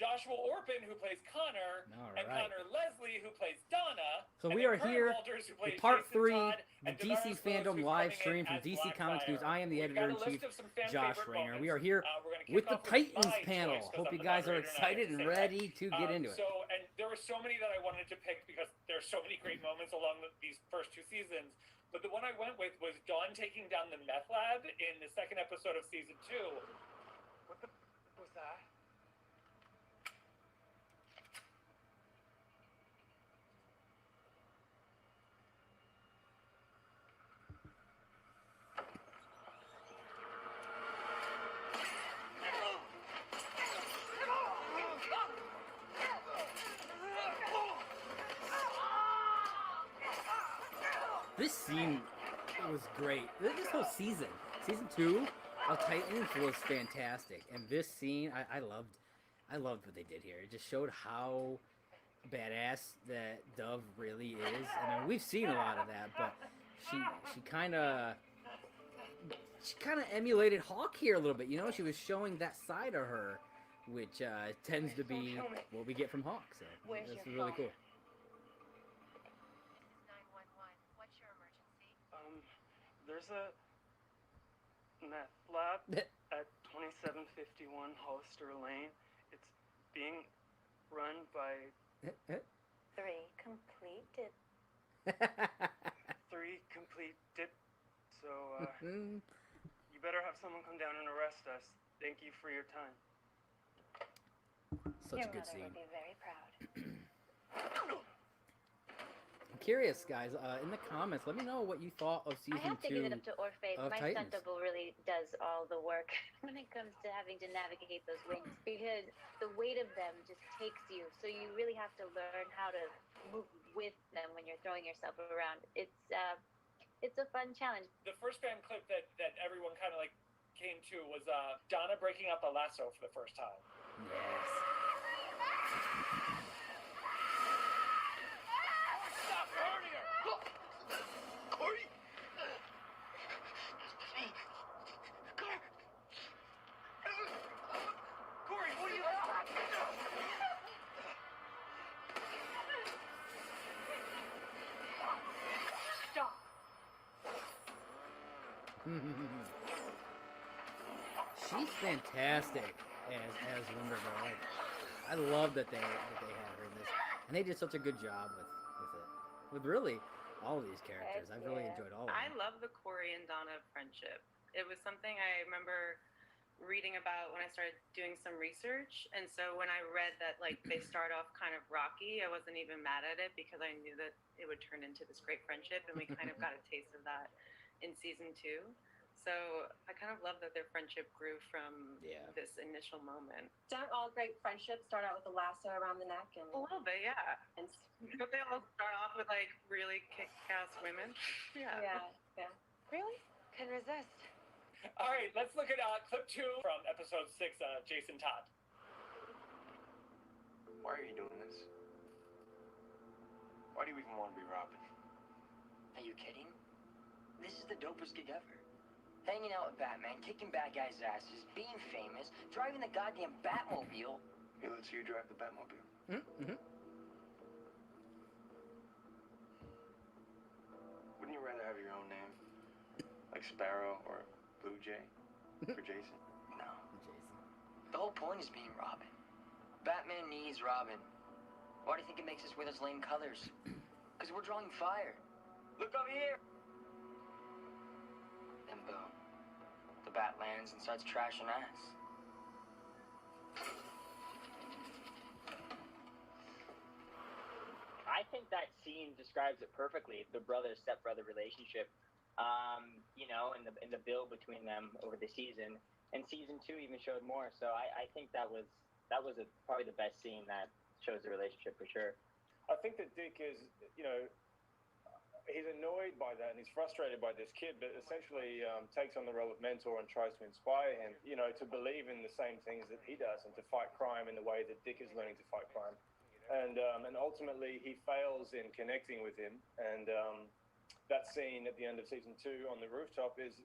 Joshua Orpin, who plays Connor, and Connor Leslie, who plays Donna. So we are here with part 3, the DC Fandom live stream from DC Comics News. I am the editor-in-chief, Josh Raynor. We are here with the Titans panel. Hope you guys are excited and ready to get into it. And there were so many that I wanted to pick because there are so many great moments along these first 2 seasons. But the one I went with was Dawn taking down the meth lab in the 2nd episode of season 2. What the was that? This scene was great. This whole season 2 of Titans was fantastic, and this scene I loved what they did here. It just showed how badass that Dove really is. I mean, we've seen a lot of that, but she kind of emulated Hawk here a little bit. You know, she was showing that side of her, which tends to be what we get from Hawk. So this is really cool. There's a meth lab at 2751 Hollister Lane. It's being run by 3 completed. 3 complete dip. So you better have someone come down and arrest us. Thank you for your time. Such a good scene. Your mother would be very proud. Curious, guys, in the comments, let me know what you thought of season 2 I have to give it up to Orpheus. My Titans. stunt double really does all the work when it comes to having to navigate those wings, because the weight of them just takes you. So you really have to learn how to move with them when you're throwing yourself around. It's a fun challenge. The first fan clip that everyone kind of like came to was Donna breaking out the lasso for the first time. Yes. She's fantastic as Wonder Girl. I love that they had her in this, and they did such a good job with it. With really all of these characters, I've really enjoyed all of them. I love the Corey and Donna friendship. It was something I remember reading about when I started doing some research, and so when I read that like they start off kind of rocky, I wasn't even mad at it because I knew that it would turn into this great friendship, and we kind of got a taste of that in season 2. So I kind of love that their friendship grew from this initial moment. Don't all great friendships start out with a lasso around the neck? And a little bit, yeah. And don't they all start off with like really kick-ass women? Yeah. Really? Can resist. All right, let's look at clip 2 from episode 6, Jason Todd. Why are you doing this? Why do you even want to be Robin? Are you kidding? This is the dopest gig ever. Hanging out with Batman, kicking bad guys' asses, being famous, driving the goddamn Batmobile. He lets you drive the Batmobile. Mm-hmm. Wouldn't you rather have your own name? Like Sparrow or Blue Jay for Jason? No. Jason. The whole point is being Robin. Batman needs Robin. Why do you think it makes us wear those lame colors? Because we're drawing fire. Look over here! Then boom, the bat lands and starts trashing ass. I think that scene describes it perfectly, the brother-stepbrother relationship, you know, and the build between them over the season. And season 2 even showed more, so I think that was probably the best scene that shows the relationship for sure. I think that Dick is, you know, he's annoyed by that and he's frustrated by this kid, but essentially takes on the role of mentor and tries to inspire him, you know, to believe in the same things that he does and to fight crime in the way that Dick is learning to fight crime. And ultimately he fails in connecting with him. And that scene at the end of season 2 on the rooftop is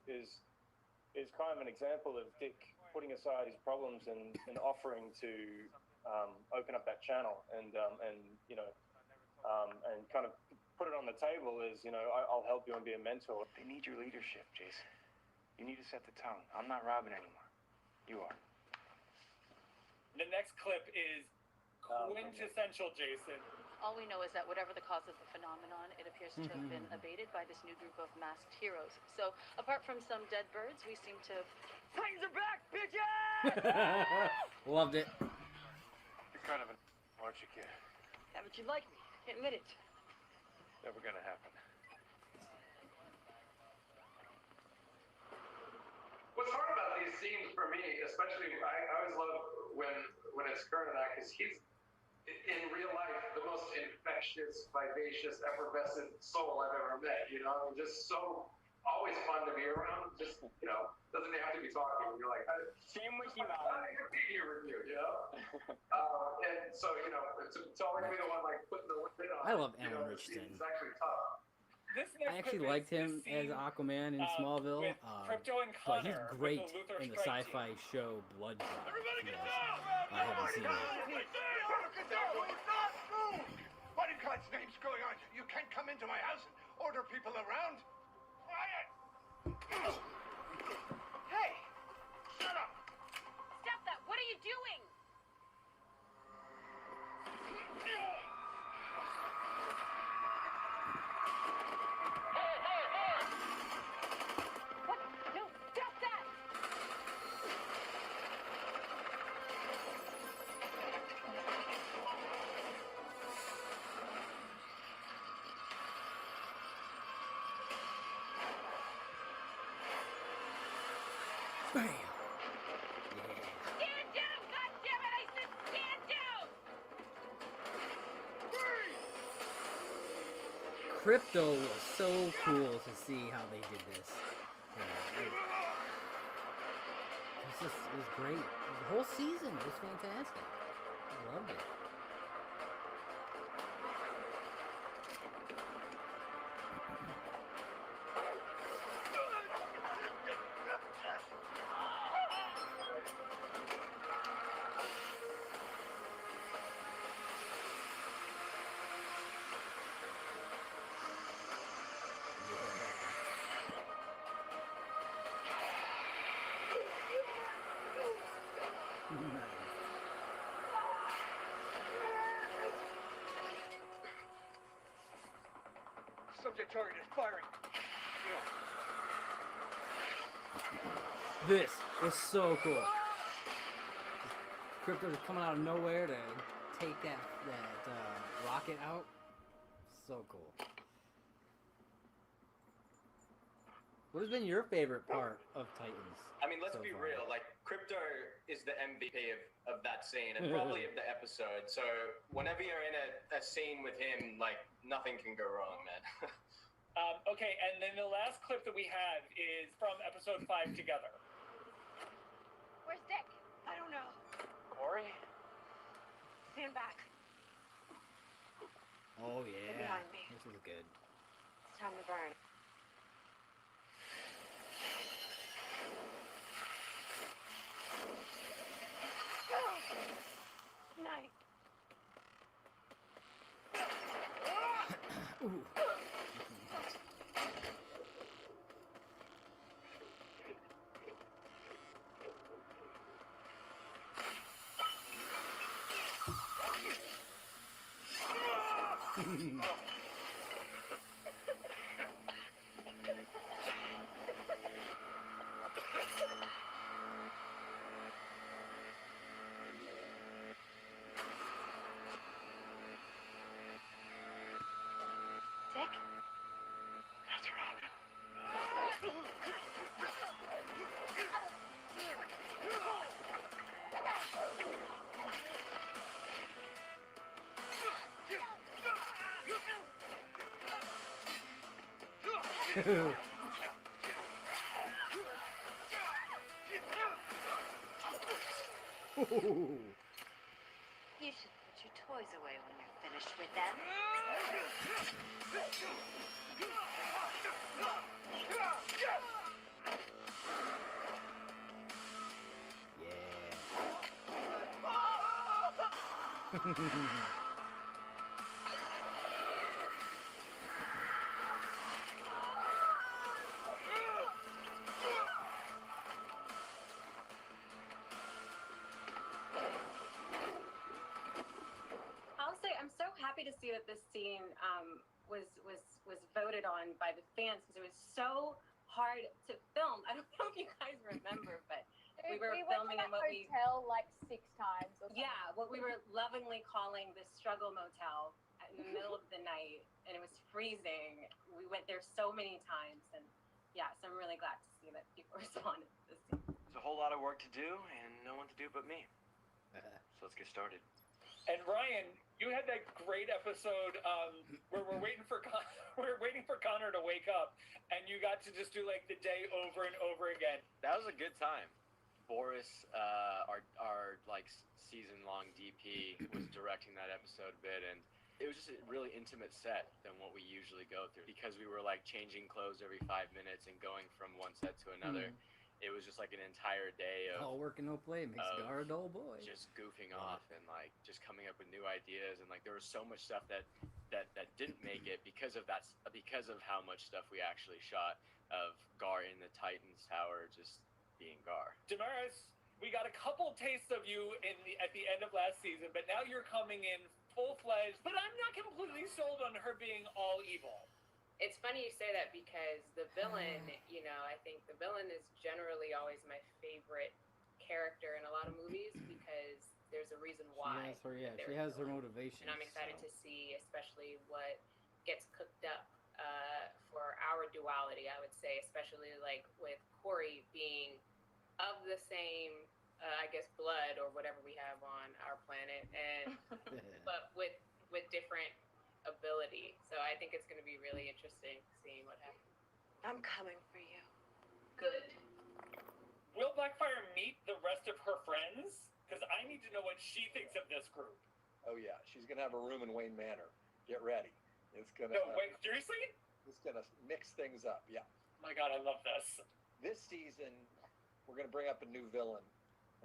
kind of an example of Dick putting aside his problems and offering to open up that channel and kind of put it on the table is, I'll help you and be a mentor. They need your leadership, Jason. You need to set the tone. I'm not Robin anymore. You are. The next clip is quintessential Jason. All we know is that whatever the cause of the phenomenon, it appears to have been abated by this new group of masked heroes. So, apart from some dead birds, we seem to... Titans are back, bitches! Loved it. You're kind of an aren't you, kid? Yeah, but you like me. Admit it. Never gonna happen. What's hard about these scenes for me, especially, I always love when it's Kernanak, because he's in real life the most infectious, vivacious, effervescent soul I've ever met. Just so always fun to be around. Just doesn't have to be talking. You're like, Same with you, I'm Alan. to be here with you, and so to always be the one like putting the lid on. I love Alan Richardson. It's actually tough. This next I actually clip liked is him the as scene, Aquaman in Smallville, with Crypto and but he's Connor great with the Luthor in the strike sci-fi team. show Blood Drive. Everybody get Yes. down! I haven't seen it. Get down! Not move! What in God's name's going on? You can't come into my house and order people around. Quiet! Hey! Shut up! Stop that! What are you doing? What? No! Stop that! Bam! Stand down! God damn it! I said stand down! Crypto was so cool to see how they did this. It was great. The whole season was fantastic. I loved it. Subject target is firing. This was so cool. Crypto just coming out of nowhere to take that rocket out. So cool. What has been your favorite part of Titans? I mean, let's so be far? real. Like, Crypto is the MVP of that scene and probably of the episode. So whenever you're in a scene with him, like, nothing can go wrong, man. Okay, and then the last clip that we have is from episode 5 Together. Where's Dick? I don't know. Corey? Stand back. Oh yeah, behind me. this is good. It's time to burn. Night. Ooh. Dick? That's Robin. You should put your toys away when you're finished with them. Yeah. I'll say I'm so happy to see that this scene was voted on by the fans because it was so hard to film. I don't know if you guys remember, but we were filming in went to what that we hotel like 6 times or something. what we were lovingly calling the struggle motel in the middle of the night, and it was freezing. We went there so many times, and yeah, so I'm really glad to see that people responded to this scene. There's a whole lot of work to do and no one to do but me. So let's get started. And Ryan, you had that great episode where we're waiting for Connor to wake up, and you got to just do like the day over and over again. That was a good time. Boris, our like season-long DP, was directing that episode a bit, and it was just a really intimate set than what we usually go through because we were like changing clothes every 5 minutes and going from one set to another. It was just like an entire day of all work and no play makes Gar a dull boy. Just goofing off and like just coming up with new ideas, and like there was so much stuff that didn't make it because of how much stuff we actually shot of Gar in the Titans Tower just being Gar. Damaris, we got a couple tastes of you at the end of last season, but now you're coming in full-fledged. But I'm not completely sold on her being all evil. It's funny you say that because the villain, I think the villain is generally always my favorite character in a lot of movies because there's a reason why. She has her motivation. And I'm excited to see especially what gets cooked up for our duality, I would say, especially like with Corey being of the same, I guess, blood or whatever we have on our planet, and but with different ability. So I think it's going to be really interesting seeing what happens. I'm coming for you. Good. Will Blackfire meet the rest of her friends? Because I need to know what she thinks of this group. Oh yeah, she's gonna have a room in Wayne Manor. Get ready. It's gonna. No, wait, seriously? It's gonna mix things up. Yeah. Oh my God, I love this. This season, we're gonna bring up a new villain.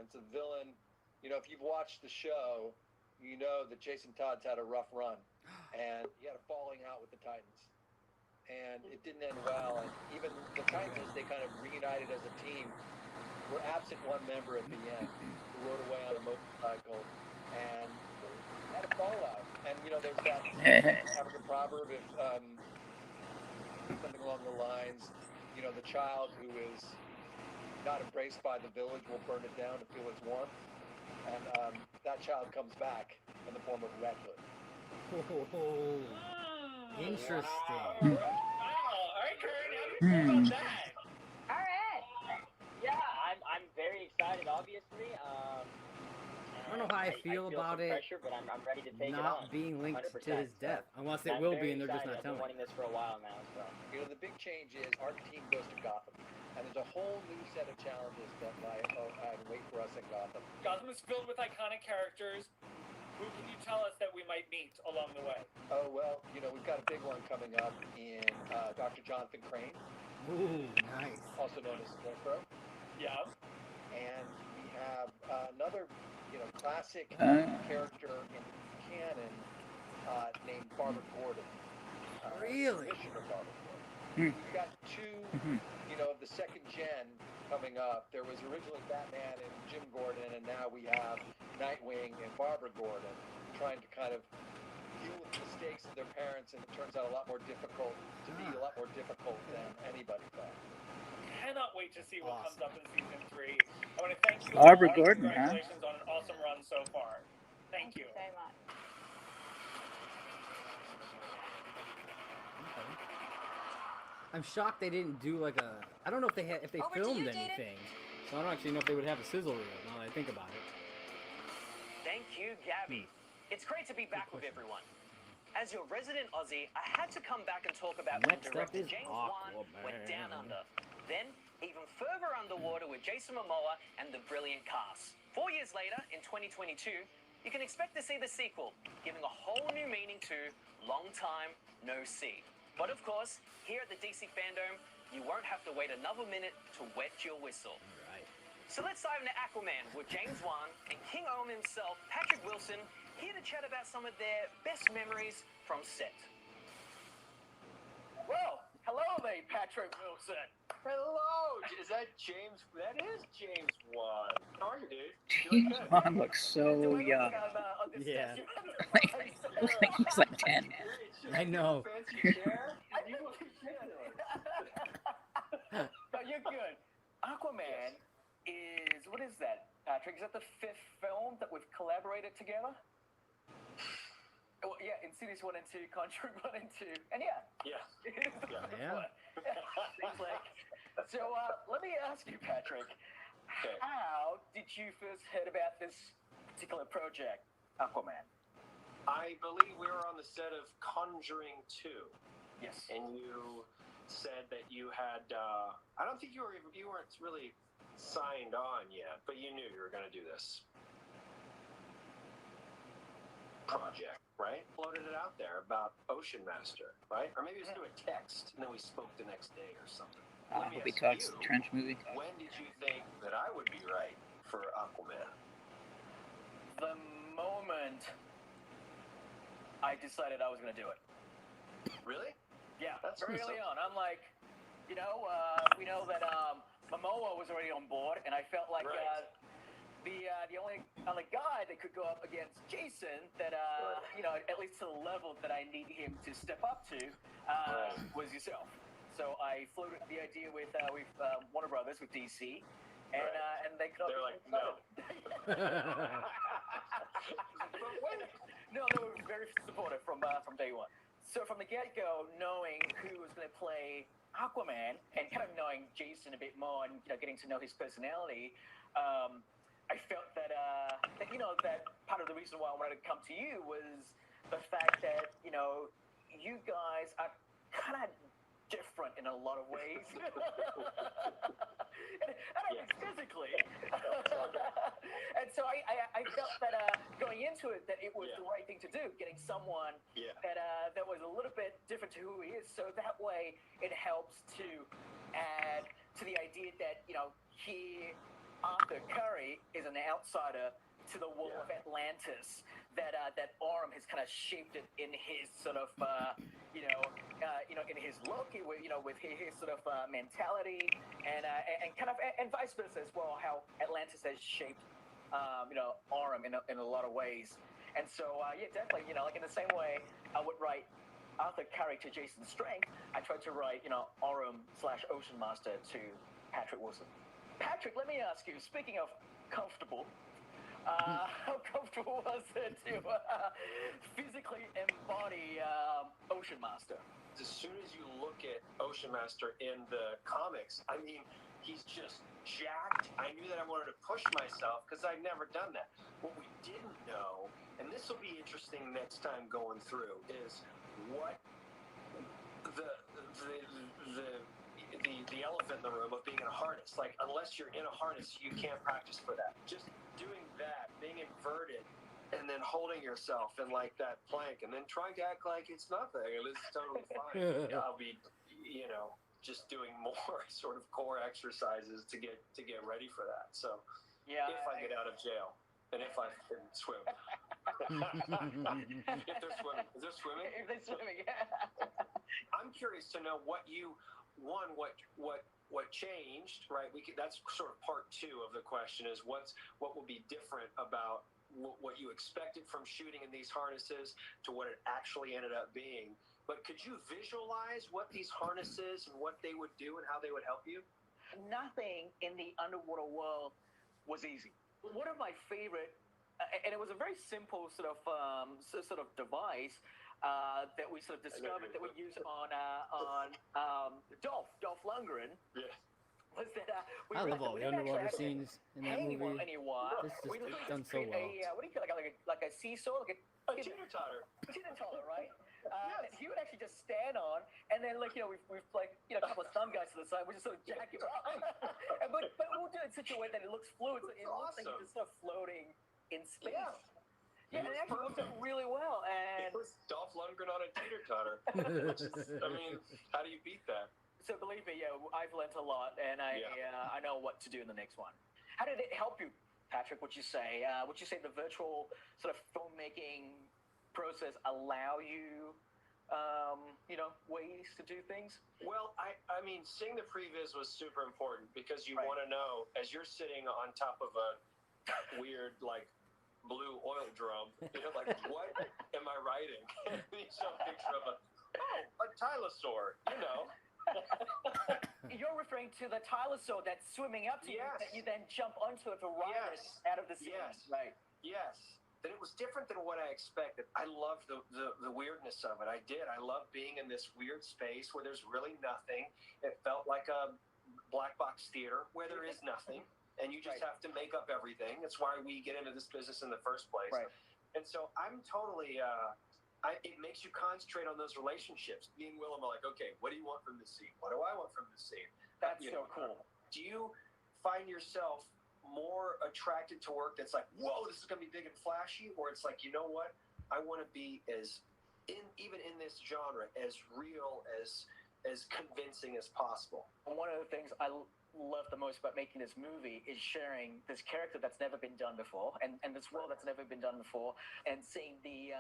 And it's a villain. If you've watched the show, you know that Jason Todd's had a rough run, and he had a falling out with the Titans, and it didn't end well. And even the Titans, they kind of reunited as a team. Were absent one member at the end, who rode away on a motorcycle, and had a fallout. And there's that African proverb, if something along the lines, the child who is not embraced by the village will burn it down to feel its warmth. And that child comes back in the form of Red Hood. Oh, interesting. Wow. All right, Karen, how do you feel about that? All right. Yeah, I'm very excited. Obviously. I don't know how I feel about it pressure, but I'm ready to take not it on, being linked 100%. to his death, unless it I'm will be, very and they're just not excited. I've been telling. wanting this for a while now. So the big change is our team goes to Gotham, and there's a whole new set of challenges that wait for us in Gotham. Gotham is filled with iconic characters. Who can you tell us that we might meet along the way? Oh well, we've got a big one coming up in Dr. Jonathan Crane. Ooh, nice. Also known as Scarecrow. Yeah. And we have another, classic character in canon named Barbara Gordon. Really? Commissioner Barbara Gordon. We've got two, of the second gen coming up. There was originally Batman and Jim Gordon, and now we have Nightwing and Barbara Gordon trying to kind of deal with the mistakes of their parents, and it turns out a lot more difficult than anybody thought. Cannot wait to see what comes up in season 3. I want to thank you. Barbara all. Gordon, huh? Congratulations on an awesome run so far. Thank you. Thank you so much. I'm shocked they didn't do like a. I don't know if they filmed anything, so I don't actually know if they would have a sizzle reel. Now that I think about it. Thank you, Gabby. It's great to be back with everyone. As your resident Aussie, I had to come back and talk about when Next up director is James Wan went down under. Then, even further underwater with Jason Momoa and the brilliant cast. 4 years later, in 2022, you can expect to see the sequel, giving a whole new meaning to Long Time No See. But of course, here at the DC Fandome, you won't have to wait another minute to wet your whistle. Right. So let's dive into Aquaman with James Wan and King Ohm himself, Patrick Wilson, here to chat about some of their best memories from set. Well, hello there, Patrick Wilson. Hello! Is that James? That is James Wan. How are you, dude? James Bond looks so young. Yeah. Looks like he's like 10. I know. Fancy chair? But you're good. Aquaman is, what is that, Patrick? Is that the 5th film that we've collaborated together? Well, yeah, Insidious 1 and 2, Conjuring 1 and 2. And yeah. Yeah. It is the Yeah. first one. Seems like. So let me ask you, Patrick, how did you first heard about this particular project, Aquaman? I believe we were on the set of Conjuring 2. Yes. And you said that you had, I don't think you weren't really signed on yet, but you knew you were going to do this project, right? Floated it out there about Ocean Master, right? Or maybe it was through a text, and then we spoke the next day or something. I hope he talks the Trench movie. When did you think that I would be right for Aquaman? The moment I decided I was going to do it. Really? Yeah, That's very awesome. early on. I'm like, we know that Momoa was already on board, and I felt like the only other guy that could go up against Jason that, at least to the level that I need him to step up to, was yourself. So I floated the idea with Warner Brothers, with DC, and they could. They're like, no. No, they were very supportive from day one. So from the get-go, knowing who was going to play Aquaman and kind of knowing Jason a bit more and getting to know his personality, I felt that that part of the reason why I wanted to come to you was the fact that you guys are kind of different in a lot of ways. And I mean physically. And so I felt that going into it that it was the right thing to do, getting someone that was a little bit different to who he is, so that way it helps to add to the idea that he, Arthur Curry, is an outsider to the world of Atlantis, that Orm has kind of shaped it in his sort of in his look, with his sort of mentality, and kind of and vice versa as well, how Atlantis has shaped Orm in a lot of ways. And so definitely, like in the same way I would write Arthur Curry to Jason Strength, I tried to write Orm/Ocean Master to Patrick Wilson. Patrick, let me ask you, speaking of comfortable, how comfortable was it to physically embody Ocean Master? As soon as you look at Ocean Master in the comics, I mean, he's just jacked. I knew that I wanted to push myself because I'd never done that. What we didn't know, and this will be interesting next time going through, is what the elephant in the room of being in a harness. Like, unless you're in a harness, you can't practice for that. Just doing that, being inverted, and then holding yourself in like that plank, and then trying to act like it's nothing, and it's totally fine. I'll be, just doing more sort of core exercises to get ready for that. So, if I get out of jail, and if I can swim. If they're swimming. Is there swimming? If they're swimming, I'm curious to know what changed, right? That's sort of part 2 of the question, is what will be different about what you expected from shooting in these harnesses to what it actually ended up being. But could you visualize what these harnesses and what they would do and how they would help you? Nothing in the underwater world was easy. One of my favorite, and it was a very simple sort of device that we sort of discovered that we use on Dolph Lundgren. Yeah. Was that I love all the underwater scenes in that movie. It's just done so well. What do you call it? Like a seesaw? A teeter-totter. Teeter-totter, right? Yes. He would actually just stand on, and then we've a couple of thumb guys to the side, we just sort of jack it up. but we'll do it in such a way that it looks fluid. So it looks like he's just sort of floating in space. Yeah, and it actually worked out really well. And it was Dolph Lundgren on a teeter-totter. I mean, how do you beat that? So believe me, I've learned a lot, and I know what to do in the next one. How did it help you Patrick, would you say? Would you say the virtual sort of filmmaking process allow you, ways to do things? Well, I mean, seeing the previs was super important because you want to know, as you're sitting on top of a weird, like, blue oil drum, like, what am I writing? And you show a picture of a tylosaur, You're referring to the tylosaur that's swimming up to you, that you then jump onto it to ride it out of the sea. Yes. Right. Yes. Then it was different than what I expected. I loved the weirdness of it. I did. I love being in this weird space where there's really nothing. It felt like a black box theater where there is nothing, and you just have to make up everything. That's why we get into this business in the first place. Right. And so I'm totally. It makes you concentrate on those relationships. Me and Willem are like, okay, what do you want from this scene? What do I want from this scene? That's so cool. Do you find yourself more attracted to work that's like, whoa, this is going to be big and flashy? Or it's like, you know what? I want to be even in this genre, as real, as convincing as possible. And one of the things I love the most about making this movie is sharing this character that's never been done before, and this world that's never been done before, and seeing the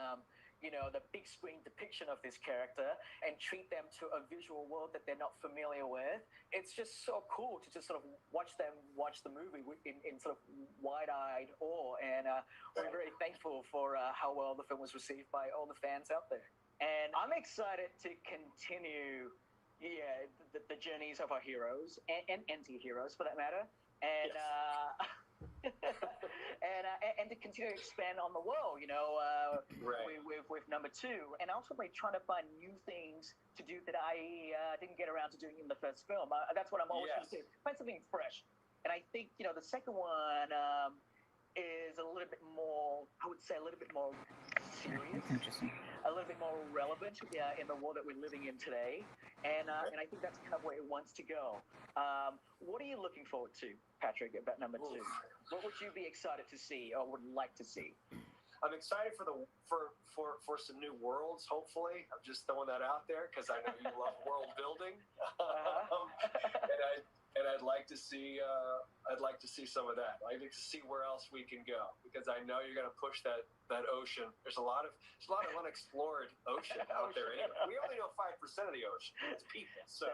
big screen depiction of this character and treat them to a visual world that they're not familiar with. It's just so cool to just sort of watch them watch the movie in sort of wide-eyed awe, and we're very thankful for how well the film was received by all the fans out there. And I'm excited to continue the journeys of our heroes and anti-heroes for that matter, and and to continue to expand on the world, with number 2, and ultimately trying to find new things to do that I didn't get around to doing in the first film. That's what I'm always trying to do. Find something fresh. And I think, the second one is a little bit more, I would say a little bit more serious, a little bit more relevant in the world that we're living in today. And I think that's kind of where it wants to go. What are you looking forward to, Patrick, about number 2? What would you be excited to see or would like to see? I'm excited for some new worlds. Hopefully, I'm just throwing that out there because I know you love world building, and I'd like to see some of that. I'd like to see where else we can go because I know you're going to push that ocean. There's a lot of unexplored ocean out there. Anyway. We only know 5% of the ocean. It's people. So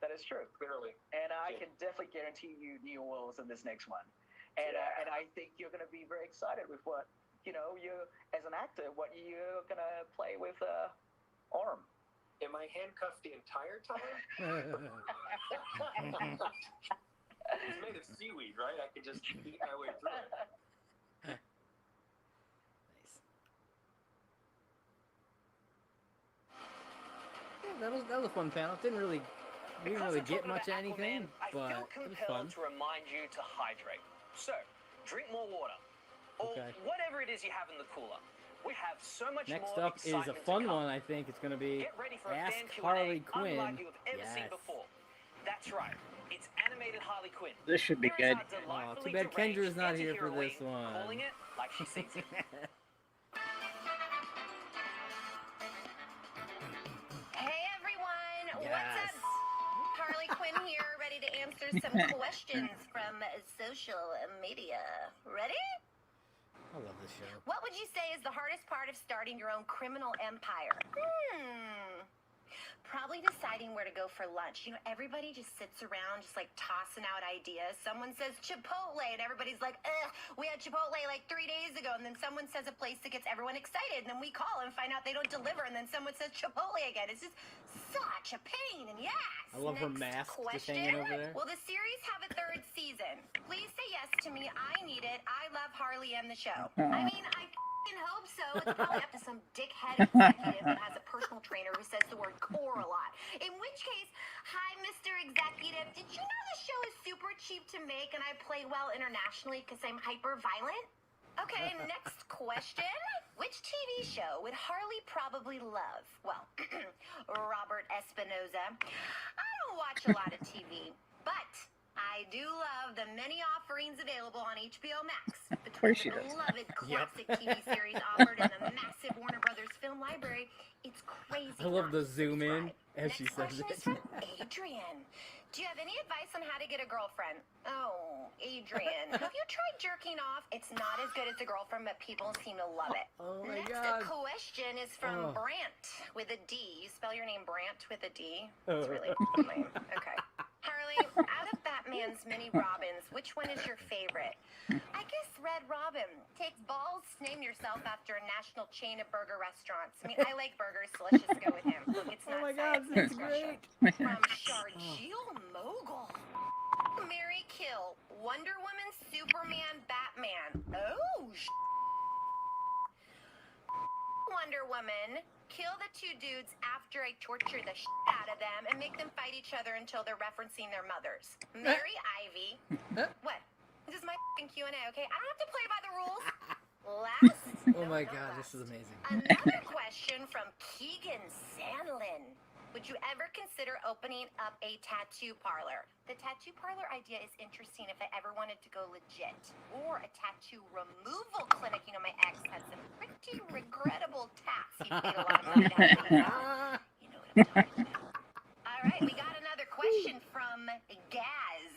that is true. Clearly, and I can definitely guarantee you new worlds in this next one. And I think you're going to be very excited with what. You as an actor, what you're gonna play with Orm. Am I handcuffed the entire time? It's made of seaweed, right? I can just eat my way through it. Nice. Yeah, that was a fun panel. We didn't really get much of anything, but I feel compelled to remind you to hydrate. So, drink more water. Or whatever it is you have in the cooler. We have so much Next more up is a fun one, I think. It's going to be Ask Harley Quinn. Unlike you have ever seen before. That's right. It's animated Harley Quinn. This should be good. Oh, too bad Kendra's not here for this one. Calling it like she sees it. Hey everyone, what's up? Harley Quinn here, ready to answer some questions from social media. Ready? I love this show. What would you say is the hardest part of starting your own criminal empire? Probably deciding where to go for lunch. Everybody just sits around just like tossing out ideas. Someone says Chipotle and everybody's like, we had Chipotle like 3 days ago. And then someone says a place that gets everyone excited. And then we call and find out they don't deliver. And then someone says Chipotle again. It's just such a pain in the ass. I love her mask just hanging over there. Will the series have a 3rd season? Please say yes to me. I need it. I love Harley and the show. I mean, I hope so. It's probably up to some dickhead executive that has a personal trainer who says the word core a lot. In which case, hi, Mr. Executive. Did you know the show is super cheap to make and I play well internationally because I'm hyper violent? Okay, next question. Which TV show would Harley probably love? Well, Robert Espinoza. I don't watch a lot of TV, but I do love the many offerings available on HBO Max. Between the beloved classic TV series offered in the massive Warner Brothers film library, it's crazy. I love the zoom in as she says Next question is it. from Adrian. Do you have any advice on how to get a girlfriend? Oh, Adrian, have you tried jerking off? It's not as good as the girlfriend, but people seem to love it. Oh my Next God. question is from Oh. Brant with a D. You spell your name Brant with a D? Oh. It's really lame. Okay. Harley, out of Batman's many Robins, which one is your favorite? I guess Red Robin. Takes balls to name yourself after a national chain of burger restaurants. I mean, I like burgers, so let's just go with him. Look, it's not Oh my God, science, this is it's Russia. great. From Sharjeel Mogul. Mary Kill. Wonder Woman, Superman, Batman. Oh, Wonder Woman. Kill the two dudes after I torture the out of them and make them fight each other until they're referencing their mothers. Mary Ivy. What? This is my Q&A, okay? I don't have to play by the rules. Last. Oh my God, this is amazing. Another question from Keegan Sandlin. Would you ever consider opening up a tattoo parlor? The tattoo parlor idea is interesting if I ever wanted to go legit. Or a tattoo removal clinic. You know, my ex had some pretty regrettable tats. He paid a lot of money to have. You know what I'm talking about. All right, we got another question from Gaz.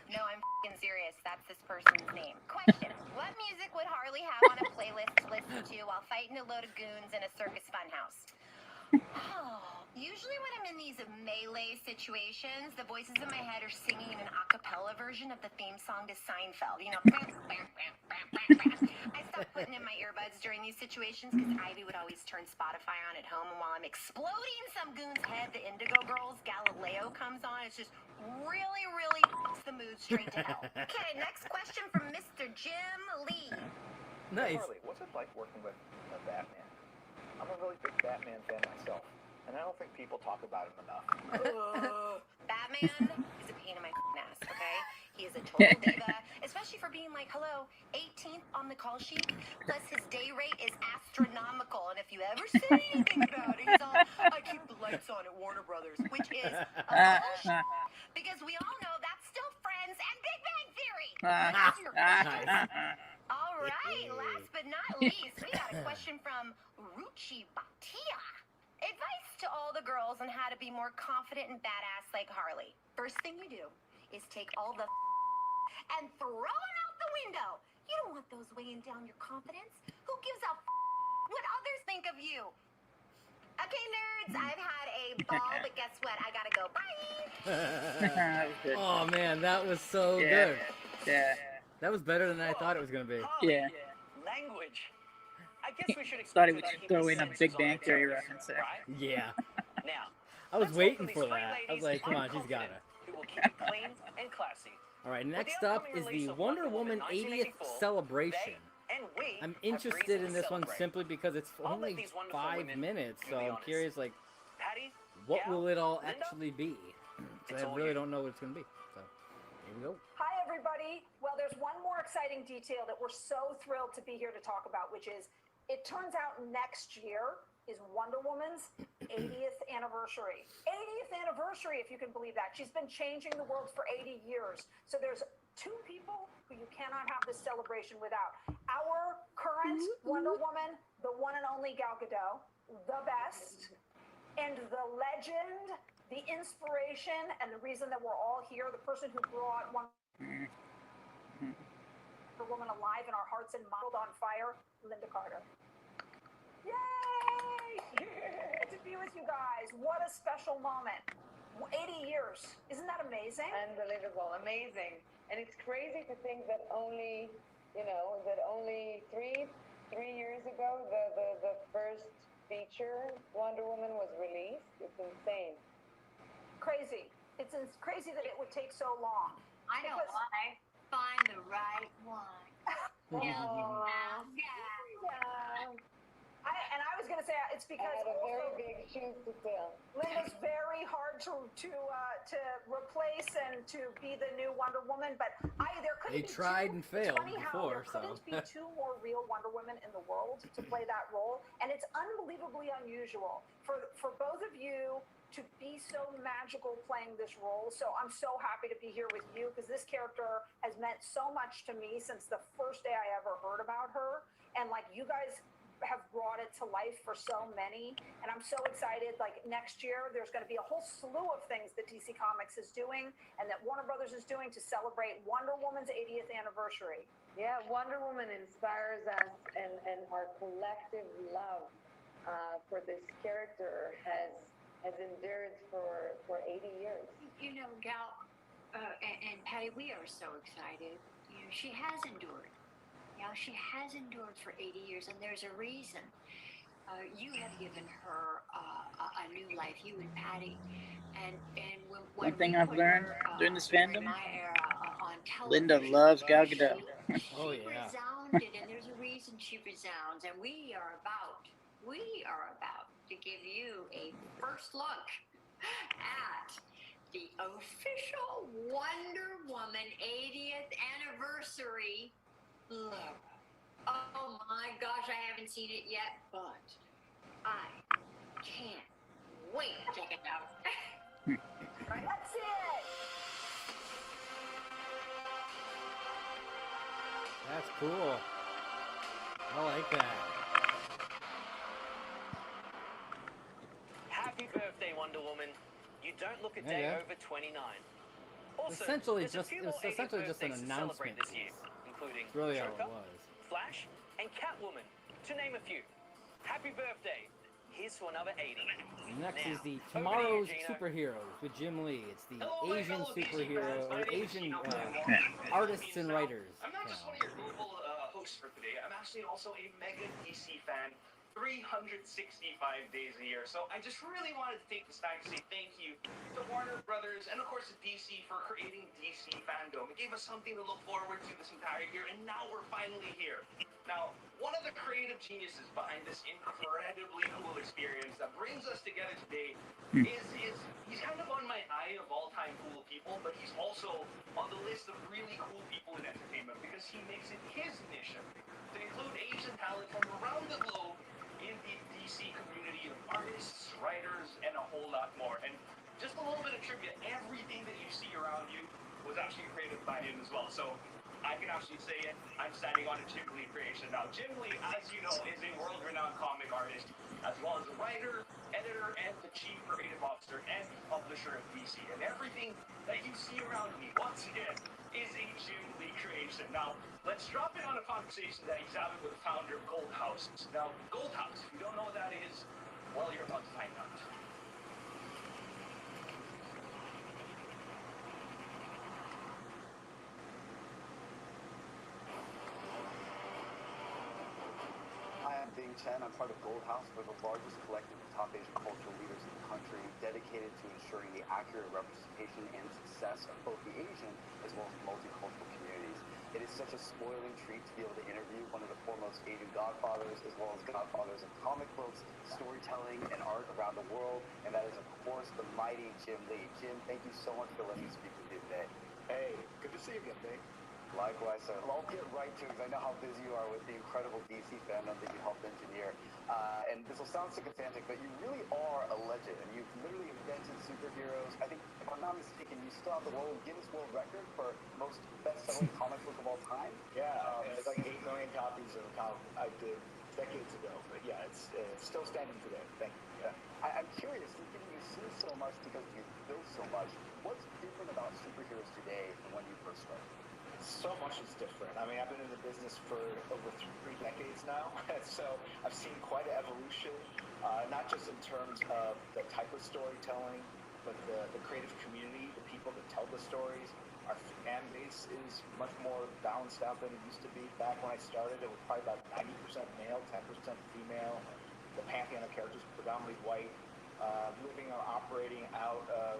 No, I'm f***ing serious. That's this person's name. Question. What music would Harley have on a playlist to listen to while fighting a load of goons in a circus funhouse? Usually when I'm in these melee situations, the voices in my head are singing an a cappella version of the theme song to Seinfeld. You know, I stopped putting in my earbuds during these situations because Ivy would always turn Spotify on at home, and while I'm exploding some goon's head, the Indigo Girls Galileo comes on. It's just really, really puts the mood straight to hell. Okay, next question from Mr. Jim Lee. Nice. Harley, what's it like working with a Batman? I'm a really big Batman fan myself, and I don't think people talk about him enough. Batman is a pain in my ass, okay? He is a total diva, especially for being like, hello, 18th on the call sheet, plus his day rate is astronomical, and if you ever say anything about it, he's all, I keep the lights on at Warner Brothers, which is a bullshit, because we all know that's still Friends and Big Bang Theory. That's your questions. All right, last but not least, we got a question from Ruchi Bhatia. Advice to all the girls on how to be more confident and badass like Harley. First thing you do is take all the and throw them out the window. You don't want those weighing down your confidence. Who gives a what others think of you? Okay, nerds, I've had a ball, but guess what? I gotta go. Bye! Oh man, that was so Yeah. good. Yeah. That was better than I thought it was gonna be. Yeah. Language. I guess we should Thought he expect would throw in a Big Bang Theory reference there. Yeah. Now, I was let's waiting welcome for these that. three I was ladies like, come who on, are she's gotta. Who will keep it clean and classy. All right, With the next up upcoming is release the of Wonder Woman 80th 1984, celebration. they and we I'm have interested reason in to this one celebrate. simply because it's I'll only let these wonderful 5 women minutes, be so I'm honest. curious, like, Patty, what Gal, will it all Linda? actually be? So It's I all really you. don't know what it's gonna be. So here we go. Hi, everybody. Well, there's one more exciting detail that we're so thrilled to be here to talk about, which is it turns out next year is Wonder Woman's 80th anniversary. 80th anniversary, if you can believe that. She's been changing the world for 80 years. So there's 2 people who you cannot have this celebration without. Our current Wonder Woman, the one and only Gal Gadot, the best, and the legend, the inspiration, and the reason that we're all here, the person who brought Wonder Woman alive in our hearts and modeled on fire, Linda Carter. Yay! To be with you guys. What a special moment. 80 years. Isn't that amazing? Unbelievable, amazing. And it's crazy to think that only, three years ago, the first feature Wonder Woman was released. It's insane. Crazy. It's crazy that it would take so long. I know why. Find the right one. I was going to say it's because I had a very also big shoes to fill. Linda's very hard to replace and to be the new Wonder Woman, but there couldn't They be tried two, and failed it's funny how before, there couldn't so. be 2 more real Wonder Women in the world to play that role, and it's unbelievably unusual for both of you to be so magical playing this role. So I'm so happy to be here with you because this character has meant so much to me since the first day I ever heard about her. And like you guys have brought it to life for so many, and I'm so excited. Like next year, there's going to be a whole slew of things that DC Comics is doing and that Warner Brothers is doing to celebrate Wonder Woman's 80th anniversary. Yeah, Wonder Woman inspires us, and our collective love for this character has endured for 80 years. You know, Gal and Patty, we are so excited. You know, she has endured. You know, she has endured for 80 years, and there's a reason. You have given her a new life, you and Patty. And when One thing we I've put learned her, during this during fandom, my era on Linda television, loves Gal Gadot. Oh, she yeah. resounded, and there's a reason she resounds. And we are about to give you a first look at the official Wonder Woman 80th anniversary look. Oh my gosh, I haven't seen it yet, but I can't wait to check it out. That's it. That's cool. I like that. Happy birthday, Wonder Woman. You don't look a Yeah, day yeah. over 29. Also, Essentially there's just- a few it more was 80th essentially just an birthdays to celebrate announcement this year, including That's really how it Joker, was. Flash, and Catwoman, to name a few. Happy birthday. Here's to another 80. Next Now, is the over to you, Tomorrow's Gina. Superheroes with Jim Lee. It's the Hello, my Asian fellow DC superhero, fans. My or name is Asian Gino artists and writers. I'm not just one of your Google hosts for today. I'm actually also a mega DC fan 365 days a year. So I just really wanted to take this time to say thank you to Warner Brothers and, of course, to DC for creating DC FANDOME. It gave us something to look forward to this entire year, and now we're finally here. Now, one of the creative geniuses behind this incredibly cool experience that brings us together today is he's kind of on my eye of all-time cool people, but he's also on the list of really cool people in entertainment because he makes it his mission to include Asian talent from around the globe in the DC community of artists, writers, and a whole lot more. And just a little bit of trivia, everything that you see around you was actually created by him as well. So I can actually say it, I'm standing on a Jim Lee creation. Now, Jim Lee, as you know, is a world-renowned comic artist, as well as a writer, editor, and the chief creative officer and publisher of DC. And everything that you see around me, once again, is a Jim Lee creation. Now, let's drop in on a conversation that he's having with the founder of Gold House. Now, Gold House, if you don't know what that is, well, you're about to find out. Hi, I'm Ding Chen. I'm part of Gold House. We're the largest collective of top Asian cultural leaders in the country, dedicated to ensuring the accurate representation and success of both the Asian as well as multicultural communities. It is such a spoiling treat to be able to interview one of the foremost Asian godfathers, as well as godfathers of comic books, storytelling, and art around the world, and that is, of course, the mighty Jim Lee. Jim, thank you so much for letting me speak with you today. Hey, good to see you again, Dave. Likewise, sir. Well, I'll get right to it because I know how busy you are with the incredible DC fandom that you helped engineer. And this will sound sycophantic, but you really are a legend, and you've literally invented superheroes. I think, if I'm not mistaken, you still have the Guinness World Record for most best-selling comic book of all time. Yeah, it's like 8 million copies of a comic I did decades ago. But yeah, it's still standing today. Thank you. Yeah. I'm curious, given you've seen so much because you've built so much, what's different about superheroes today from when you first started? So much is different. I mean, I've been in the business for over 3 decades now, so I've seen quite an evolution, not just in terms of the type of storytelling, but the creative community, the people that tell the stories. Our fan base is much more balanced out than it used to be. Back when I started, it was probably about 90% male, 10% female. The pantheon of characters predominantly white. Living or operating out of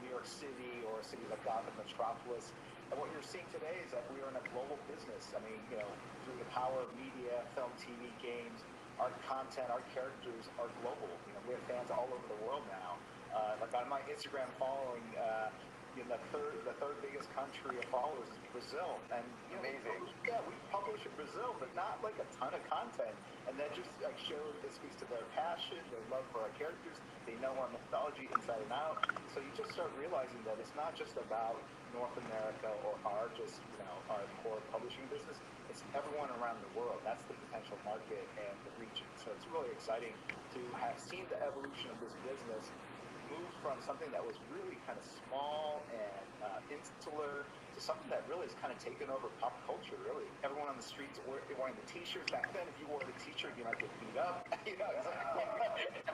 New York City or cities like Gotham, Metropolis. And what you're seeing today is that we are in a global business. I mean, through the power of media, film, TV, games, our content, our characters are global. We have fans all over the world now. Like on my Instagram following, the third biggest country of followers is Brazil, and amazing. We publish in Brazil, but not like a ton of content, and that just like shows it speaks to their passion, their love for our characters. They know our mythology inside and out. So you just start realizing that it's not just about North America or our core publishing business. It's everyone around the world. That's the potential market and the region. So it's really exciting to have seen the evolution of this business move from something that was really kind of small and insular to something that really has kind of taken over pop culture, really. Everyone on the streets wearing the t-shirts. Back then, if you wore the t-shirt, you might get beat up.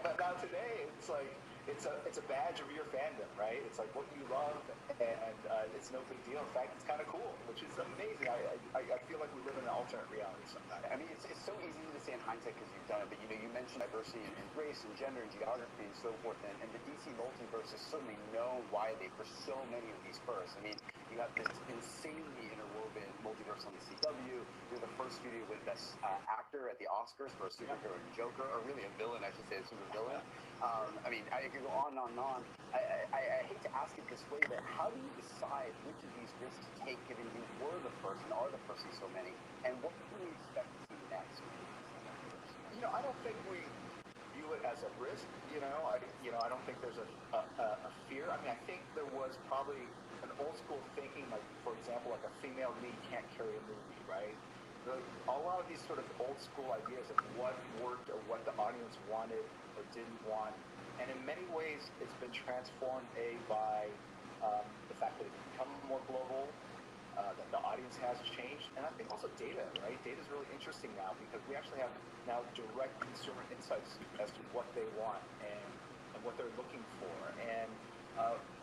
But now today, it's like, it's a badge of your fandom, right? It's like what you love, and it's no big deal. In fact, it's kind of cool, which is amazing. I feel like we live in an alternate reality sometimes. I mean, it's so easy to say in hindsight because you've done it, but you mentioned diversity in race and gender and geography and so forth, and the DC multiverse is certainly known widely for so many of these firsts. I mean, you have this insanely interwoven multiverse on the CW. You're the first studio with Best Actor at the Oscars for a superhero and Joker, or really a villain, I should say, a super villain. I mean, I could go on and on and on. I hate to ask it this way, but how do you decide which of these risks to take, given you were the first and are the first in so many, and what can we expect to see next? I don't think we view it as a risk. I don't think there's a fear. I mean, I think there was probably an old school thinking, like, for example, like a female lead can't carry a movie, right? A lot of these sort of old school ideas of what worked or what the audience wanted or didn't want, and in many ways it's been transformed by the fact that it's become more global, that the audience has changed, and I think also data, right? Data is really interesting now because we actually have now direct consumer insights as to what they want and what they're looking for, and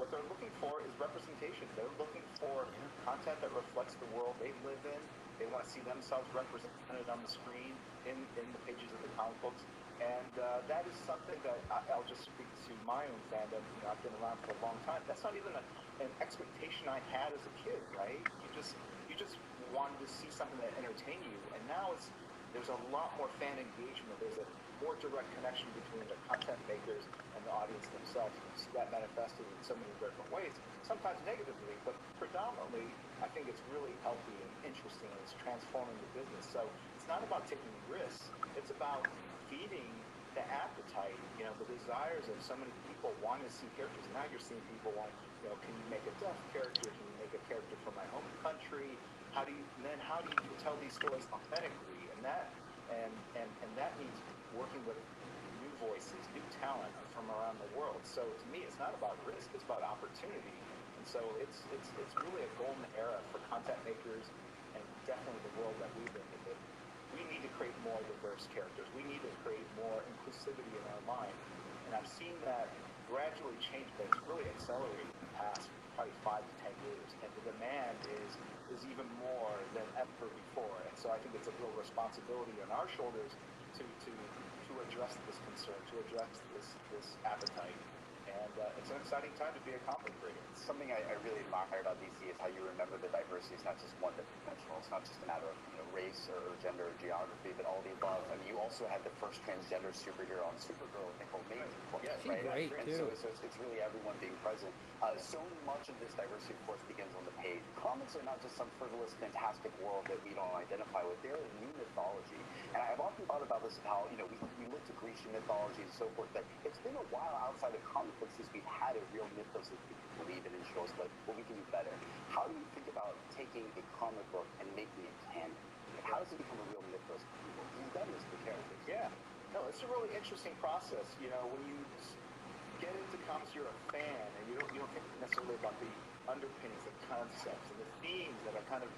what they're looking for is representation. They're looking for content that reflects the world they live in. They want to see themselves represented on the screen in the pages of the comic books. And that is something that I'll just speak to my own fandom. I've been around for a long time. That's not even an expectation I had as a kid, right? You just wanted to see something that entertained you. And now there's a lot more fan engagement. There's a more direct connection between the content makers and the audience themselves. You see that manifested in so many different ways, sometimes negatively, but predominantly, I think it's really healthy and interesting, and it's transforming the business. So it's not about taking risks. It's about feeding the appetite, the desires of so many people wanting to see characters. Now you're seeing people want, can you make a deaf character? Can you make a character from my home country? How do you tell these stories authentically? And that means working with new voices, new talent from around the world. So to me, it's not about risk; it's about opportunity. And so it's really a golden era for content makers, and definitely the world that we live in. We need to create more diverse characters. We need to create more inclusivity in our mind. And I've seen that gradually change, but it's really accelerated in the past probably 5 to 10 years. And the demand is even more than ever before. And so I think it's a real responsibility on our shoulders to address this concern, to address this appetite. And it's an exciting time to be a comic creator. Something I really admire about DC is how you remember the diversity is not just one-dimensional. It's not just a matter of race or gender or geography, but all the above. I mean, you also had the first transgender superhero on Supergirl, Nicole Maiden, Yeah, she's right? great, And too. So it's really everyone being present. So much of this diversity, of course, begins on the page. Comics are not just some frivolous, fantastic world that we don't identify with. They're a new mythology. And I've often thought about this, of how, we look to Grecian mythology and so forth, but it's been a while outside of comic books since we've had a real mythos that people believe in and shows what we can do better. How do you think about taking a comic book and making it canon? Like, how does it become a real mythos for people? You've done this for characters. Yeah. No, it's a really interesting process. When you get into comics, you're a fan, and you don't think necessarily about the underpinnings, the concepts, and the themes that are kind of,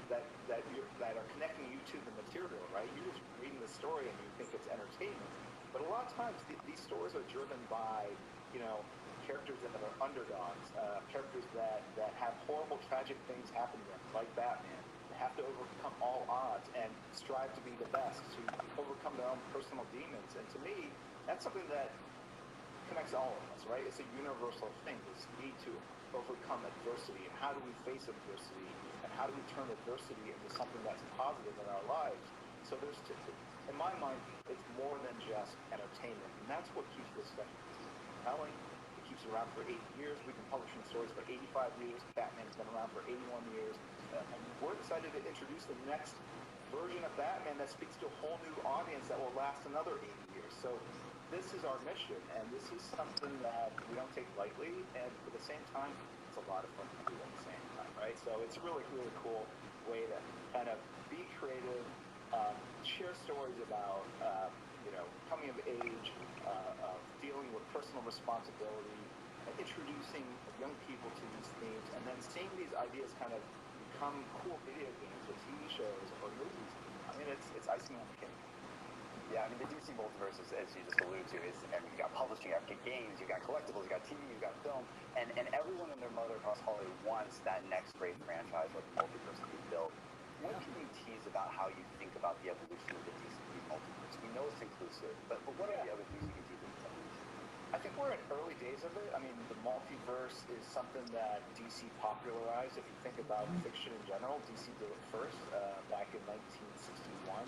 that are connecting you to the material, right? You're just reading the story and you think it's entertainment. But a lot of times these stories are driven by, characters that are underdogs, characters that have horrible, tragic things happen to them, like Batman. They have to overcome all odds and strive to be the best, to overcome their own personal demons. And to me, that's something that connects all of us, right? It's a universal thing, this need to overcome adversity. And how do we face adversity? And how do we turn adversity into something that's positive in our lives? So in my mind, it's more than just entertainment. And that's what keeps this stuff compelling. It keeps around for 80 years. We've been publishing stories for 85 years. Batman's been around for 81 years. And we're excited to introduce the next version of Batman that speaks to a whole new audience that will last another 80 years. So this is our mission, and this is something that we don't take lightly, and at the same time, it's a lot of fun to do at the same time, right? So it's a really, really cool way to kind of be creative, share stories about, coming of age, of dealing with personal responsibility, introducing young people to these themes, and then seeing these ideas kind of become cool video games or TV shows or movies. I mean, it's icing on the cake. Yeah, I mean, the DC multiverse, as you just alluded to, is, I mean, you got publishing, you got games, you got collectibles, you got TV, you got film, and everyone and their mother across Hollywood wants that next great franchise like the multiverse to be built. What can you tease about how you think about the evolution of the DC multiverse? We know it's inclusive, but what are the other things you can tease about this evolution? I think we're in early days of it. I mean, the multiverse is something that DC popularized. If you think about fiction in general, DC did it first back in 1961.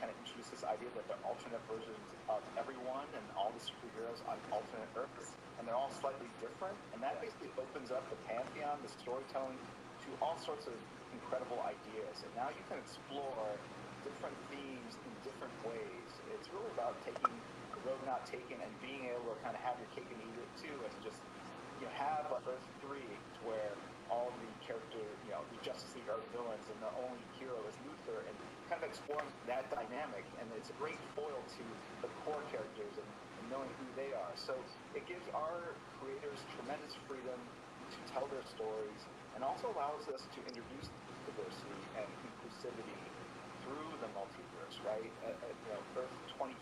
Kind of introduced this idea that there are alternate versions of everyone and all the superheroes on alternate Earths, and they're all slightly different. And that basically opens up the pantheon, the storytelling, to all sorts of incredible ideas. And now you can explore different themes in different ways. It's really about taking the road not taken and being able to kind of have your cake and eat it too, and just have Earth 3 to where all the character, the Justice League are villains and the only hero is Luthor, and kind of exploring that dynamic. And it's a great foil to the core characters and knowing who they are. So it gives our creators tremendous freedom to tell their stories, and also allows us to introduce diversity and inclusivity through the multiverse, right? Earth 23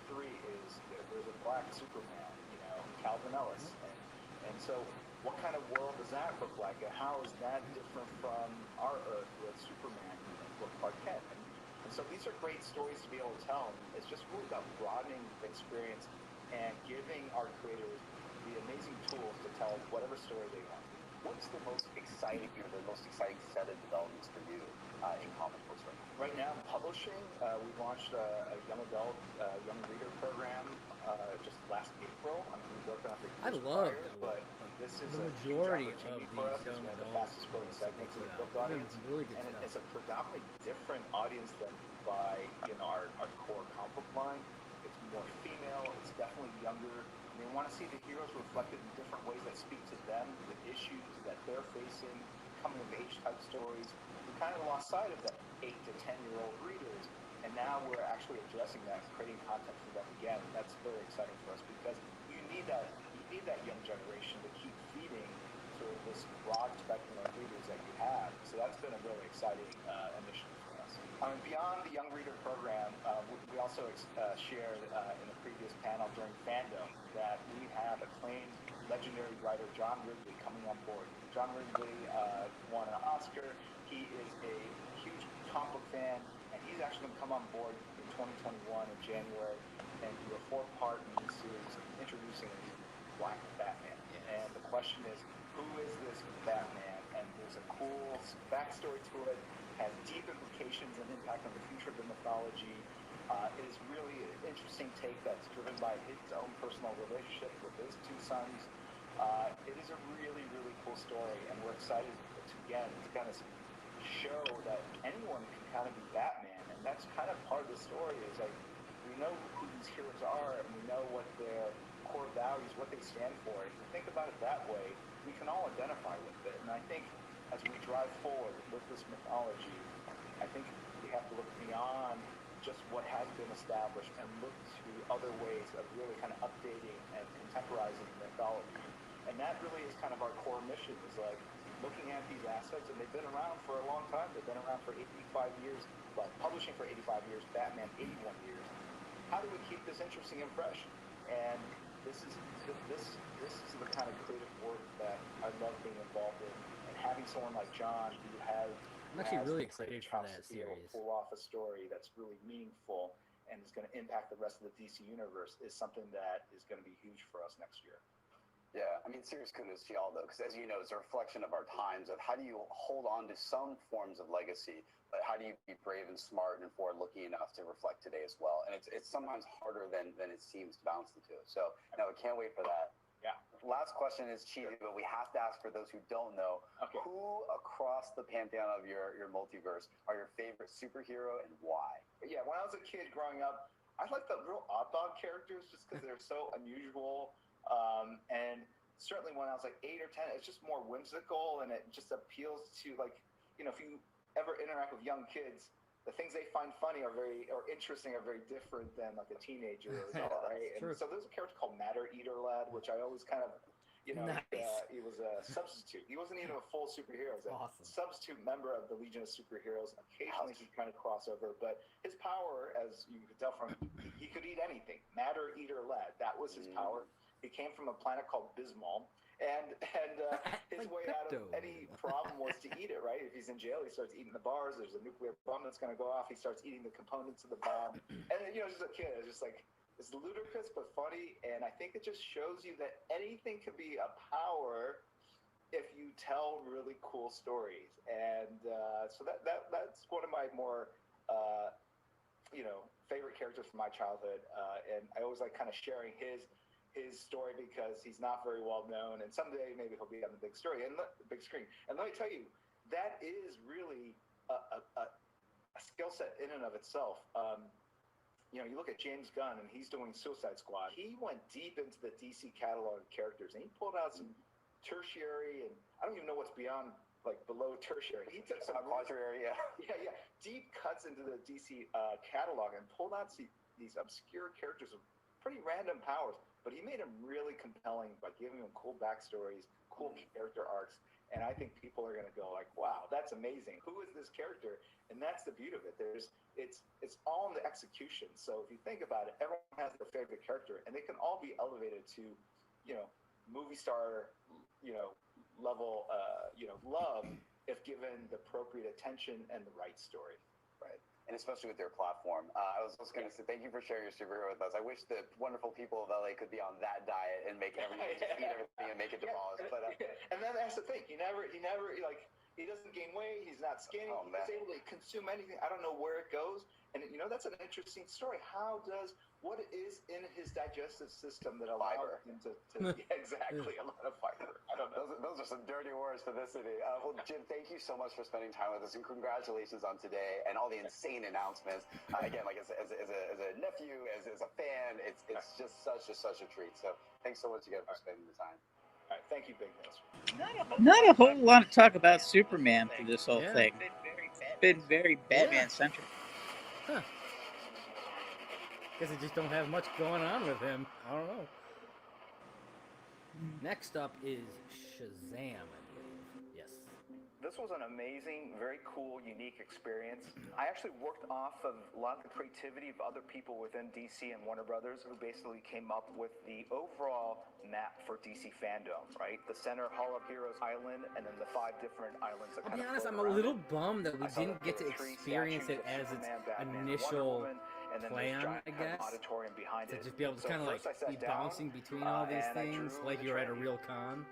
is, there's a black Superman, Calvin Ellis. And so what kind of world does that look like? And how is that different from our Earth with Superman with Clark Kent? And so these are great stories to be able to tell. And it's just really about broadening the experience and giving our creators the amazing tools to tell whatever story they want. What's the most exciting set of developments for you in comic books right now? Right now, publishing, we launched a young adult, young reader program just last April. I mean, we've worked on it for years prior, but this is the a majority huge of opportunity for us. these young It's one of the adults fastest growing segments of the book audience, really good and stuff. it's a predominantly different audience than by our core comic book line. It's more female. It's definitely younger. They want to see the heroes reflected in different ways that speak to them, the issues that they're facing, coming of age type stories. We kind of lost sight of that 8 to 10-year-old readers, and now we're actually addressing that and creating content for them again. And that's very exciting for us, because you need that young generation to keep feeding sort of this broad spectrum of readers that you have. So that's been a really exciting initiative for us. Beyond the young reader program, we also shared in a previous panel during Fandome that we have acclaimed legendary writer John Ridley coming on board. John Ridley won an Oscar. He is a huge comic book fan, and he's actually going to come on board in 2021 in January and do a 4-part miniseries introducing a new Black Batman. And the question is, who is this Batman? And there's a cool backstory to it, has deep implications and impact on the future of the mythology. It is really an interesting take that's driven by his own personal relationship with his 2 sons. It is a really, really cool story, and we're excited to kind of show that anyone can kind of be Batman, and that's kind of part of the story. Is like, we know who these heroes are, and we know what their core values, what they stand for. If you think about it that way, we can all identify with it. And I think as we drive forward with this mythology, I think we have to look beyond just what has been established and look to other ways of really kind of updating and contemporizing the mythology. And that really is kind of our core mission, is like looking at these assets, and they've been around for a long time. They've been around for 85 years, well, publishing for 85 years, Batman 81 years. How do we keep this interesting and fresh? And this is the kind of creative work that I love being involved in, and having someone like John who has I'm actually really excited for that series. Pull off a story that's really meaningful and is going to impact the rest of the DC universe is something that is going to be huge for us next year. Yeah, I mean, serious kudos to y'all, though, because as you know, it's a reflection of our times of how do you hold on to some forms of legacy, but how do you be brave and smart and forward-looking enough to reflect today as well? And it's sometimes harder than it seems to balance the two. So, no, I can't wait for that. Yeah. last question is cheesy, but we have to ask for those who don't know. Okay. Who across the pantheon of your multiverse are your favorite superhero and why? Yeah, when I was a kid growing up, I liked the real oddball characters just because they're so unusual. And certainly when I was like 8 or 10, it's just more whimsical and it just appeals to, like, you know, if you ever interact with young kids, the things they find funny or interesting are very different than like a teenager, right? And so there's a character called Matter Eater Lad, which I always kind of, you know, he was a substitute. He wasn't even a full superhero. He was a substitute member of the Legion of Superheroes. Occasionally he'd kind of cross over, but his power, as you could tell from, he could eat anything. Matter Eater Lad, that was his power. He came from a planet called Bismol. And his way out of any problem was to eat it, right? If he's in jail, he starts eating the bars. There's a nuclear bomb that's going to go off. He starts eating the components of the bomb. And, you know, as a kid, it's just like, it's ludicrous but funny. And I think it just shows you that anything can be a power if you tell really cool stories. And so that's one of my more, you know, favorite characters from my childhood. And I always like kind of sharing his story because he's not very well known, and someday maybe he'll be on the big screen. And let me tell you, that is really a skill set in and of itself. You know, you look at James Gunn, and he's doing Suicide Squad. He went deep into the DC catalog of characters, and he pulled out some tertiary, and I don't even know what's beyond, like, below tertiary. He took some quaternary, deep cuts into the DC catalog and pulled out these obscure characters with pretty random powers. But he made them really compelling by giving them cool backstories, cool character arcs, and I think people are going to go like, "Wow, that's amazing! Who is this character?" And that's the beauty of it. It's all in the execution. So if you think about it, everyone has their favorite character, and they can all be elevated to, you know, movie star, you know, level, you know, love if given the appropriate attention and the right story. Right. And especially with their platform. I was just going to say thank you for sharing your superhero with us. I wish the wonderful people of LA could be on that diet and make everything, just eat everything and make it demolished. But and then that's the thing. He never like, he doesn't gain weight. He's not skinny. He's able to consume anything. I don't know where it goes. And you know, that's an interesting story. What is in his digestive system that allows him to exactly, a lot of fiber. I don't know. Those are some dirty words for this city. Well, Jim, thank you so much for spending time with us, and congratulations on today and all the insane announcements. Again, like as a nephew, as a fan, it's just such a treat. So thanks so much again for spending the time. All right, thank you, Big Nose. Not a whole lot of talk about Superman for this whole thing. Been very Batman-centric. Huh. Guess I just don't have much going on with him. I don't know. Next up is Shazam, I believe. Yes. This was an amazing, very cool, unique experience. I actually worked off of a lot of the creativity of other people within DC and Warner Brothers who basically came up with the overall map for DC Fandome, right? The center Hall of Heroes Island, and then the 5 different islands that I'll kind be honest, of I'm a little bummed that we didn't get to experience it as its initial plan, I guess. Auditorium behind to it. just be able to kind of like be bouncing between all these things like you're at a real con.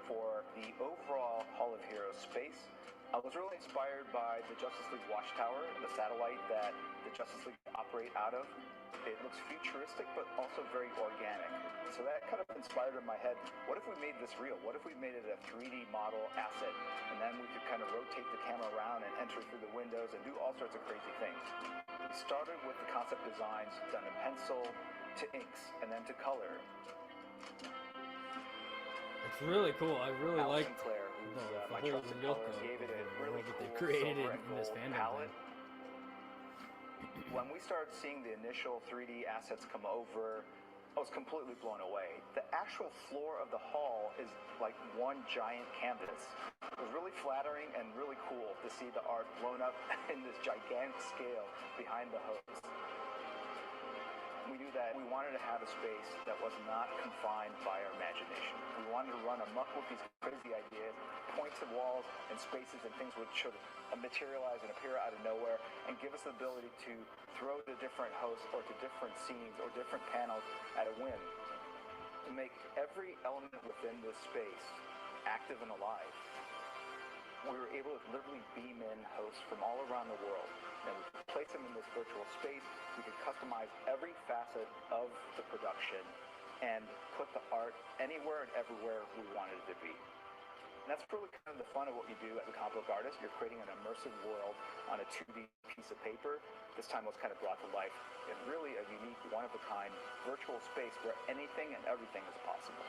For the overall Hall of Heroes space, I was really inspired by the Justice League Watchtower, the satellite that the Justice League operate out of. It looks futuristic, but also very organic. So that kind of inspired in my head, what if we made this real? What if we made it a 3D model asset? And then we could kind of rotate the camera around and enter through the windows and do all sorts of crazy things. We started with the concept designs done in pencil to inks and then to color. It's really cool. I really like Sinclair, the my whole trusted look color, of gave it a the really world that they've cool created silver and in this gold fandom palette. thing. When we started seeing the initial 3D assets come over, I was completely blown away. The actual floor of the hall is like one giant canvas. It was really flattering and really cool to see the art blown up in this gigantic scale behind the host. We knew that we wanted to have a space that was not confined by our imagination. We wanted to run amok with these crazy ideas, point to walls and spaces and things which should materialize and appear out of nowhere, and give us the ability to throw to different hosts or to different scenes or different panels at a whim. To make every element within this space active and alive. We were able to literally beam in hosts from all around the world. And we place him in this virtual space. We could customize every facet of the production and put the art anywhere and everywhere we wanted it to be. And that's really kind of the fun of what you do as a comic book artist. You're creating an immersive world on a 2D piece of paper. This time it was kind of brought to life in really a unique, one-of-a-kind virtual space where anything and everything is possible.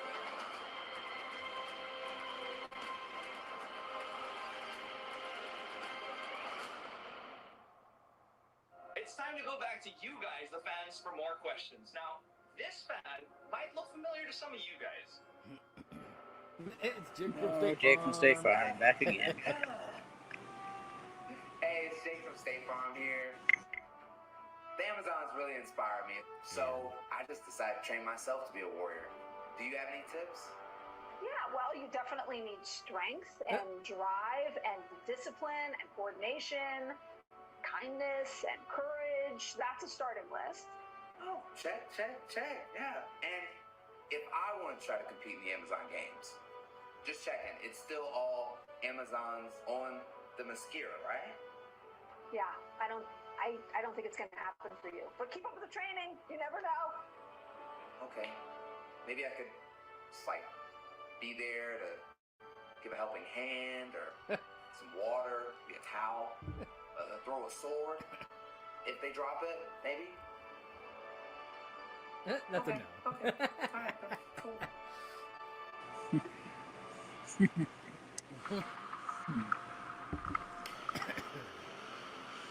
It's time to go back to you guys, the fans, for more questions. Now, this fan might look familiar to some of you guys. It's Jake from State Farm. Jake from State Farm, back again. Hey, it's Jake from State Farm here. The Amazons really inspire me, so I just decided to train myself to be a warrior. Do you have any tips? Yeah, well, you definitely need strength and drive and discipline and coordination, kindness and courage. That's a starting list. Oh, check, yeah. And if I want to try to compete in the Amazon games, just checking, it's still all Amazons on the Mascara, right? Yeah, I don't think it's going to happen for you. But keep up with the training. You never know. Okay. Maybe I could just like be there to give a helping hand or some water, maybe a towel, throw a sword. If they drop it, maybe. That's okay. a no. Okay. All right. Cool.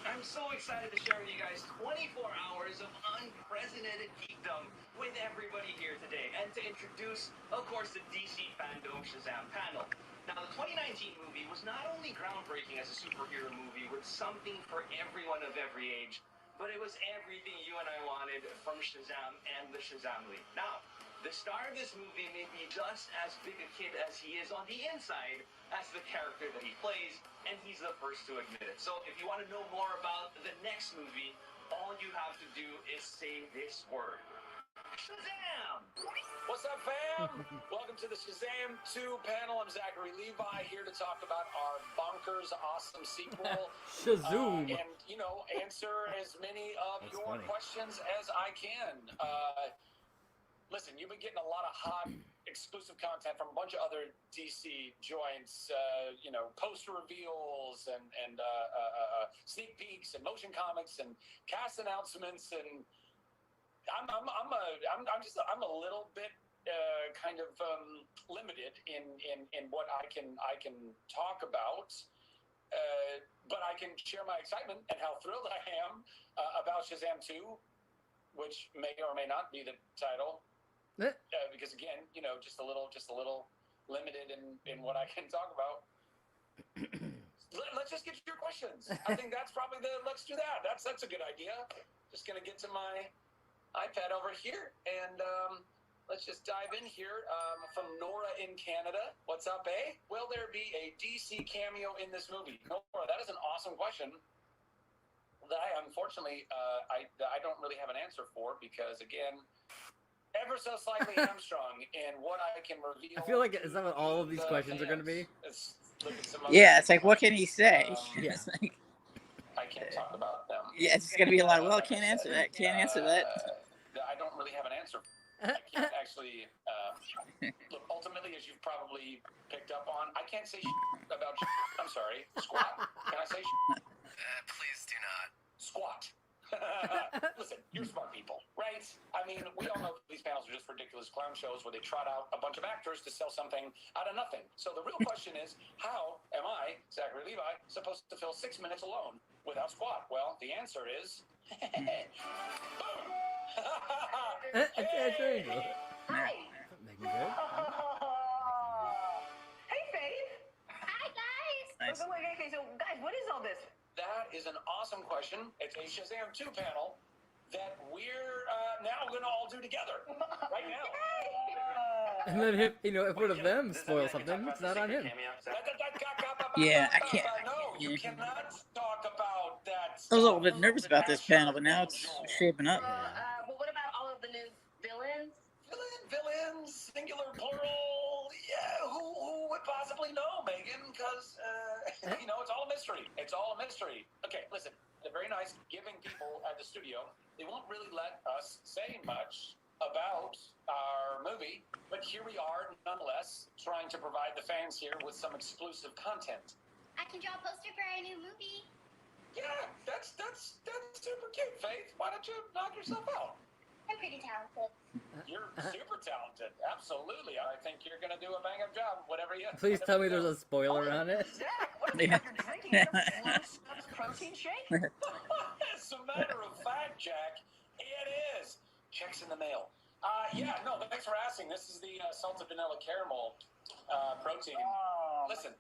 I'm so excited to share with you guys 24 hours of unprecedented geekdom with everybody here today, and to introduce, of course, the DC FANDOME Shazam panel. Now, the 2019 movie was not only groundbreaking as a superhero movie with something for everyone of every age, but it was everything you and I wanted from Shazam and the Shazam League. Now, the star of this movie may be just as big a kid as he is on the inside as the character that he plays, and he's the first to admit it. So if you want to know more about the next movie, all you have to do is say this word: Shazam! What's up, fam? Welcome to the Shazam 2 panel. I'm Zachary Levi, here to talk about our bonkers awesome sequel. Shazoom. And, you know, answer as many of That's your funny. questions as I can. Listen, you've been getting a lot of hot exclusive content from a bunch of other DC joints, you know, poster reveals and sneak peeks and motion comics and cast announcements, and I'm a little bit kind of limited in what I can talk about, but I can share my excitement and how thrilled I am about Shazam 2, which may or may not be the title. Because again, you know, just a little limited in what I can talk about. Let's just get to your questions. I think that's probably let's do that. That's a good idea. Just gonna get to my iPad over here and let's just dive in here. From Nora in Canada. What's up, eh? Will there be a DC cameo in this movie? Nora, that is an awesome question that I unfortunately I don't really have an answer for, because again, ever so slightly hamstrung in what I can reveal. I feel like is that what all of these questions are going to be? Yeah, it's like, what can he say? Yeah. It's like, I can't talk about them. yeah, it's going to be a lot of, well, can't answer that, can't answer that. I don't really have an answer. I can't actually, look, ultimately, as you've probably picked up on, I can't say about, I'm sorry, squat. Can I say Please do not. Squat. Listen, you're smart people, right? I mean, we all know these panels are just ridiculous clown shows where they trot out a bunch of actors to sell something out of nothing. So the real question is, how am I, Zachary Levi, supposed to fill 6 minutes alone without squat? Well, the answer is, boom! Hi. Making good. Hey, Faith. Hi, guys. Nice. Okay, so guys, what is all this? That is an awesome question. It's a Shazam 2 panel that we're now going to all do together right now. And then if if one of them spoils something, it's not on him. Yeah, I can't. No, you cannot talk about that. I was a little bit nervous about this panel, but now it's shaping up. But what about all of the new villains? Villains, singular, plural. Yeah, who would possibly know, Megan? Because, it's all a mystery. It's all a mystery. Okay, listen. They're very nice, giving people at the studio. They won't really let us say much about our movie, but here we are, nonetheless, trying to provide the fans here with some exclusive content. I can draw a poster for our new movie. Yeah, that's super cute, Faith. Why don't you knock yourself out? I'm pretty talented. You're super talented. Absolutely. I think you're going to do a bang-up job, whatever you... Please tell me there's a spoiler on it. Zach, what do you think you're drinking? Blue Stubbs protein shake? As a matter of fact, Jack, it is. Checks in the mail. Yeah, no, thanks for asking. This is the salted vanilla caramel protein. Oh, Listen.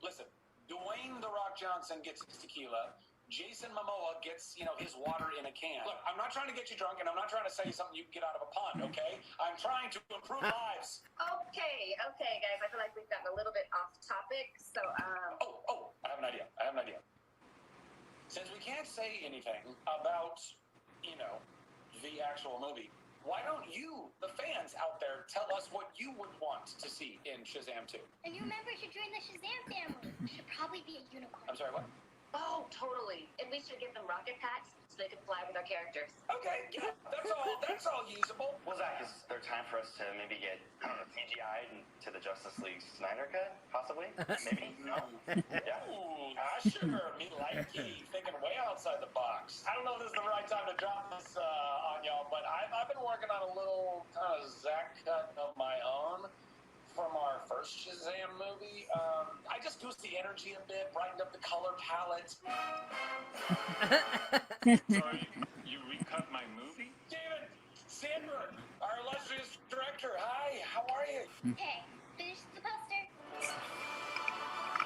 Dwayne "The Rock" Johnson gets his tequila. Jason Momoa gets, his water in a can. Look, I'm not trying to get you drunk, and I'm not trying to say something you can get out of a pond, okay? I'm trying to improve lives. Okay, guys. I feel like we've gotten a little bit off topic, so I have an idea. Since we can't say anything about, the actual movie, why don't you, the fans out there, tell us what you would want to see in Shazam 2? a new member should join the Shazam family. Should probably be a unicorn. I'm sorry, what? Oh, totally. And we should give them rocket packs so they can fly with our characters. Okay, yeah, that's all usable. Well, Zach, is there time for us to maybe get, CGI'd into the Justice League Snyder Cut, possibly? Maybe? No? Yeah? Ooh, sure. Me likey. Thinking way outside the box. I don't know if this is the right time to drop this on y'all, but I've been working on a little kind of Zach cut of my own from our first Shazam movie. I just boosted the energy a bit, brightened up the color palette. Sorry, you recut my movie? David Sandberg, our illustrious director. Hi, how are you? Hey, finish the poster.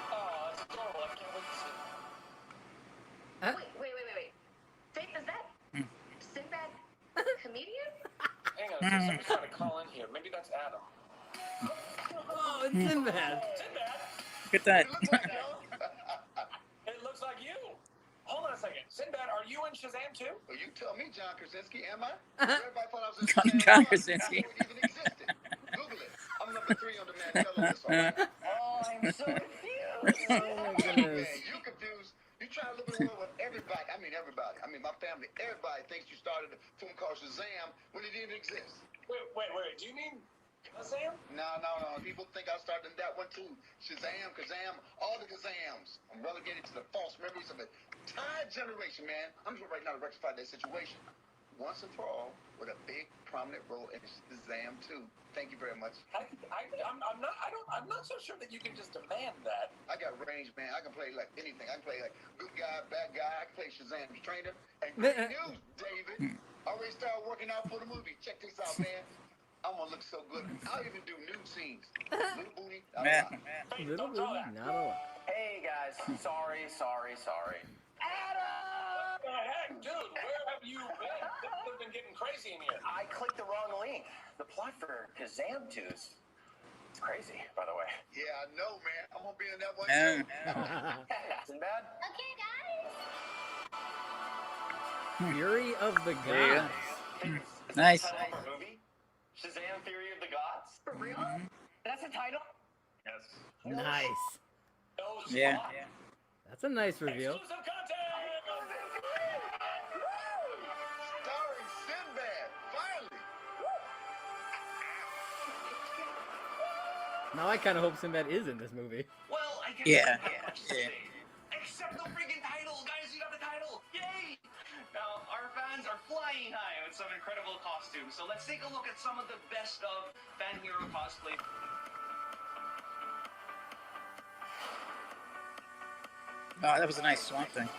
Oh, it's adorable. I can't wait to see it. Wait. Faith, is that Sinbad comedian? Hang on, somebody's trying to call in here. Maybe that's Adam. Oh, it's Sinbad. Look at that. It looks like you. Hold on a second. Sinbad, are you in Shazam 2? Well, you tell me, John Krasinski, am I? Everybody thought I was in Shazam John 1 Krasinski. before it even existed. Google it. I'm number 3 on the Mandela list. All right? Oh, I'm so confused. Oh my goodness. Man, you confused. You try to live in a world with everybody. I mean, everybody. I mean, my family. Everybody thinks you started a film called Shazam when it didn't exist. Wait. Do you mean Shazam? No. People think I started in that one too. Shazam, Kazam, all the Kazams. I'm relegated to the false memories of a tired generation, man. I'm here right now to rectify that situation once and for all with a big prominent role in Shazam 2. Thank you very much. I'm not so sure that you can just demand that. I got range, man. I can play like anything. I can play like good guy, bad guy. I can play Shazam the trainer. And great news, David. Already started working out for the movie. Check this out, man. I'm gonna look so good. I'll even do nude scenes. Little booty, not a lot. Little booty, not a lot. Hey guys, sorry. What the heck, dude? Where have you been? Things have been getting crazy in here. I clicked the wrong link. The plot for Kazam 2's it's crazy, by the way. Yeah, I know, man. I'm gonna be in that one too. Isn't bad? Okay, guys. Fury of the There you Gods. go. Nice. Title of our movie? Shazam Theory of the Gods? For real? That's the title? Yes. Nice. Yeah. That's a nice reveal. Exclusive content! Starring Sinbad, finally. Now I kind of hope Sinbad is in this movie. Well, I guess Yeah. I don't have much to say. Except the friggin' title, guys! You got the title! Yay! Now our fans are flying high with some incredible costumes. So let's take a look at some of the best of fan hero cosplay. Oh, that was a nice swamp thing.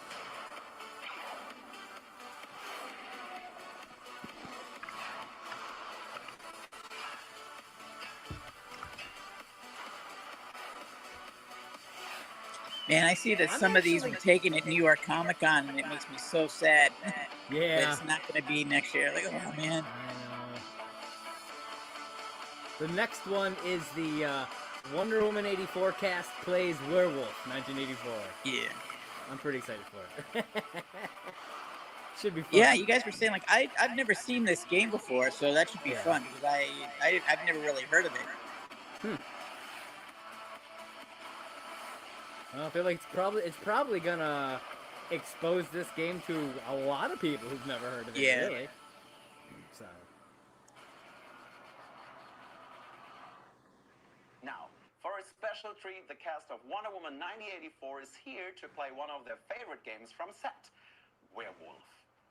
Man, I see that some of these were taken at New York Comic Con, and it makes me so sad. Yeah. That it's not going to be next year. Like, oh man. The next one is the Wonder Woman 84 cast plays Werewolf 1984. Yeah. I'm pretty excited for it. Should be fun. Yeah, you guys were saying like I've never seen this game before, so that should be Yeah. fun because I've never really heard of it. I feel like it's probably gonna exposed this game to a lot of people who've never heard of it, Yeah. really. So. Now, for a special treat, the cast of Wonder Woman 1984 is here to play one of their favorite games from set, Werewolf.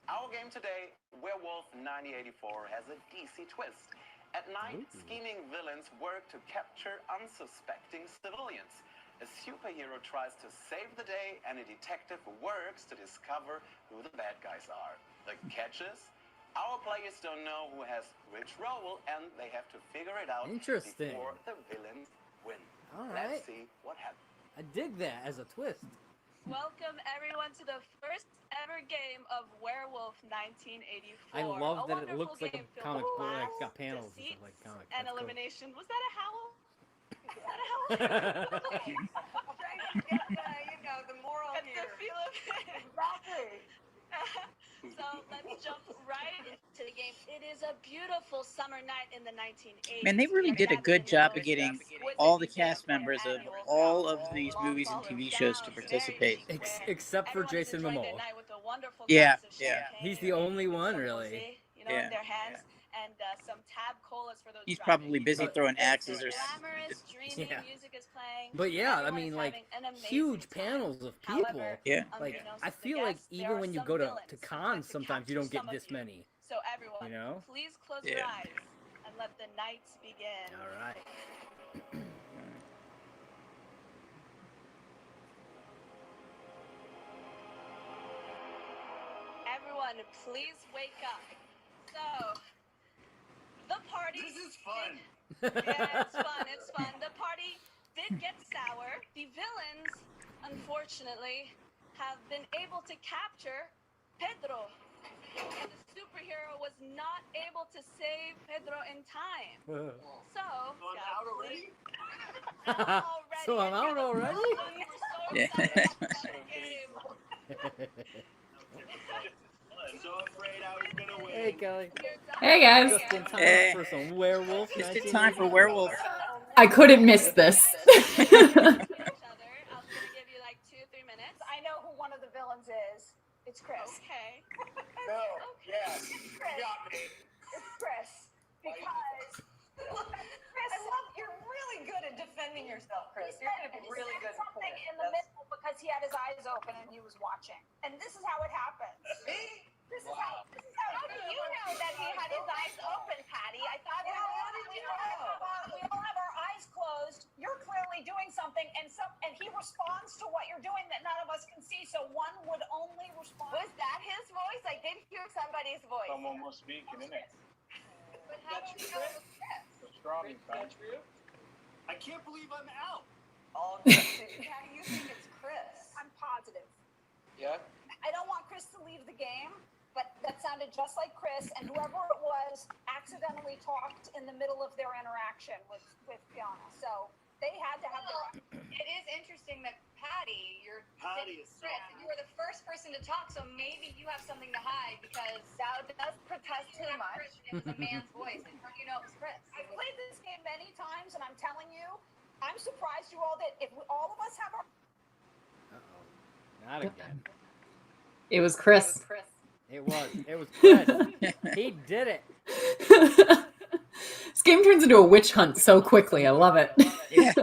Our game today, Werewolf 1984, has a DC twist. At night, scheming villains work to capture unsuspecting civilians. A superhero tries to save the day, and a detective works to discover who the bad guys are. The catch is, our players don't know who has which role, and they have to figure it out Interesting. before the villains win. All right. Let's see what happens. I dig that as a twist. Welcome everyone to the first ever game of Werewolf 1984. I love A that it wonderful looks like a game filled comic with book, like laughs, got panels and deceit, stuff like comic. and That's cool. elimination. Was that a howl? Was that a howl? Trying to get the moral Get here. the feel of it. Exactly. So let's jump right into the game. It is a beautiful summer night in the 1980s. Man, they really did a good job of getting all the cast members of all of these movies and TV shows to participate. Except for Jason Momoa. Yeah, yeah. He's the only one, really. In their hands, and some tab colas for those. He's probably busy throwing axes or Glamorous, dreamy Yeah. music is playing. But yeah, I Everyone mean, is like, having an amazing huge time. panels of people. However, Yeah. Like, unbeknownst I to the feel like guests, there even are when you some go to villains cons, sometimes you don't get some of this you. many. So everyone, You know? please close Yeah. your eyes and let the night begin. All right. Everyone, please wake up. So, the party. This is fun. Yeah, it's fun. It's fun. The party did get sour. The villains, unfortunately, have been able to capture Pedro. And the superhero was not able to save Pedro in time. So, I'm out already? So I'm out already? We were so Yeah. excited about the game. So afraid I was gonna win. Hey, Kelly. Hey guys. Just in time Hey. for some werewolf. Just in time for Werewolf. I couldn't miss this. I'll give you like 2-3 minutes. I know who one of the villains is. It's Chris. Okay. No. Yes. It's You Chris. got me. It's Chris. Because Chris, I love you're really good at defending yourself, Chris. You're going to be really good at something this. in the middle because he had his eyes open and he was watching. And this is how it happens. Me? This is how. How do you know that he had his eyes open, Patty? I thought we all have our eyes closed. You're clearly doing something, and he responds to what you're doing that none of us can see. So one would only respond. Was that his voice? I did hear somebody's voice. Someone was speaking, isn't it? But how do we know it was Chris? The strong fan. I can't believe I'm out. How do you think it's Chris? I'm positive. Yeah? I don't want Chris to leave the game, but that sounded just like Chris, and whoever it was accidentally talked in the middle of their interaction with Fiona. So they had to have It is interesting that Patty, Patty is Chris, you were the first person to talk, so maybe you have something to hide because that does protest too much. It was a man's voice, and how do you know it was Chris? I've played this game many times, and I'm telling you, I'm surprised you all did. If all of us have our Not again. It was Chris. It was Chris. He did it. This game turns into a witch hunt so quickly. I love it. Yeah.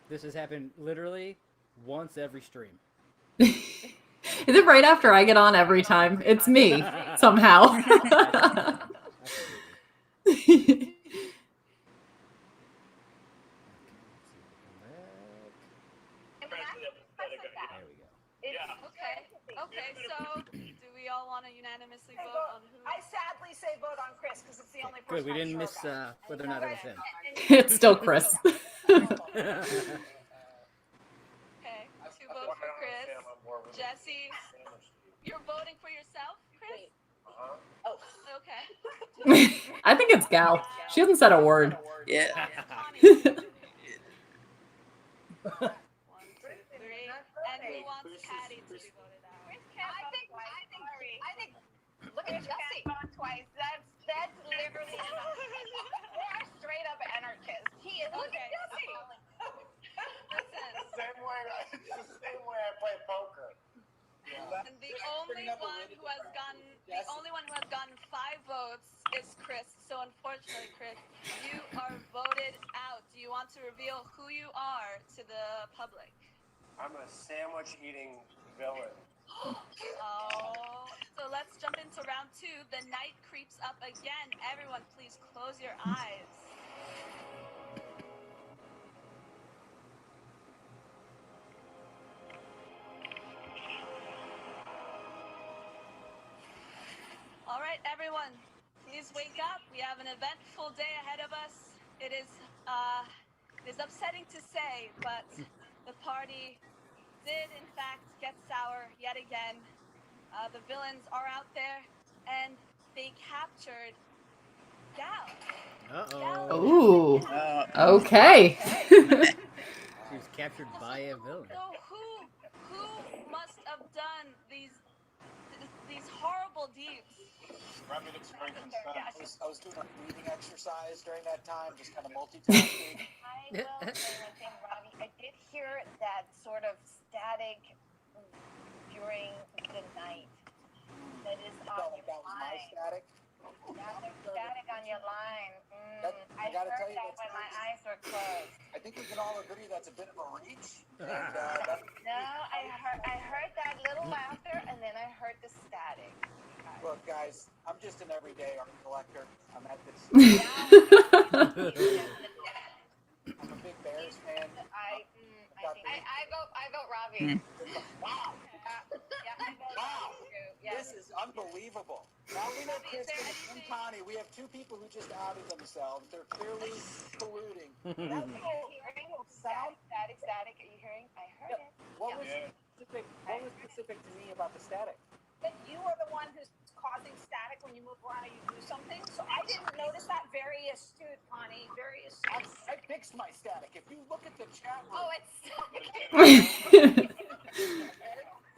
This has happened literally once every stream. Is it right after I get on every time? It's me, somehow. Okay, so do we all want to unanimously vote on who? I sadly say vote on Chris because it's the only person. Good, we didn't I'm miss sure about. whether or not it was him. It's still Chris. Okay, 2 votes for Chris. Jesse, you're voting for yourself, Chris? Oh. Okay. I think it's Gal. She hasn't said a word. Yeah. 1, 2, 3. And who wants Patty? Jesse. Twice. That's literally they are straight up anarchists. He is. Look at Jesse. Listen. It's the same way I play poker. And the only one who has gotten 5 votes is Chris. So unfortunately, Chris, you are voted out. Do you want to reveal who you are to the public? I'm a sandwich-eating villain. Oh, so let's jump into round 2. The night creeps up again. Everyone, please close your eyes. All right, everyone, please wake up. We have an eventful day ahead of us. It is upsetting to say, but the party did in fact get sour yet again. The villains are out there, and they captured Gal. Ooh. Okay. She was captured by a villain. So who must have done these horrible deeds? Robbie looks very concerned. I was doing a breathing exercise during that time, just kind of multitasking. I will say one thing, Robbie. I did hear that sort of static during the night. That is on your That was my line. static. Static on your line. I gotta heard tell you, that when my eyes were closed. I think we can all agree that's a bit of a reach. And, No, I heard that little laughter, and then I heard the static. Look, guys, I'm just an everyday art collector. I'm at this. I'm a big Bears fan. I vote Robbie. Wow. Wow. Yes. This is unbelievable. Now we know Kristen and Connie. We have 2 people who just outed themselves. They're clearly colluding. That little sound. Static. Are you hearing? I heard it. What was specific to me about the static? That you are the one who's causing static when you move around or you do something. So I didn't notice that. Very astute, Connie. Very astute. I fixed my static. If you look at the chat room. Oh, it's static.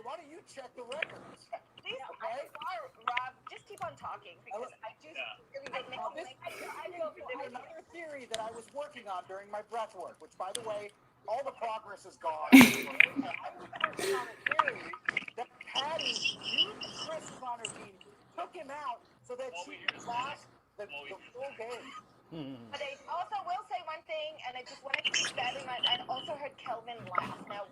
Why don't you check the records? Please, I'm sorry, Rob. Just keep on talking because I just really don't know. I have another theory that I was working on during my breath work, which, by the way, all the progress is gone. I was working on a theory that Patty used Chris on her team, took him out so that she could last the full game. But I also will say one thing, and I just wanted to keep that in mind. I also heard Kelvin laugh. Now,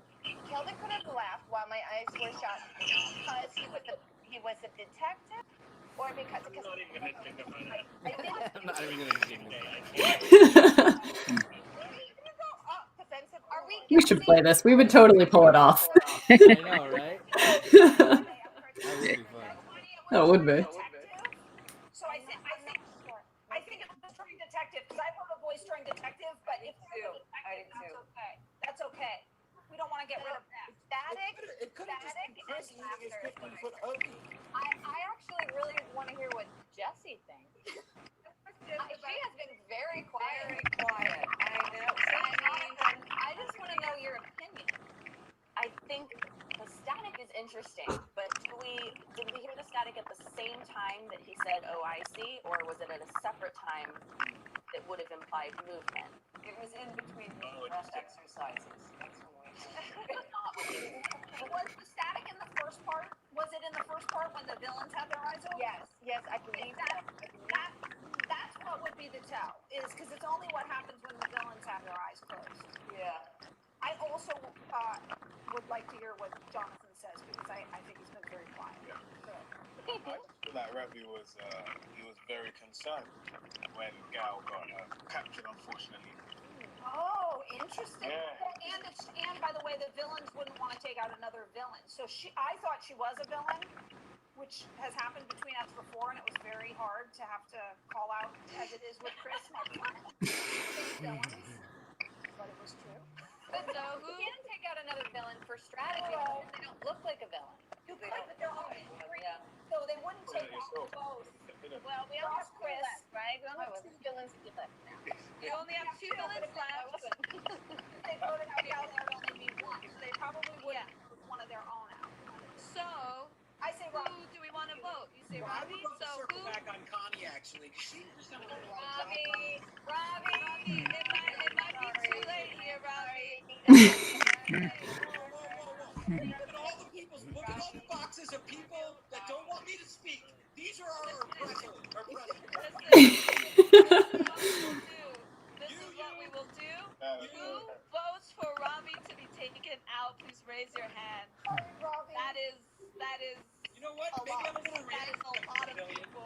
Kelvin could have laughed while my eyes were shut because he was a detective, or because I'm not even going to dignify that. I'm not even going to dignify that. Defensive. Are we? We should play this. We would totally pull it off. I know, right? That would be fun. That would be. So I think it was during detective because I heard a voice during detective, but if I do too. That's okay. We don't want to get rid of that. Static. It could have just been Chris eating his 15-foot hoagie. I actually really want to hear what Jessie thinks. She has been very quiet. Very quiet. I know. I just want to know your opinion. I think the static is interesting, but did we hear the static at the same time that he said, "Oh, I see," or was it at a separate time that would have implied movement? It was in between breath exercises. Was the static in the first part? Was it in the first part when the villains had their eyes open? Yes, I believe that. That's what would be the tell, is because it's only what happens when the villains have their eyes closed. Yeah. I also would like to hear what Jonathan says because I think he's been very quiet. I just feel like Ravi was very concerned when Gal got captured, unfortunately. Oh, interesting. Yeah. And by the way, the villains wouldn't want to take out another villain. So I thought she was a villain, which has happened between us before, and it was very hard to have to call out, as it is with Chris, my villains. But it was true. But so who can take out another villain for strategy because they don't look like a villain? You could, but they're all angry, so they wouldn't take out both. Well, we only have Chris, right? We only have 2 villains left now. You only have 2 villains left. They voted out Gal, there would only be one, so they probably would put one of their own out. So, I say who do we want to vote? You say Well, I Robbie. would love to So circle who? back on Connie actually, because she was doing a little on top. Robbie, it might be too late here, Robbie. Look at all the boxes of people that don't want me to speak. These are our president. This is what we will do. Who votes for Robbie to be taken out? Please raise your hand. That is. You know what? Maybe I'm a little That is a lot of people.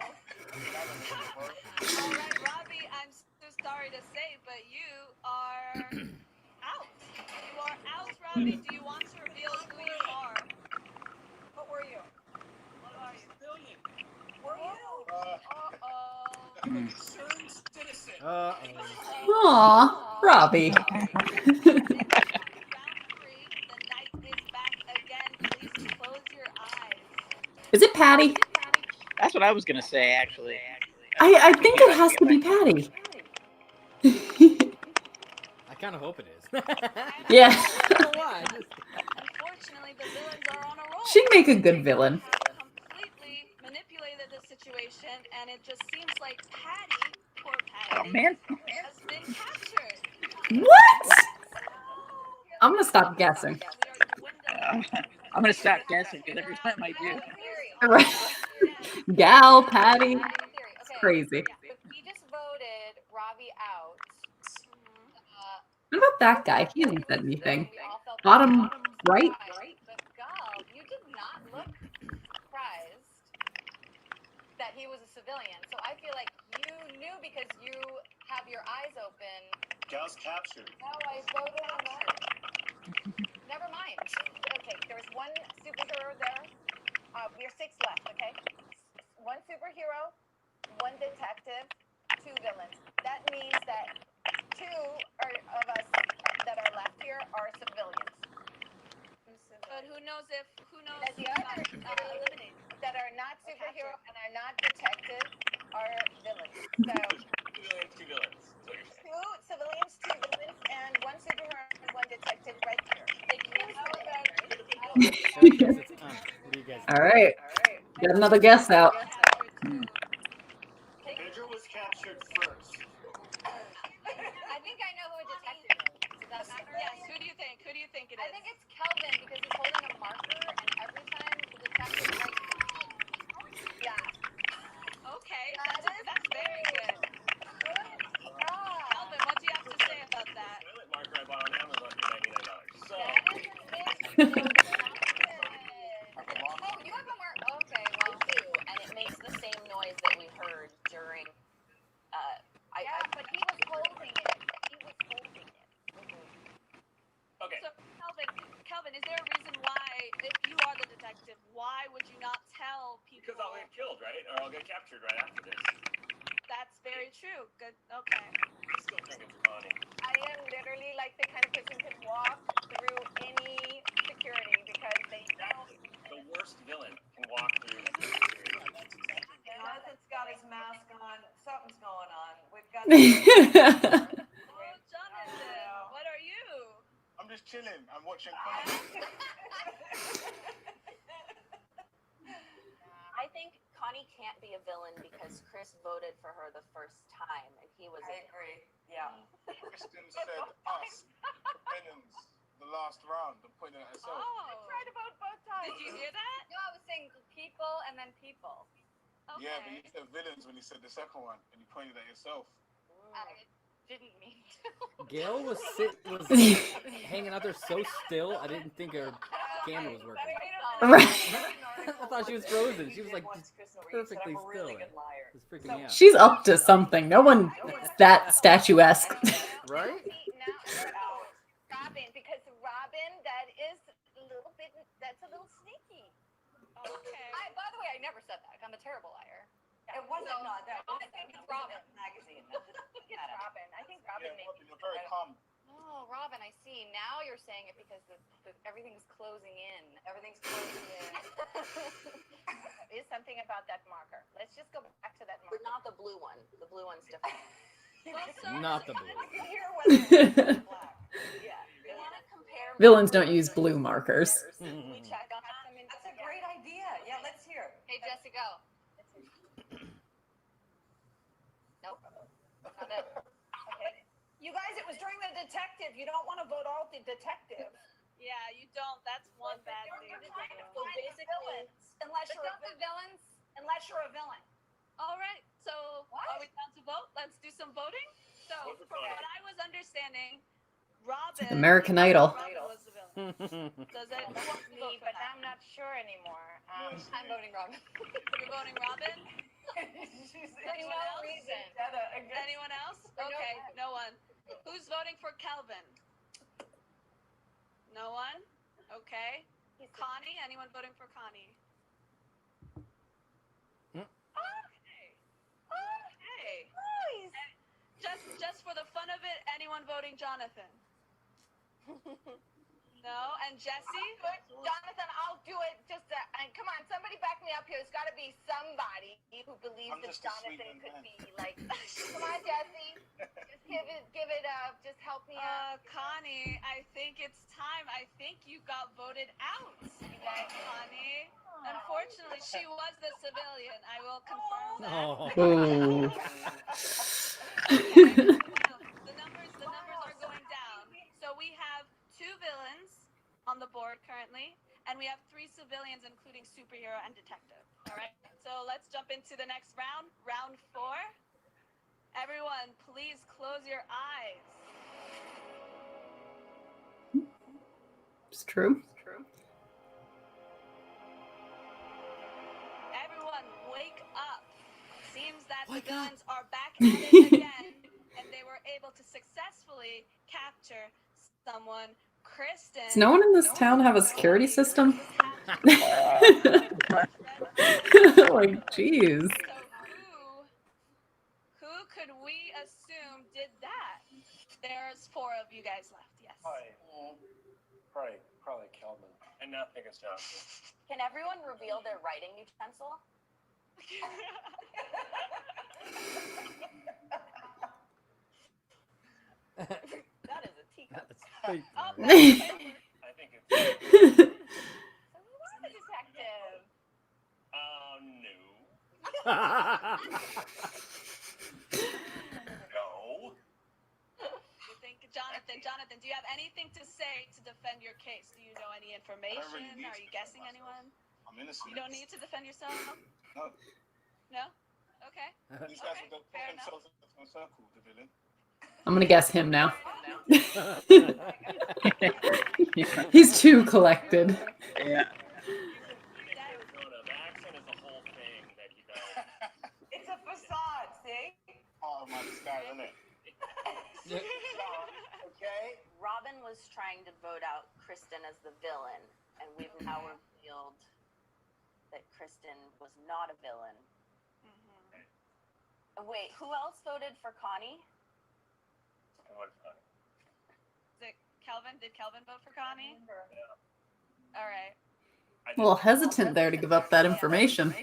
All right, Robbie, I'm so sorry to say, but you are out. You are out, Robbie. Do you want to reveal who you are? What were you? What are you? Civilian. Were you? I'm a concerned citizen. Aw, Robbie. Round 3, the night is back again. Please close your eyes. Is it Patty? That's what I was gonna say, actually. I think it has to be Patty. I kind of hope it is. Yeah. I don't know why. Unfortunately, the villains are on a roll. She'd make a good villain. Completely manipulated the situation, and it just seems like Patty, poor Oh Patty, man. has been captured. What? I'm gonna stop guessing. I'm gonna stop guessing because every time I do. Gal, Patty. It's Okay. crazy. If we just voted Robbie out, What about that guy? He hasn't said anything. we all felt Bottom right? But Gal, you did not look surprised that he was a civilian. So I feel like you knew because you have your eyes open. Gal's captured. No, I voted him out. Never mind. Okay, there was one superhero there. We are 6 left, okay? 1 superhero, 1 detective, 2 villains. That means that 2 of us that are left here are civilians. But who knows that the others eliminated? that are not superhero and are not detective are villains. So Civilians, 2 villains. Is what you're saying. 2 civilians, 2 villains, and 1 superhero and 1 detective right here. They can't know that. Yes, it's on. What do you guys All right. Get another guess out. Pedro was captured first. I think I know who a detective is. Does that matter? Yes, who do you think? Who do you think it is? I think it's Kelvin because he's holding a marker, and every time the detective writes, yeah. Okay, that's very good. Calvin, what do you have to say about that? Toilet marker I bought on Amazon for $99. So. Oh, you have a mark. Okay, well, too, and it makes the same noise that we heard during. But he was holding it. Okay. So, Calvin, is there a reason why, if you are the detective, why would you not tell people? Because I'll get killed, right? Or I'll get captured right after this. That's very true. Good. Okay. I still think it's Connie. I am literally like the kind of person who can walk through any security because they know. The worst villain can walk through. Jonathan's got his mask on. Something's going on. We've got. Oh, Jonathan, what are you? I'm just chilling. I'm watching Connie. I think Connie can't be a villain because Chris voted for her the first time, and he was. I agree. Yeah. Kristen said us, villains, the last round, and pointing at herself. I tried to vote both times. Did you hear that? No, I was saying people and then people. Okay. Yeah, but you said villains when you said the second one, and you pointed at yourself. I didn't mean to. Gail was hanging out there so still. I didn't think her camera was working. I thought she was frozen. She was like just perfectly still. It was freaking me out. She's up to something. No one that statuesque. Right? Robin, because Robin, that is a little bit. That's a little sneaky. Okay. By the way, I never said that. I'm a terrible liar. It wasn't not that. I think it's Robin. Magazine. It's Robin. I think Robin Yeah, makes. you're very calm. Oh, Robin, I see. Now you're saying it because everything's closing in. Everything's closing in. There is something about that marker. Let's just go back to that marker. But not the blue one. The blue one's different. Not the blue. Yeah. You want to compare. Villains don't use blue markers. We check on that. That's a great idea. Yeah, let's hear. Hey, Jessica, was during the detective. You don't want to vote all the detective. Yeah, you don't. That's one bad thing. So basically, unless you're a villain. All right. So are we down to vote? Let's do some voting. So from what I was understanding, Robin. American Idol. Robin was the villain. Does it? Who wants to vote for but that? I'm not sure anymore. I'm voting Robin. You're voting Robin? Anyone else? Anyone else? Okay, no one. Who's voting for Kelvin? No one? Okay. Connie? Anyone voting for Connie? Okay. Just for the fun of it, anyone voting Jonathan? No? And Jesse? Jonathan, I'll do it. Come on, somebody back me up here. There's got to be somebody who believes that Jonathan could be like. Come on, Jesse. Just give it up. Just help me out. Connie, I think it's time. I think you got voted out. Connie. Unfortunately, she was the civilian. I will confirm that. Ooh. The numbers are going down. So we have 2 villains on the board currently, and we have 3 civilians, including superhero and detective. All right. So let's jump into the next round, round 4. Everyone, please close your eyes. It's true. Everyone, wake up. Seems that the villains are back at it again, and they were able to successfully capture someone. Kristen. Does no one in this town have a security system? Like, jeez. So who could we assume did that? There's 4 of you guys left. Yes. Probably Kelvin. And now think it's Jonathan. Can everyone reveal their writing utensil? That is a teacup. I think it's. So who was the detective? No. You think Jonathan, do you have anything to say to defend your case? Do you know any information? Are you guessing anyone? I'm innocent. You don't need to defend yourself? No. No? Okay. These guys will put themselves in a circle, the villain. I'm gonna guess him now. He's too collected. Yeah. The accent is a whole thing that he does. It's a facade, see? Oh my disguise, isn't it? Okay. Robin was trying to vote out Kristen as the villain, and we've now revealed that Kristen was not a villain. Wait, who else voted for Connie? Is it Kelvin? Did Kelvin vote for Connie? Yeah. All right. A little hesitant there to give up that information.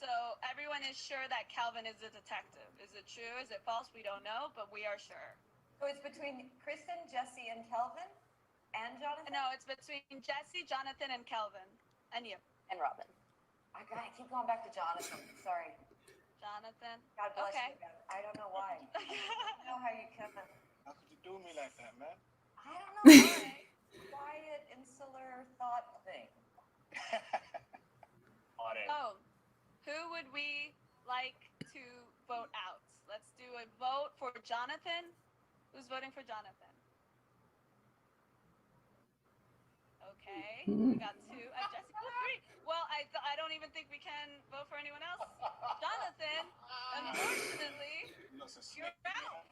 So everyone is sure that Kelvin is the detective. Is it true? Is it false? We don't know, but we are sure. So it's between Kristen, Jesse, and Kelvin? And Jonathan? No, it's between Jesse, Jonathan, and Kelvin. And you. And Robin. I keep going back to Jonathan. Sorry. Jonathan. God bless you. I don't know why. I don't know how you can. How could you do me like that, man? I don't know why. Quiet, insular thought thing. Oh, who would we like to vote out? Let's do a vote for Jonathan. Who's voting for Jonathan? Okay, we got 2. Jesse, 3. Well, I don't even think we can vote for anyone else. Jonathan, unfortunately, you're out.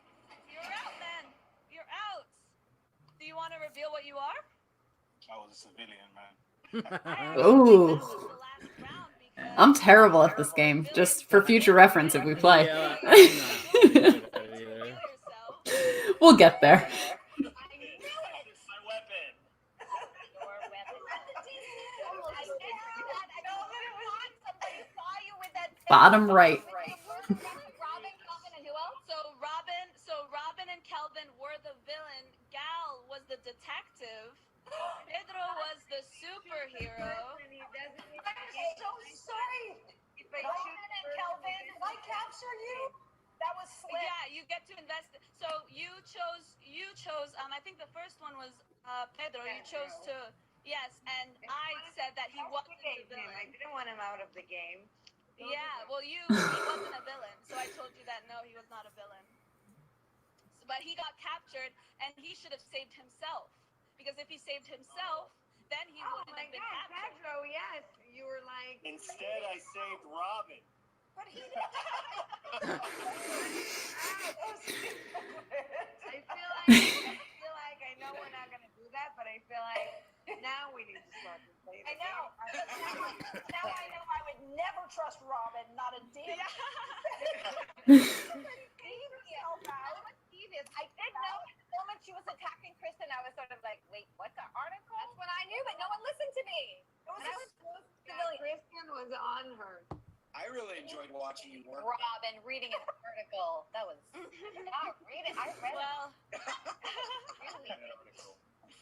You're out, man. You're out. Do you want to reveal what you are? I was a civilian, man. Ooh. I'm terrible at this game, just for future reference if we play. We'll get there. Bottom right. So Robin and Kelvin were the villain. Gal was the detective. Pedro was the superhero. I'm so sorry. Robin and Kelvin, did I capture you? Pedro, you chose to. Yes, and I said that he wasn't the villain. I didn't want him out of the game. Yeah, well, he wasn't a villain, so I told you that no, he was not a villain. But he got captured, and he should have saved himself. Because if he saved himself, then he wouldn't have been captured. Pedro, yes, you were like. Instead, I saved Robin. But he didn't. I feel like I know we're not gonna do that, but I feel like now we need to start to play the I know. Now I know I would never trust Robin, not a damn. I did know the moment she was attacking Kristen, I was sort of like, wait, what's the article? That's when I knew, but no one listened to me. Kristen was on her. I really enjoyed watching you work. Robin reading an article. That was read it. I read it.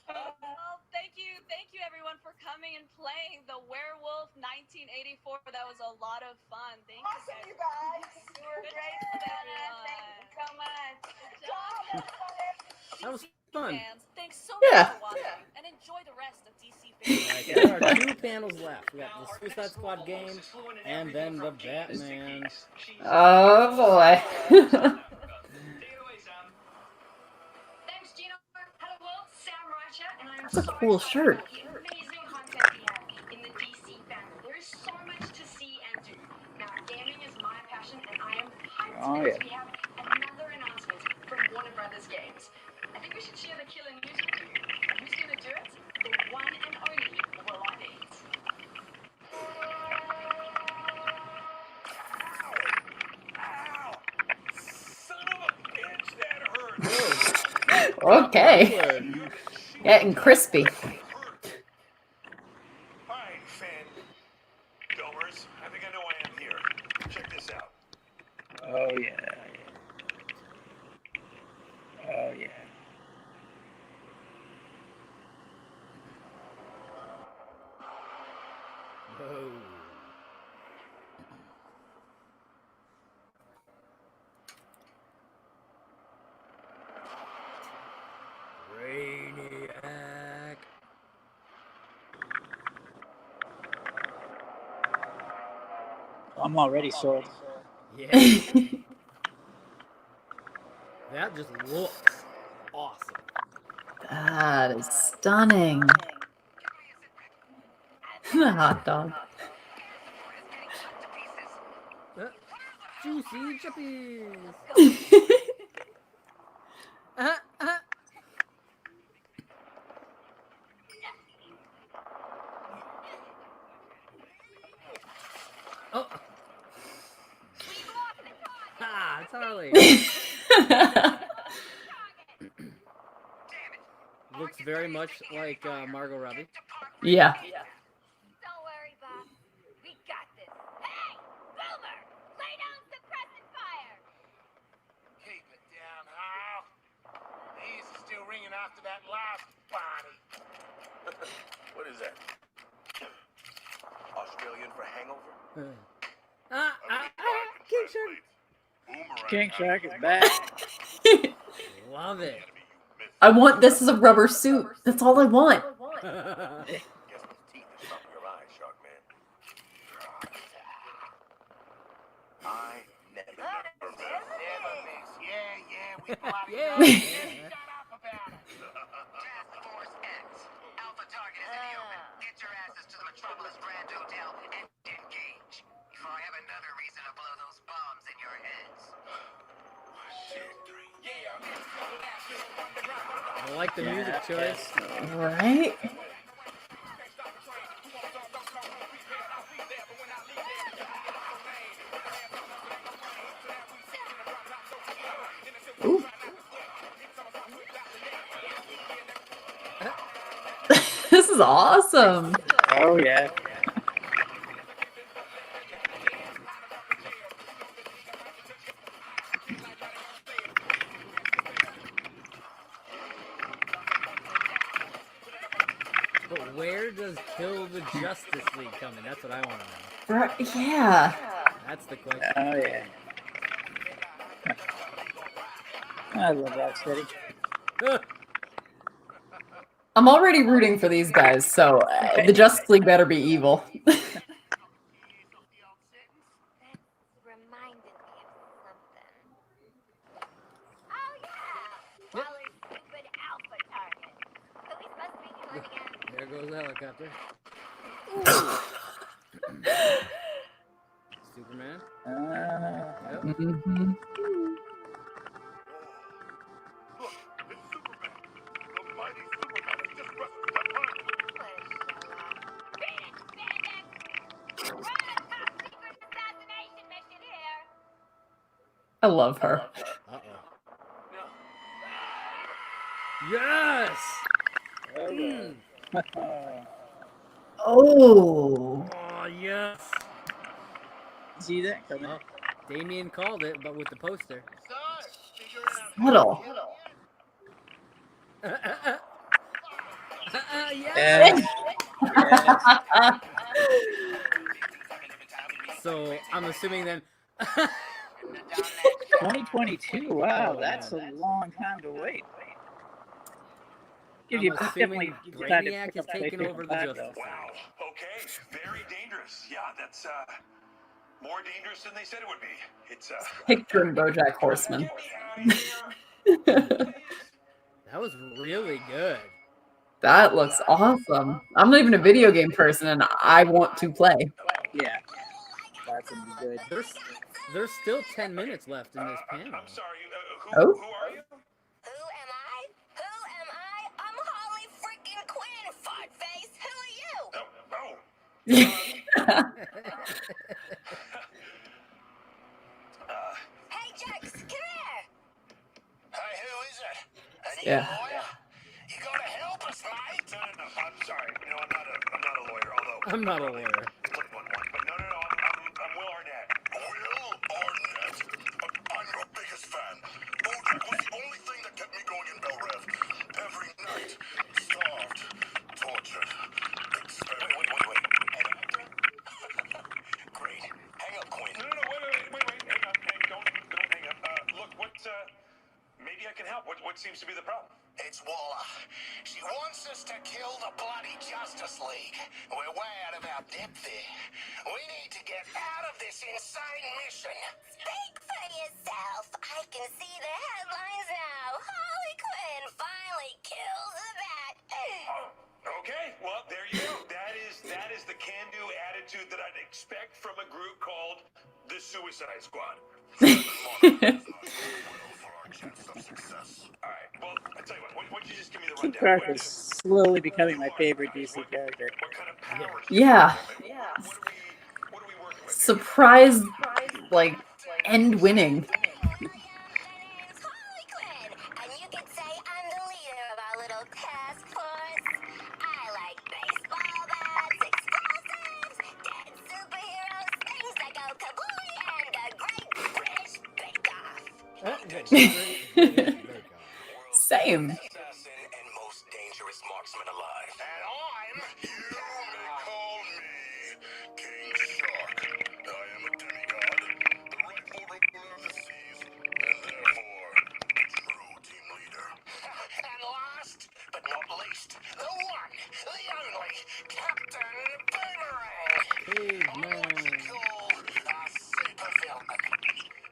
Well, thank you everyone for coming and playing the Werewolf 1984. That was a lot of fun. Thank you guys. You were great, Savannah. Thank you so much. Good job. That was fun. Fans, thanks so Yeah. much for watching, and enjoy the rest of DC Fandome. Alright, there are 2 panels left. We got the Suicide Squad game, and then the Batman. Oh boy. Thanks, Gino. Hello, world. Sam Reicher, and I'm That's a cool shirt. about the amazing content we have in the DC fandom. There is so much to see and do. Now, gaming is my passion, and I am hyped Oh, because yeah. we have another announcement from Warner Brothers Games. I think we should share the killer news with you. And who's going to do it? The one and only Will I Be. Okay. Getting crispy. Alright, Fandomers. I think I know why I'm here. Check this out. Oh yeah. Oh yeah. Oh. Brainiac. I'm already sold. Yeah. That just looks awesome. That is stunning. The hot dog. Juicy chippies. Oh. Ah, it's Harley. Looks very much like Margot Robbie. Yeah. Don't worry, Bob. We got this. Hey, Boomer! Lay down suppressant fire! Keep it down, Hal. He's still ringing after that last body. What is that? Australian for hangover? King Shark. King Shark is back. Love it. I want this as a rubber suit. That's all I want. Guess those teeth are something your eyes, Shark Man. I never miss. Yeah, we plotted. Yeah. Shut up about it. Task Force X. Alpha target is in the open. Get your asses to the Metropolis Grand Hotel and engage. Before I have another reason to blow those bombs in your heads. I like the music choice. Right? Ooh. This is awesome. Oh yeah. But where does Kill the Justice League come in? That's what I want to know. Right, yeah. That's the question. Oh yeah. I love that city. I'm already rooting for these guys, so the Justice League better be evil. Reminded me of something. Oh yeah! Waller's stupid alpha target. Who we supposed to be killing again? There goes the helicopter. Superman. Yep. Mm-hmm. I love her. Uh-oh. Yes! Oh. Oh, yes! See that coming? Oh, Damien called it, but with the poster. Subtle. Yes! Yes. So, I'm assuming then... 2022. Wow, Oh, that's man. a long time to wait. Gives I'm you assuming definitely time to Brainiac pick is up taking PlayStation over the 5, Justice though. League. Okay, very dangerous. Yeah, that's more dangerous than they said it would be. It's Picturing BoJack Horseman. That was really good. That looks awesome. I'm not even a video game person, and I want to play. Yeah, that's gonna be good. There's still 10 minutes left in this panel. I'm sorry. Oh. Who are you? Who am I? Who am I? I'm Harley freaking Quinn, fartface. Who are you? Hey, Jax, come here. Hey, who is it? Are you Yeah. a lawyer? You gotta help us, mate. No. I'm sorry. No, I'm not a lawyer. Although I'm not a lawyer. But no. I'm Will Arnett. Will Arnett. I'm your biggest fan. BoJack was the only thing that kept me going in Bel Rev. Every night, starved, tortured. Wait. An actor? Great. Hang up, Quinn. No. Wait. Hang up. Don't hang up. Look, maybe I can help. What seems to be the problem? It's Waller. She wants us to kill the bloody Justice League. We're way out of our depth here. We need to get out of this insane mission. Speak for yourself. I can see the headlines now. Harley Quinn finally kills a bat. Okay, well, there you go. That is the can-do attitude that I'd expect from a group called the Suicide Squad. All right, well, I tell you what, why don't you just give me the King rundown? Shark is slowly becoming my favorite DC character. What kind of powers? Yeah. What are we working with? Surprise, like, end winning. Harley Quinn, and you can say I'm the leader of our little task force. I like baseball bats, explosives, dead superheroes, things that go kabooey, and a great British bake-off. Same. Assassin and most dangerous marksman alive. And you may call me King Shark. I am a demigod, the rightful ruler of the seas, and therefore a true team leader. And last but not least, the one, the only Captain Boomerang. I want to call a supervillain.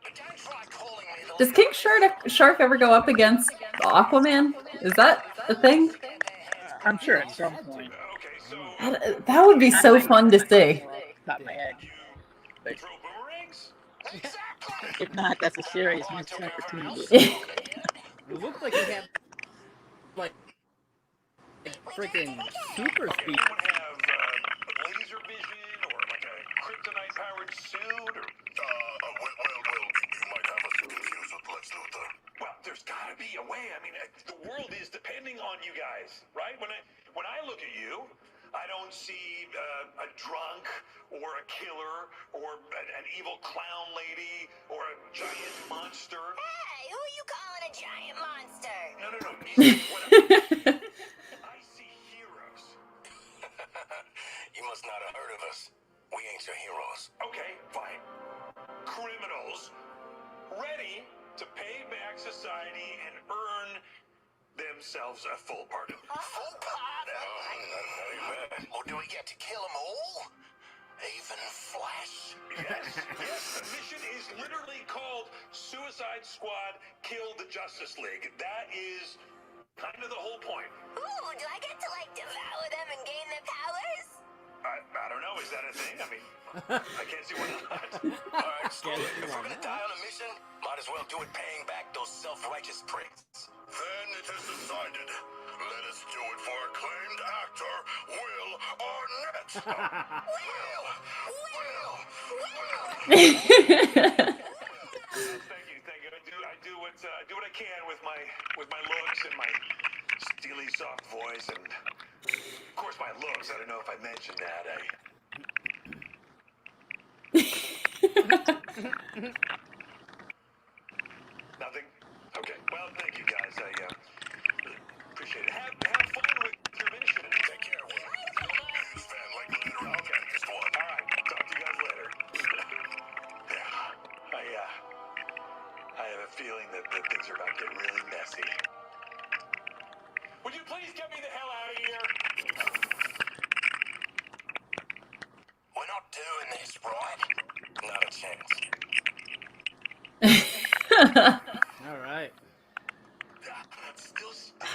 But don't try calling me the Does King Shark ever go up against Aquaman? Is that the thing? I'm sure at some point. That would be so fun to see. Top of my head. But if not, that's a serious missed opportunity. It looked like he had, like freaking super speed. Laser vision or like a kryptonite powered suit or you might have us confused with Lex Luthor. Well, there's gotta be a way. I mean, the world is depending on you guys, right? When I look at you, I don't see a drunk or a killer or an evil clown lady or a giant monster. Hey, who are you calling a giant monster? No. I see heroes. You must not have heard of us. We ain't your heroes. Okay, fine. Criminals ready to pay back society and earn themselves a full pardon. Full pardon? Not even bad. Or do we get to kill them all? Even Flash? Yes, yes. The mission is literally called Suicide Squad Kill the Justice League. That is kind of the whole point. Ooh, do I get to, like, devour them and gain their powers? I don't know. Is that a thing? I mean, I can't see why not. All right, screw it. If we're going to die on a mission, might as well do it paying back those self-righteous pricks. Then it is decided. Let us do it for acclaimed actor Will Arnett. Will! Thank you. I do what I can with my looks and my steely soft voice and of course my looks. I don't know if I mentioned that. Nothing? Okay. Well, thank you guys. I appreciate it. Have fun with your mission. Take care, Will. Huge fan, like later. Okay, just one. All right. Talk to you guys later. Yeah. I have a feeling that things are about to get really messy. Would you please get me the hell out of here? We're not doing this, right? Not a chance. All right.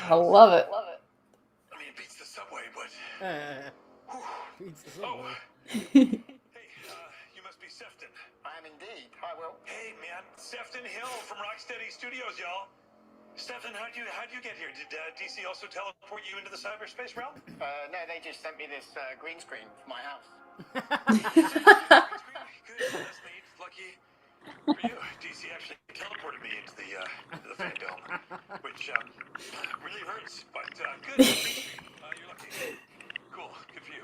I love it. I mean, it beats the subway, but... Beats the subway. Hey, you must be Sefton. I am indeed. Hi, Will. Hey, man. Sefton Hill from Rocksteady Studios, y'all. Sefton, how'd you get here? Did DC also teleport you into the cyberspace realm? No, they just sent me this green screen for my house. Good, that's neat. Lucky for you. DC actually teleported me into the Fandome, which really hurts, but good. You're lucky. Cool, good for you.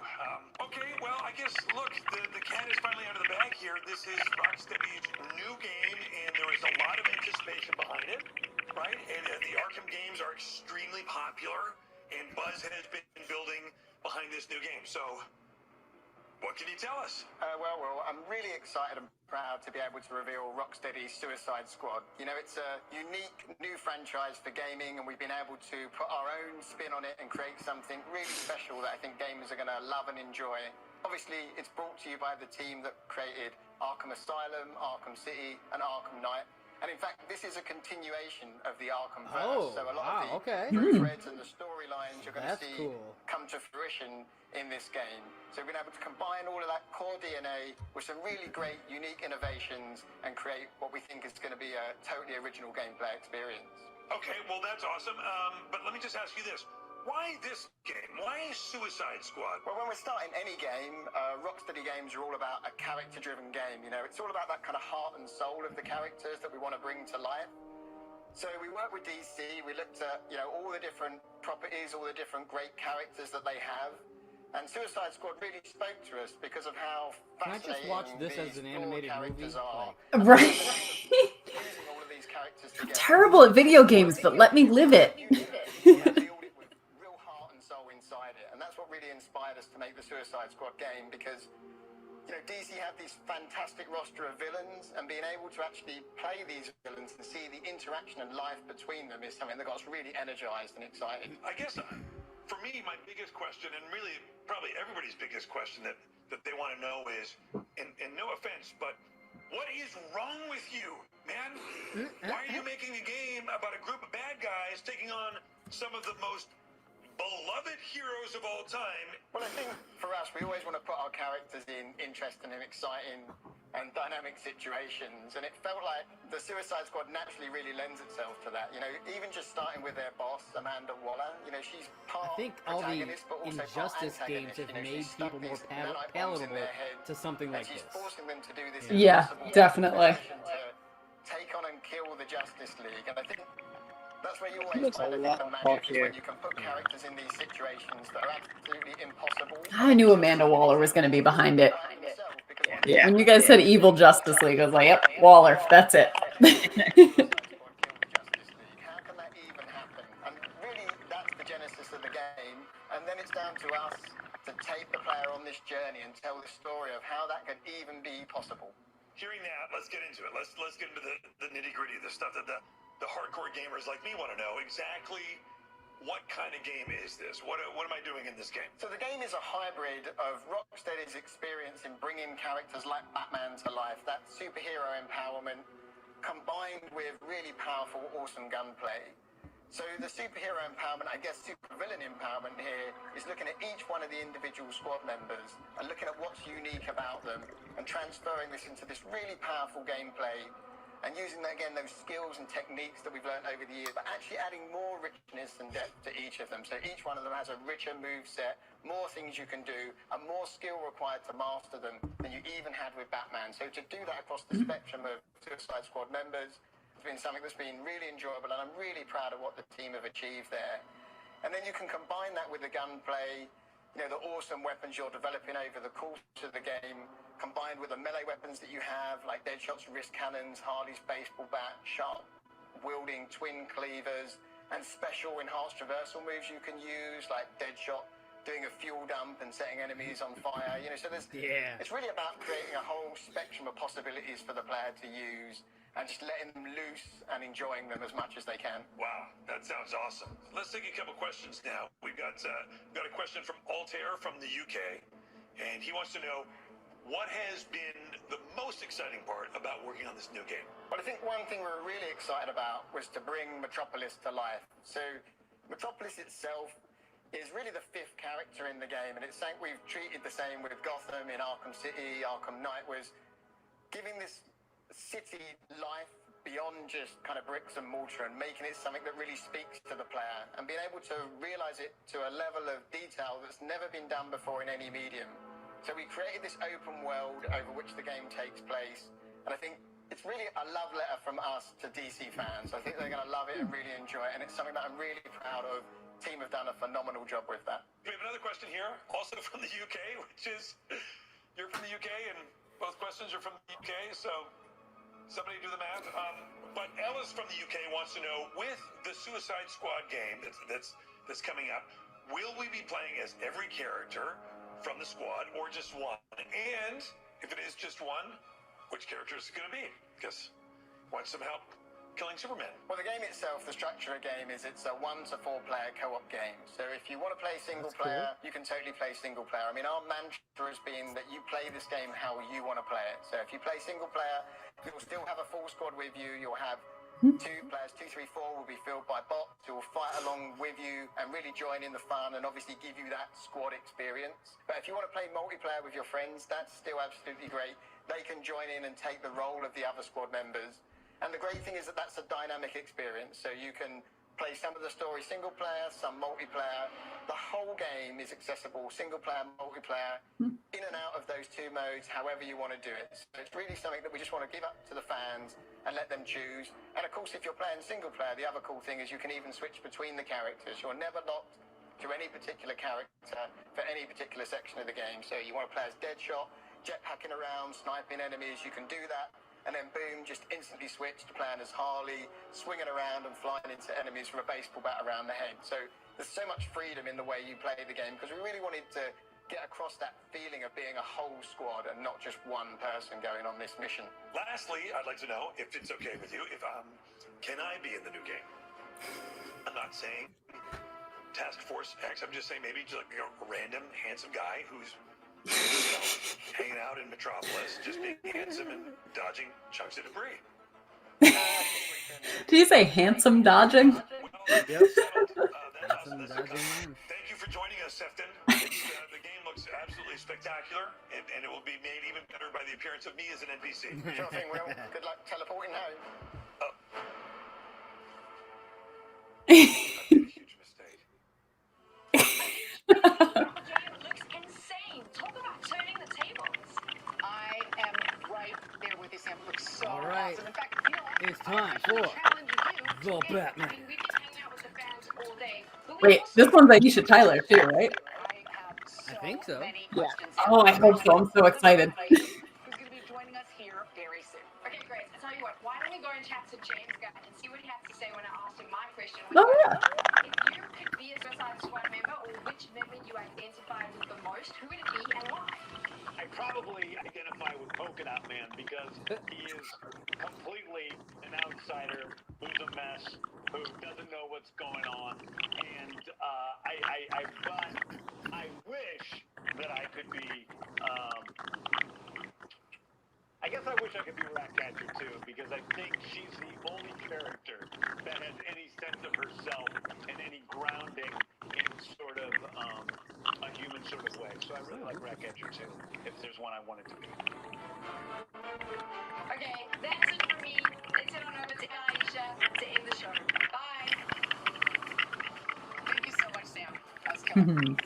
Okay, well, I guess, look, the cat is finally out of the bag here. This is Rocksteady's new game, and there is a lot of anticipation behind it, right? And the Arkham games are extremely popular, and buzz has been building behind this new game. So, what can you tell us? Well, I'm really excited and proud to be able to reveal Rocksteady's Suicide Squad. You know, it's a unique new franchise for gaming, and we've been able to put our own spin on it and create something really special that I think gamers are going to love and enjoy. Obviously, it's brought to you by the team that created Arkham Asylum, Arkham City, and Arkham Knight. And in fact, this is a continuation of the Arkham verse. So a lot of the threads and the storylines you're going to see come to fruition in this game. So we've been able to combine all of that core DNA with some really great, unique innovations and create what we think is going to be a totally original gameplay experience. Okay, well, that's awesome. But let me just ask you this. Why this game? Why Suicide Squad? Well, when we're starting any game, Rocksteady games are all about a character-driven game. You know, it's all about that kind of heart and soul of the characters that we want to bring to life. So we worked with DC. We looked at, you know, all the different properties, all the different great characters that they have. And Suicide Squad really spoke to us because of how fascinating Can I just watch this as an animated movie? Right. I'm terrible at video games, but let me live it. And that's what really inspired us to make the Suicide Squad game, because, you know, DC had this fantastic roster of villains, and being able to actually play these villains and see the interaction and life between them is something that got us really energized and excited. I guess for me, my biggest question, and really probably everybody's biggest question that they want to know is, and no offense, but what is wrong with you, man? Why are you making a game about a group of bad guys taking on some of the most beloved heroes of all time? Well, I think for us, we always want to put our characters in interesting and exciting and dynamic situations, and it felt like the Suicide Squad naturally really lends itself to that. You know, even just starting with their boss, Amanda Waller, you know, she's part I think all the protagonist, but also Injustice part games have antagonist. You know, made she's stuck people more these nanobombs in palatable their head, to something and like she's this. forcing them to do this Yeah, impossible definitely. mission to take on and kill the Justice League. And I think that's where you always Looks find a the lot magic is here. when you can put characters in these situations that are absolutely impossible. I knew Amanda Waller was going to be behind it. Yeah. When you guys said Evil Justice League, I was like, yep, Waller, that's it. How can that even happen? And really, that's the genesis of the game. And then it's down to us to take the player on this journey and tell the story of how that could even be possible. Hearing that, let's get into it. Let's get into the nitty-gritty, the stuff that the hardcore gamers like me want to know. Exactly what kind of game is this? What am I doing in this game? So the game is a hybrid of Rocksteady's experience in bringing characters like Batman to life, that superhero empowerment, combined with really powerful, awesome gunplay. So the superhero empowerment, I guess supervillain empowerment here, is looking at each one of the individual squad members and looking at what's unique about them and transferring this into this really powerful gameplay and using, again, those skills and techniques that we've learned over the years, but actually adding more richness and depth to each of them. So each one of them has a richer move set, more things you can do, and more skill required to master them than you even had with Batman. So to do that across the spectrum of Suicide Squad members has been something that's been really enjoyable, and I'm really proud of what the team have achieved there. And then you can combine that with the gunplay, you know, the awesome weapons you're developing over the course of the game, combined with the melee weapons that you have, like Deadshot's wrist cannons, Harley's baseball bat, sharp-wielding twin cleavers, and special enhanced traversal moves you can use, like Deadshot doing a fuel dump and setting enemies on fire. You know, so there's it's really about creating a whole spectrum of possibilities for the player to use and just letting them loose and enjoying them as much as they can. Wow, that sounds awesome. Let's take a couple questions now. We've got a question from Altair from the UK, and he wants to know, what has been the most exciting part about working on this new game? Well, I think one thing we were really excited about was to bring Metropolis to life. So Metropolis itself is really the fifth character in the game, and it's something we've treated the same with Gotham in Arkham City, Arkham Knight, was giving this city life beyond just kind of bricks and mortar and making it something that really speaks to the player and being able to realize it to a level of detail that's never been done before in any medium. So we created this open world over which the game takes place, and I think it's really a love letter from us to DC fans. I think they're going to love it and really enjoy it, and it's something that I'm really proud of. The team have done a phenomenal job with that. We have another question here, also from the UK, which is, you're from the UK, and both questions are from the UK, so somebody do the math. But Ellis from the UK wants to know, with the Suicide Squad game that's coming up, will we be playing as every character from the squad or just one? And if it is just one, which character is it going to be? Because I want some help killing Superman. Well, the game itself, the structure of the game is it's a 1 to 4 player co-op game. So if you want to play single player, you can totally play single player. I mean, our mantra has been that you play this game how you want to play it. So if you play single player, you'll still have a full squad with you. You'll have 2 players, 2, 3, 4 will be filled by bots who will fight along with you and really join in the fun and obviously give you that squad experience. But if you want to play multiplayer with your friends, that's still absolutely great. They can join in and take the role of the other squad members. And the great thing is that that's a dynamic experience. So you can play some of the story single player, some multiplayer. The whole game is accessible, single player, multiplayer, in and out of those 2 modes, however you want to do it. So it's really something that we just want to give up to the fans and let them choose. And of course, if you're playing single player, the other cool thing is you can even switch between the characters. You're never locked to any particular character for any particular section of the game. So you want to play as Deadshot, jetpacking around, sniping enemies, you can do that. And then boom, just instantly switch to playing as Harley, swinging around and flying into enemies from a baseball bat around the head. So there's so much freedom in the way you play the game because we really wanted to get across that feeling of being a whole squad and not just one person going on this mission. Lastly, I'd like to know, if it's okay with you, if can I be in the new game? I'm not saying Task Force X, I'm just saying maybe just like a random handsome guy who's hanging out in Metropolis, just being handsome and dodging chunks of debris. Did you say handsome dodging? Yep. Handsome dodging. Thank you for joining us, Sefton. The game looks absolutely spectacular, and it will be made even better by the appearance of me as an NPC. Sure thing, Will. Good luck teleporting home. Huge mistake. Looks insane. Talk about turning the tables. I am right there with you, Sam. Looks so awesome. In fact, you know what? It's time for the Batman. I mean, we've been hanging out with the fans all day. Wait, this one's Aisha Tyler too, right? I think so. Yeah. Oh, I hope so. I'm so excited. Who's going to be joining us here very soon. Okay, great. I'll tell you what. Why don't we go and chat to James Gunn and see what he has to say when I asked him my question. Oh, yeah. If you could be a Suicide Squad member, or which member you identify with the most, who would it be and why? I probably identify with Polka Dot Man because he is completely an outsider who's a mess, who doesn't know what's going on, and I wish that I could be. I guess I wish I could be Ratcatcher too, because I think she's the only character that has any sense of herself and any grounding in sort of a human sort of way. So I really like Ratcatcher too, if there's one I wanted to be. Okay, that's it for me. Let's head on over to Aisha to end the show. Bye. Thank you so much, Sam. That was killer.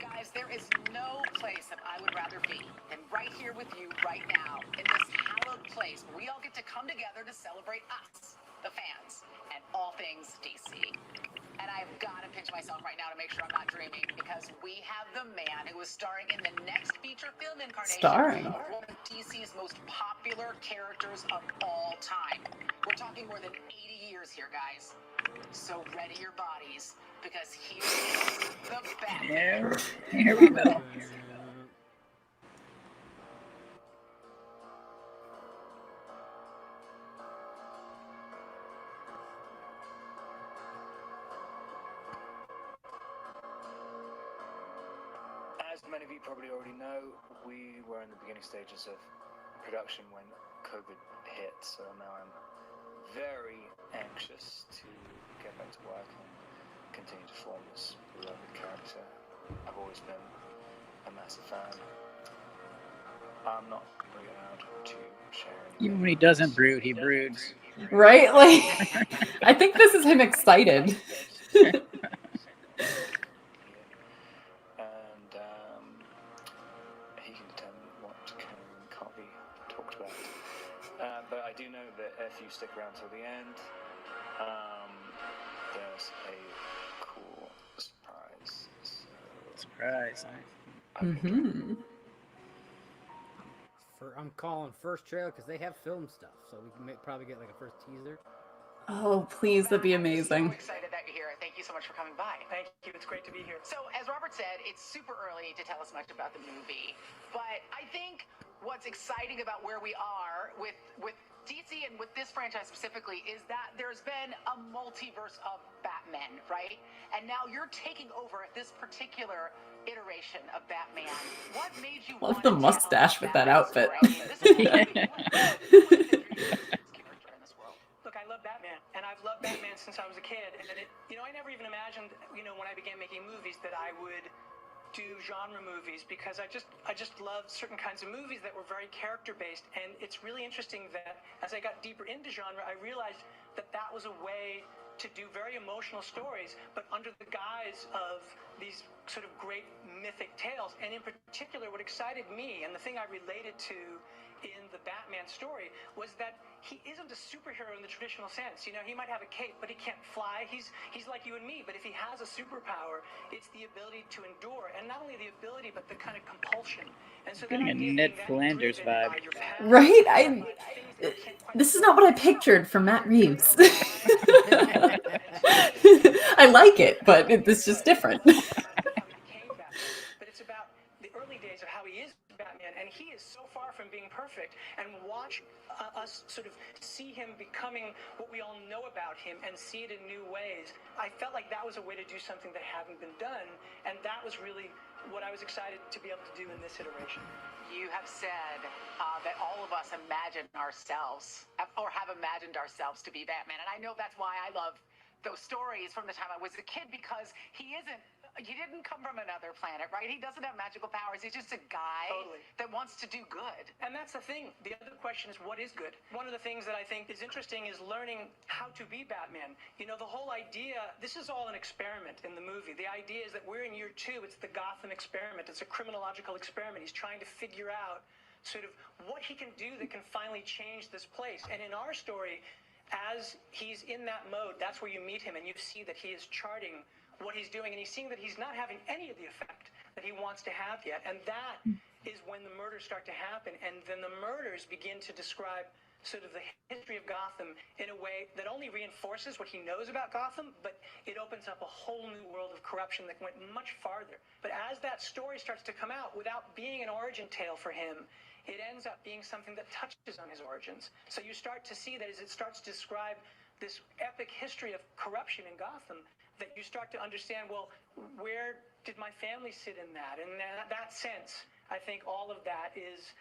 Guys, there is no place that I would rather be than right here with you right now in this hallowed place where we all get to come together to celebrate us, the fans, and all things DC. And I've got to pinch myself right now to make sure I'm not dreaming, because we have the man who is starring in the next feature film incarnation of one of DC's most popular characters of all time. We're talking more than 80 years here, guys. So ready your bodies, because here is the Batman. Here we go. As many of you probably already know, we were in the beginning stages of production when COVID hit, so now I'm very anxious to get back to work and continue to form this beloved character. I've always been a massive fan. I'm not really allowed to share anything. Even when he doesn't brood, he broods. Right? Like, I think this is him excited. And he can determine what can and can't be talked about. But I do know that if you stick around till the end, there's a cool surprise. Surprise. I'm calling first trailer because they have filmed stuff, so we can probably get like a first teaser. Oh, please, that'd be amazing. So excited that you're here. Thank you so much for coming by. Thank you. It's great to be here. So, as Robert said, it's super early to tell us much about the movie, but I think what's exciting about where we are with DC and with this franchise specifically is that there's been a multiverse of Batman, right? And now you're taking over this particular iteration of Batman. What made you Love the mustache with that outfit. Look, I love Batman, and I've loved Batman since I was a kid. And I never even imagined, when I began making movies, that I would do genre movies, because I just love certain kinds of movies that were very character based. And it's really interesting that as I got deeper into genre, I realized that that was a way to do very emotional stories, but under the guise of these sort of great mythic tales. And in particular, what excited me, and the thing I related to in the Batman story, was that he isn't a superhero in the traditional sense. He might have a cape, but he can't fly. He's like you and me, but if he has a superpower, it's the ability to endure, and not only the ability, but the kind of compulsion. And so Getting a Ned Flanders vibe. Right? This is not what I pictured from Matt Reeves. I like it, but it's just different. But it's about the early days of how he is Batman, and he is so far from being perfect. And watch us sort of see him becoming what we all know about him and see it in new ways. I felt like that was a way to do something that hadn't been done, and that was really what I was excited to be able to do in this iteration. You have said that all of us imagine ourselves, or have imagined ourselves to be Batman, and I know that's why I love those stories from the time I was a kid, because he didn't come from another planet, right? He doesn't have magical powers. He's just a guy that wants to do good. And that's the thing. The other question is, what is good? One of the things that I think is interesting is learning how to be Batman. The whole idea, this is all an experiment in the movie. The idea is that we're in year 2. It's the Gotham experiment. It's a criminological experiment. He's trying to figure out sort of what he can do that can finally change this place. And in our story, as he's in that mode, that's where you meet him, and you see that he is charting what he's doing, and he's seeing that he's not having any of the effect that he wants to have yet. And that is when the murders start to happen, and then the murders begin to describe sort of the history of Gotham in a way that only reinforces what he knows about Gotham, but it opens up a whole new world of corruption that went much farther. But as that story starts to come out, without being an origin tale for him, it ends up being something that touches on his origins. So you start to see that as it starts to describe this epic history of corruption in Gotham that you start to understand, well, where did my family sit in that? And that sense, I think all of that is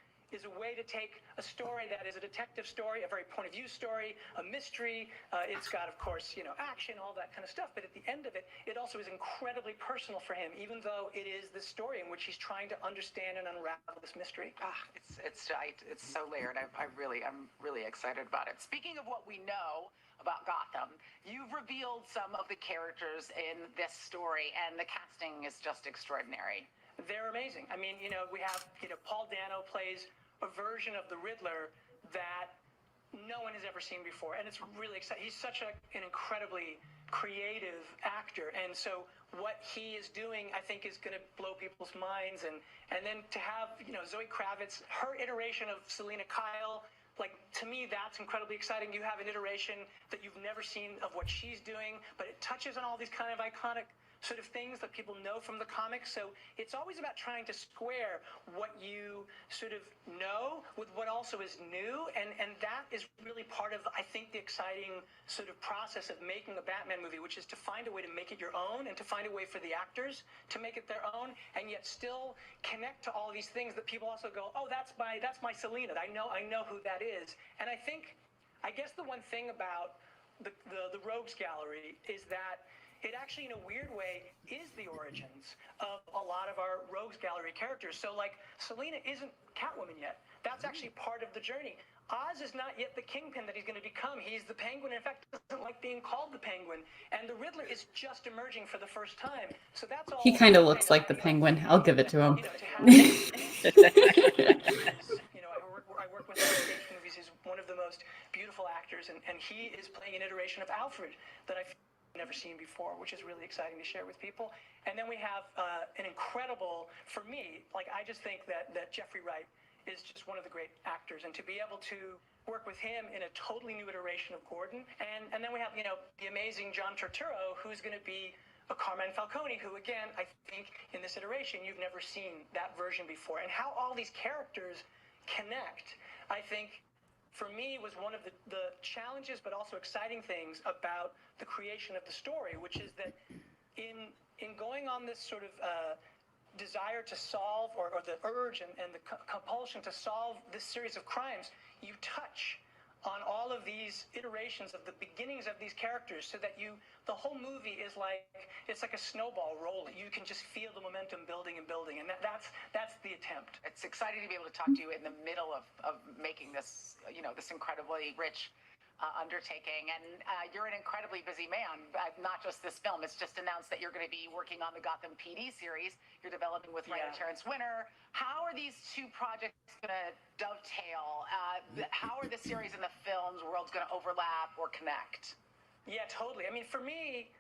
a way to take a story that is a detective story, a very point of view story, a mystery. It's got, of course, action, all that kind of stuff. But at the end of it, it also is incredibly personal for him, even though it is the story in which he's trying to understand and unravel this mystery. It's so layered. I'm really excited about it. Speaking of what we know about Gotham, you've revealed some of the characters in this story, and the casting is just extraordinary. They're amazing. I mean, we have, Paul Dano plays a version of the Riddler that no one has ever seen before, and it's really exciting. He's such an incredibly creative actor, and so what he is doing, I think, is going to blow people's minds. And then to have, Zoe Kravitz, her iteration of Selina Kyle, to me, that's incredibly exciting. You have an iteration that you've never seen of what she's doing, but it touches on all these kind of iconic sort of things that people know from the comics. So it's always about trying to square what you sort of know with what also is new. And that is really part of, I think, the exciting sort of process of making a Batman movie, which is to find a way to make it your own and to find a way for the actors to make it their own, and yet still connect to all these things that people also go, oh, that's my Selina. I know who that is. And I guess the one thing about the Rogues Gallery is that it actually, in a weird way, is the origins of a lot of our Rogues Gallery characters. So, Selina isn't Catwoman yet. That's actually part of the journey. Oz is not yet the Kingpin that he's going to become. He's the Penguin. In fact, doesn't like being called the Penguin. And the Riddler is just emerging for the first time. So that's all. He kind of looks like the Penguin. I'll give it to him. I work with him in stage movies. He's one of the most beautiful actors, and he is playing an iteration of Alfred that I've never seen before, which is really exciting to share with people. And then we have an incredible, for me, I just think that Jeffrey Wright is just one of the great actors, and to be able to work with him in a totally new iteration of Gordon. And then we have, the amazing John Turturro, who's going to be a Carmine Falcone, who, again, I think in this iteration, you've never seen that version before. And how all these characters connect, I think, for me, was one of the challenges, but also exciting things about the creation of the story, which is that in going on this sort of desire to solve, or the urge and the compulsion to solve this series of crimes, you touch on all of these iterations of the beginnings of these characters, so that the whole movie is it's like a snowball rolling. You can just feel the momentum building and building, and that's the attempt. It's exciting to be able to talk to you in the middle of making this, this incredibly rich undertaking. And you're an incredibly busy man, not just this film. It's just announced that you're going to be working on the Gotham PD series you're developing with Raynor Terrence Winter. How are these two projects going to dovetail? How are the series and the film's worlds going to overlap or connect? Yeah, totally. I mean, for me,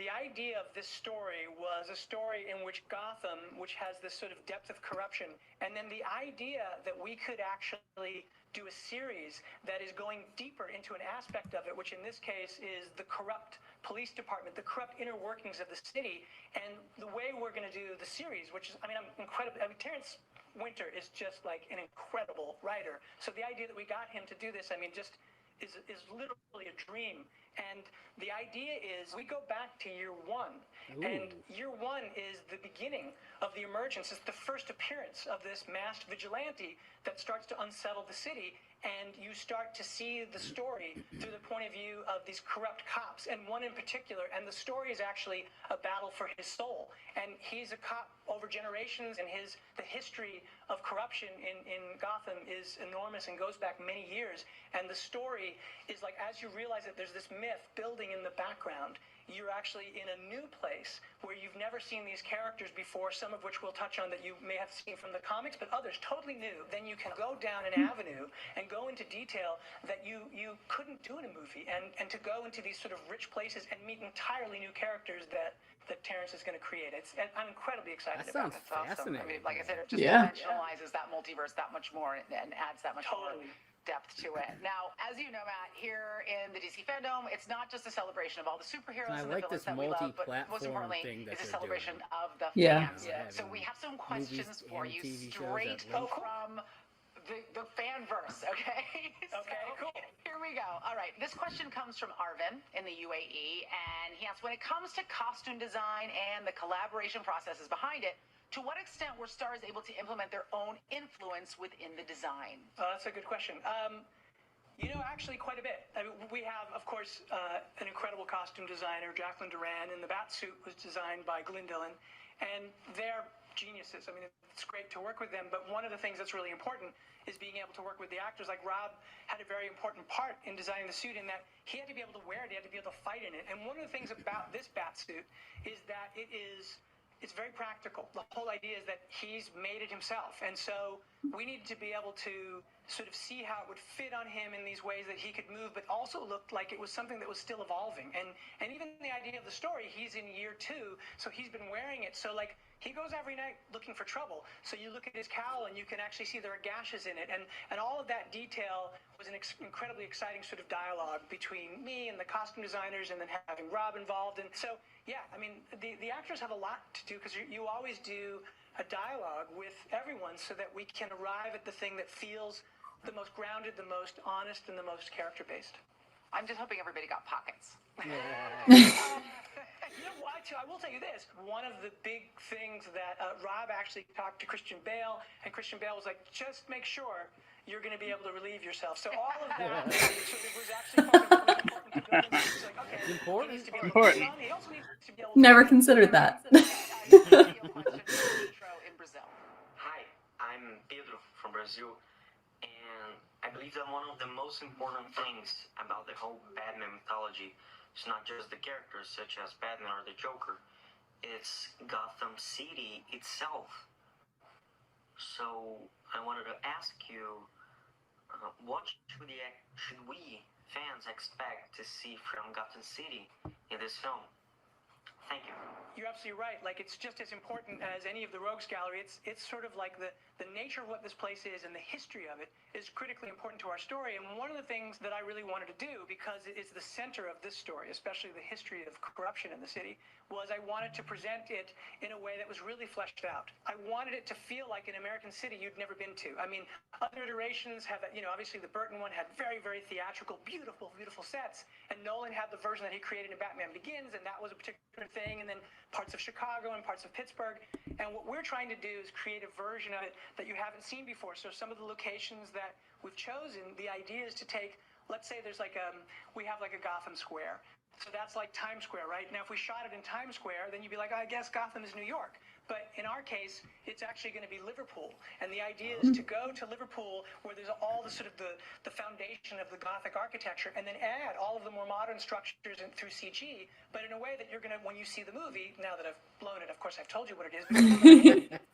the idea of this story was a story in which Gotham, which has this sort of depth of corruption, and then the idea that we could actually do a series that is going deeper into an aspect of it, which in this case is the corrupt police department, the corrupt inner workings of the city, and the way we're going to do the series, which is, I'm incredible. Terrence Winter is just an incredible writer. So the idea that we got him to do this, just is literally a dream. And the idea is we go back to year one. Ooh. And year one is the beginning of the emergence. It's the first appearance of this masked vigilante that starts to unsettle the city. And you start to see the story through the point of view of these corrupt cops, and one in particular. And the story is actually a battle for his soul. And he's a cop over generations, and the history of corruption in Gotham is enormous and goes back many years. And the story is as you realize that there's this myth building in the background, you're actually in a new place where you've never seen these characters before, some of which we'll touch on that you may have seen from the comics, but others totally new. Then you can go down an avenue and go into detail that you couldn't do in a movie, and to go into these sort of rich places and meet entirely new characters that Terrence is going to create. I'm incredibly excited about it. That sounds fascinating. Awesome. Like I said, it just dimensionalizes that multiverse that much more and adds that much more depth to it. Now, as you know, Matt, here in the DC Fandome, it's not just a celebration of all the superheroes and the villains that we love, but most importantly, it's a celebration of the fans. So we have some questions for you straight from the fanverse, okay? Okay, cool. Here we go. All right. right. This question comes from Arvin in the UAE, and he asks, when it comes to costume design and the collaboration processes behind it, to what extent were stars able to implement their own influence within the design? That's a good question. Actually quite a bit. I mean, we have, of course, an incredible costume designer, Jacqueline Duran, and the bat suit was designed by Glenn Dillon, and they're geniuses. I mean, it's great to work with them, but one of the things that's really important is being able to work with the actors. Like Rob had a very important part in designing the suit in that he had to be able to wear it, he had to be able to fight in it. And one of the things about this bat suit is that it's very practical. The whole idea is that he's made it himself. And so we needed to be able to sort of see how it would fit on him in these ways that he could move, but also looked like it was something that was still evolving. And even the idea of the story, he's in year 2, so he's been wearing it. So like he goes every night looking for trouble. So you look at his cowl and you can actually see there are gashes in it. And all of that detail was an incredibly exciting sort of dialogue between me and the costume designers, and then having Rob involved. And so, yeah, I mean, the actors have a lot to do, because you always do a dialogue with everyone so that we can arrive at the thing that feels the most grounded, the most honest, and the most character-based. I'm just hoping everybody got pockets. You know what? I will tell you this. One of the big things that Rob actually talked to Christian Bale, and Christian Bale was like, just make sure you're going to be able to relieve yourself. So all of that was actually important to build. It's like, okay, Important. He needs to be able to put it on. He also needs to be able to Never considered that. in Brazil. Hi, I'm Pedro from Brazil, and I believe that one of the most important things about the whole Batman mythology is not just the characters such as Batman or the Joker, it's Gotham City itself. So I wanted to ask you, what should we fans expect to see from Gotham City in this film? Thank you. You're absolutely right. Like, it's just as important as any of the Rogues Gallery. It's sort of like the nature of what this place is and the history of it is critically important to our story. And one of the things that I really wanted to do, because it is the center of this story, especially the history of corruption in the city, was I wanted to present it in a way that was really fleshed out. I wanted it to feel like an American city you'd never been to. I mean, other iterations have, obviously the Burton one had very, very theatrical, beautiful, beautiful sets. And Nolan had the version that he created in Batman Begins, and that was a particular thing. And then parts of Chicago and parts of Pittsburgh. And what we're trying to do is create a version of it that you haven't seen before. So some of the locations that we've chosen, the idea is to take, let's say there's like we have like a Gotham Square. So that's like Times Square, right? Now, if we shot it in Times Square, then you'd be like, I guess Gotham is New York. But in our case, it's actually going to be Liverpool. And the idea is to go to Liverpool where there's all the sort of the foundation of the Gothic architecture, and then add all of the more modern structures through CG, but in a way that you're going to, when you see the movie, now that I've blown it, of course I've told you what it is, but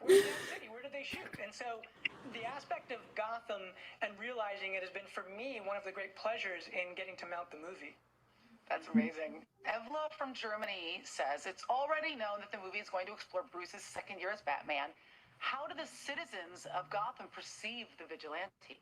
where's that city? Where did they shoot? And so the aspect of Gotham and realizing it has been, for me, one of the great pleasures in getting to mount the movie. That's amazing. Evla from Germany says, it's already known that the movie is going to explore Bruce's second year as Batman. How do the citizens of Gotham perceive the vigilante?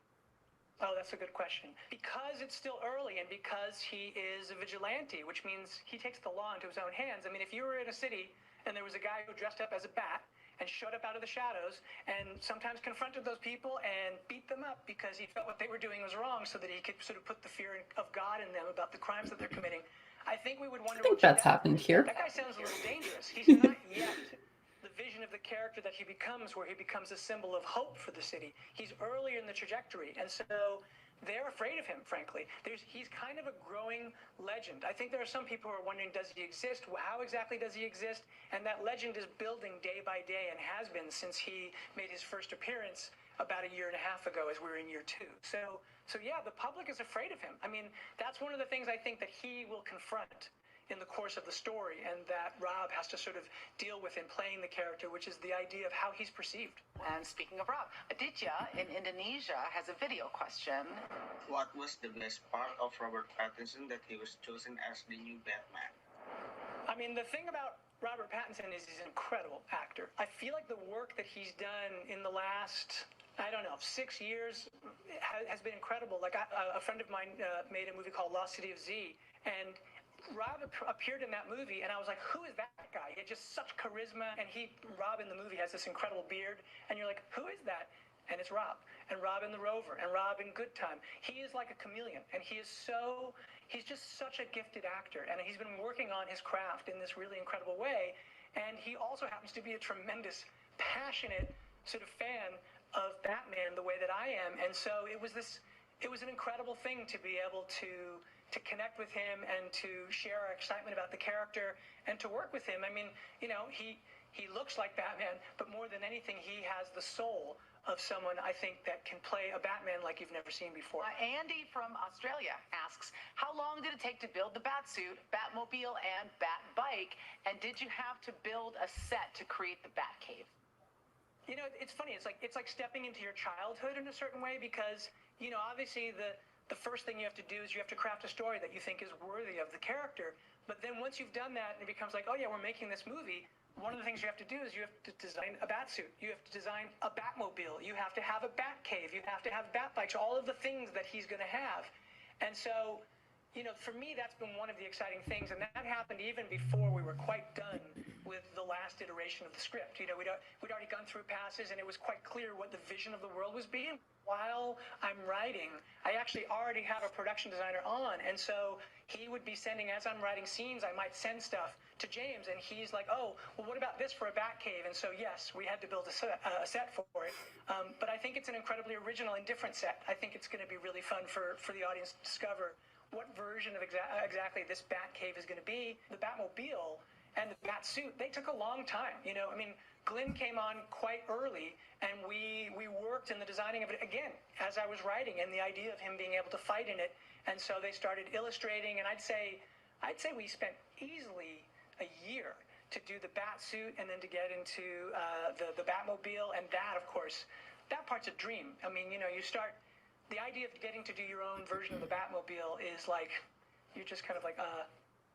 Oh, that's a good question. Because it's still early and because he is a vigilante, which means he takes the law into his own hands. I mean, if you were in a city and there was a guy who dressed up as a bat and showed up out of the shadows and sometimes confronted those people and beat them up because he felt what they were doing was wrong, so that he could sort of put the fear of God in them about the crimes that they're committing, I think we would wonder. I think that's happened here. That guy sounds a little dangerous. He's not yet the vision of the character that he becomes, where he becomes a symbol of hope for the city. He's early in the trajectory, and so they're afraid of him, frankly. He's kind of a growing legend. I think there are some people who are wondering, does he exist? How exactly does he exist? And that legend is building day by day and has been since he made his first appearance about a year and a half ago as we were in year 2. So yeah, the public is afraid of him. I mean, that's one of the things I think that he will confront in the course of the story, and that Rob has to sort of deal with in playing the character, which is the idea of how he's perceived. And speaking of Rob, Aditya in Indonesia has a video question. What was the best part of Robert Pattinson that he was chosen as the new Batman? I mean, the thing about Robert Pattinson is he's an incredible actor. I feel like the work that he's done in the last, 6 years has been incredible. Like a friend of mine made a movie called Lost City of Z, and Rob appeared in that movie, and I was like, who is that guy? He had just such charisma, and Rob in the movie has this incredible beard, and you're like, who is that? and it's Rob. And Rob in The Rover, and Rob in Good Time. He is like a chameleon, and he's just such a gifted actor, and he's been working on his craft in this really incredible way, and he also happens to be a tremendous, passionate sort of fan of Batman the way that I am, and so it was an incredible thing to be able to connect with him and to share our excitement about the character and to work with him. I mean, you know, he looks like Batman, but more than anything, he has the soul of someone, I think, that can play a Batman like you've never seen before. Andy from Australia asks, how long did it take to build the Batsuit, Batmobile, and Batbike? And did you have to build a set to create the Batcave? You know, it's funny. It's like stepping into your childhood in a certain way because, you know, obviously the first thing you have to do is you have to craft a story that you think is worthy of the character. But then once you've done that, it becomes like, oh yeah, we're making this movie. One of the things you have to do is you have to design a Batsuit. You have to design a Batmobile. You have to have a Batcave. You have to have Batbikes, all of the things that he's going to have. And so, you know, for me, that's been one of the exciting things. And that happened even before we were quite done with the last iteration of the script. You know, we'd already gone through passes, and it was quite clear what the vision of the world was being. While I'm writing, I actually already have a production designer on, and so he would be sending, as I'm writing scenes, I might send stuff to James, and he's like, oh, well, what about this for a Batcave? And so, yes, we had to build a set for it, but I think it's an incredibly original and different set. I think it's going to be really fun for the audience to discover what version of exactly this Batcave is going to be. The Batmobile and the Batsuit, they took a long time. You know, I mean, Glenn came on quite early, and we worked in the designing of it again as I was writing, and the idea of him being able to fight in it. And so they started illustrating, and I'd say we spent easily a year to do the Batsuit, and then to get into the Batmobile, and that, of course, that part's a dream. I mean, you know, the idea of getting to do your own version of the Batmobile is like, you're just kind of like,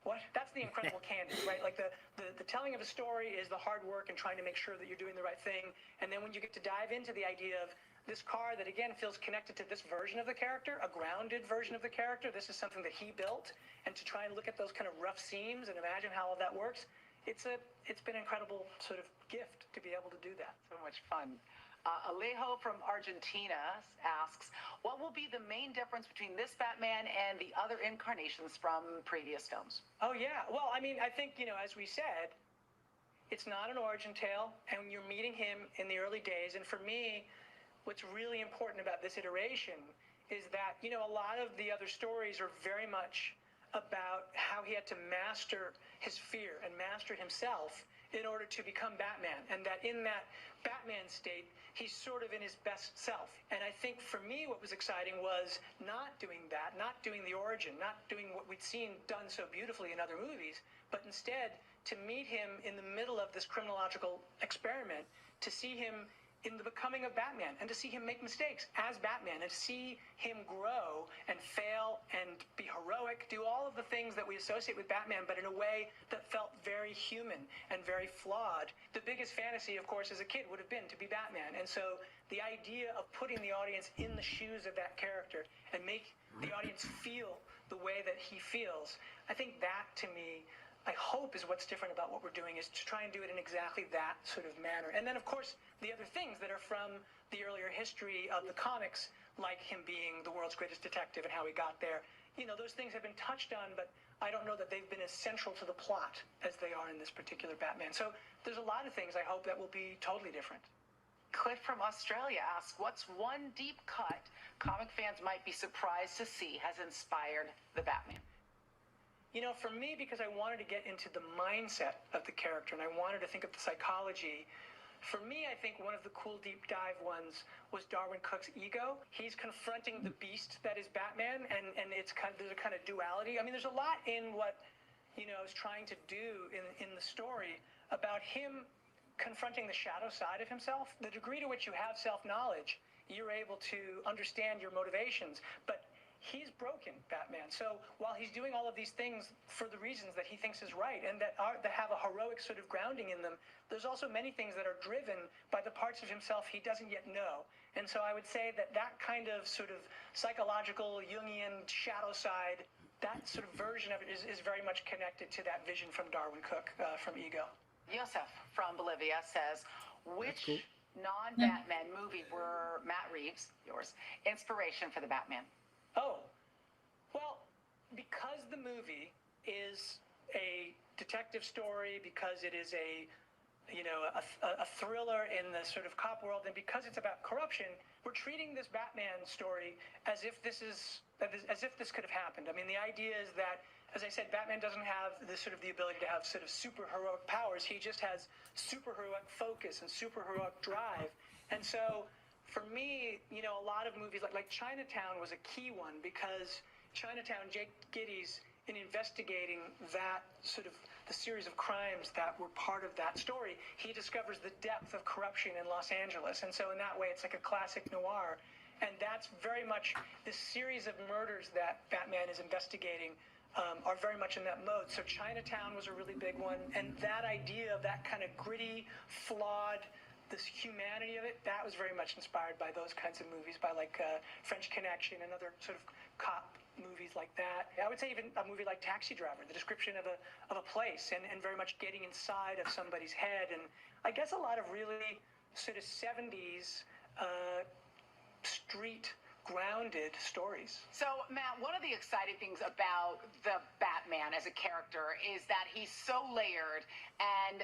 what? That's the incredible candy, right? Like the telling of a story is the hard work and trying to make sure that you're doing the right thing. And then when you get to dive into the idea of this car that, again, feels connected to this version of the character, a grounded version of the character, this is something that he built, and to try and look at those kind of rough seams and imagine how all that works, it's been an incredible sort of gift to be able to do that. So much fun. Alejo from Argentina asks, what will be the main difference between this Batman and the other incarnations from previous films? Oh, yeah. Well, I mean, I think, you know, as we said, it's not an origin tale, and you're meeting him in the early days. And for me, what's really important about this iteration is that, you know, a lot of the other stories are very much about how he had to master his fear and master himself in order to become Batman, and that in that Batman state, he's sort of in his best self. And I think for me, what was exciting was not doing that, not doing the origin, not doing what we'd seen done so beautifully in other movies, but instead to meet him in the middle of this criminological experiment, to see him in the becoming of Batman, and to see him make mistakes as Batman, and to see him grow and fail and be heroic, do all of the things that we associate with Batman, but in a way that felt very human and very flawed. The biggest fantasy, of course, as a kid would have been to be Batman. And so the idea of putting the audience in the shoes of that character and make the audience feel the way that he feels, I think that, to me, I hope is what's different about what we're doing, is to try and do it in exactly that sort of manner. And then, of course, the other things that are from the earlier history of the comics, like him being the world's greatest detective and how he got there, you know, those things have been touched on, but I don't know that they've been as central to the plot as they are in this particular Batman. So there's a lot of things I hope that will be totally different. Cliff from Australia asks, what's one deep cut comic fans might be surprised to see has inspired the Batman? You know, for me, because I wanted to get into the mindset of the character and I wanted to think of the psychology, for me, I think one of the cool deep dive ones was Darwin Cook's ego. He's confronting the beast that is Batman, and it's there's a kind of duality. I mean, there's a lot in what, you know, is trying to do in the story about him confronting the shadow side of himself. The degree to which you have self-knowledge, you're able to understand your motivations, but he's broken, Batman. So while he's doing all of these things for the reasons that he thinks is right and that have a heroic sort of grounding in them, there's also many things that are driven by the parts of himself he doesn't yet know. And so I would say that that kind of sort of psychological Jungian shadow side, that sort of version of it is very much connected to that vision from Darwin Cook, from Ego. Yosef from Bolivia says, which non-Batman movie were Matt Reeves, yours, inspiration for the Batman? Oh, well, because the movie is a detective story, because it is a thriller in the sort of cop world, and because it's about corruption, we're treating this Batman story as if this could have happened. I mean, the idea is that, as I said, Batman doesn't have the ability to have sort of super heroic powers. He just has super heroic focus and super heroic drive. And so, for me, a lot of movies like Chinatown was a key one, because Chinatown, Jake Gittes, in investigating that sort of the series of crimes that were part of that story, he discovers the depth of corruption in Los Angeles. And so in that way, it's like a classic noir. And that's very much the series of murders that Batman is investigating are very much in that mode. So Chinatown was a really big one. And that idea of that kind of gritty, flawed, this humanity of it, that was very much inspired by those kinds of movies, by like French Connection and other sort of cop movies like that. I would say even a movie like Taxi Driver, the description of a place and very much getting inside of somebody's head. And I guess a lot of really sort of 70s street grounded stories. So, Matt, one of the exciting things about the Batman as a character is that he's so layered and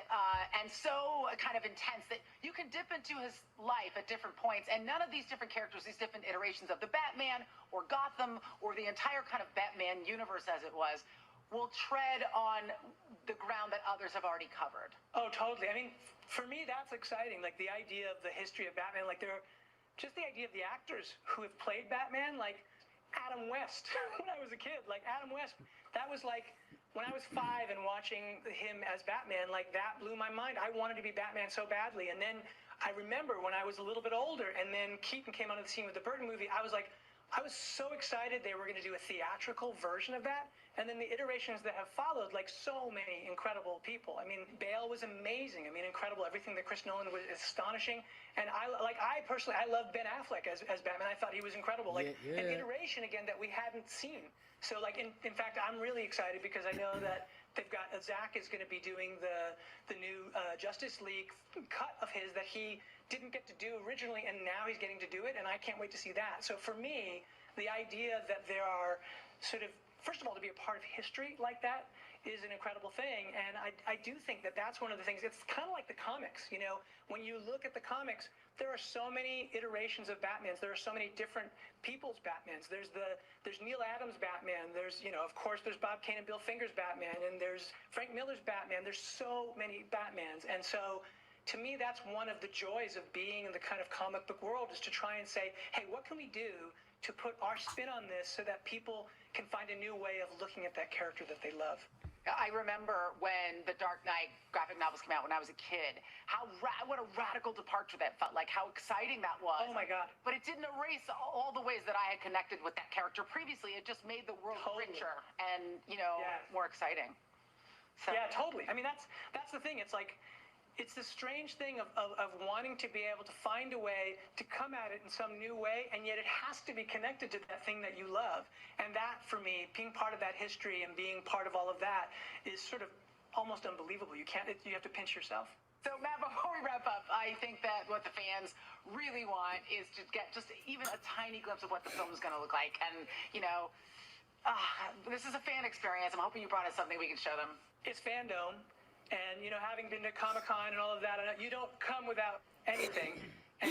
so kind of intense that you can dip into his life at different points, and none of these different characters, these different iterations of the Batman or Gotham or the entire kind of Batman universe as it was, will tread on the ground that others have already covered. Oh, totally. I mean, for me, that's exciting. Like the idea of the history of Batman, like just the idea of the actors who have played Batman, like Adam West, when I was a kid, like Adam West, that was like, when I was 5 and watching him as Batman, like that blew my mind. I wanted to be Batman so badly. And then I remember when I was a little bit older and then Keaton came onto the scene with the Burton movie, I was so excited they were going to do a theatrical version of that. And then the iterations that have followed, like so many incredible people. I mean, Bale was amazing. I mean, incredible. Everything that Chris Nolan was astonishing. And I personally, I love Ben Affleck as Batman. I thought he was incredible. Like an iteration again that we hadn't seen. So like, in fact, I'm really excited because I know that they've got, Zach is going to be doing the new Justice League cut of his that he didn't get to do originally, and now he's getting to do it, and I can't wait to see that. So for me, the idea that there are sort of, first of all, to be a part of history like that is an incredible thing, and I do think that that's one of the things. It's kind of like the comics, when you look at the comics, there are so many iterations of Batmans. There are so many different people's Batmans. There's Neil Adams' Batman. There's, of course, there's Bob Kane and Bill Finger's Batman, and there's Frank Miller's Batman. There's so many Batmans, and so to me, that's one of the joys of being in the kind of comic book world, is to try and say, hey, what can we do to put our spin on this so that people can find a new way of looking at that character that they love. I remember when the Dark Knight graphic novels came out when I was a kid, what a radical departure that felt like, how exciting that was. Oh my God. But it didn't erase all the ways that I had connected with that character previously. It just made the world richer and, more exciting. So. Yeah, totally. I mean, that's the thing. It's like, it's the strange thing of wanting to be able to find a way to come at it in some new way, and yet it has to be connected to that thing that you love. And that, for me, being part of that history and being part of all of that is sort of almost unbelievable. You have to pinch yourself. So, Matt, before we wrap up, I think that what the fans really want is to get just even a tiny glimpse of what the film is going to look like. And, this is a fan experience. I'm hoping you brought us something we can show them. It's Fandome. And, having been to Comic-Con and all of that, you don't come without anything. And,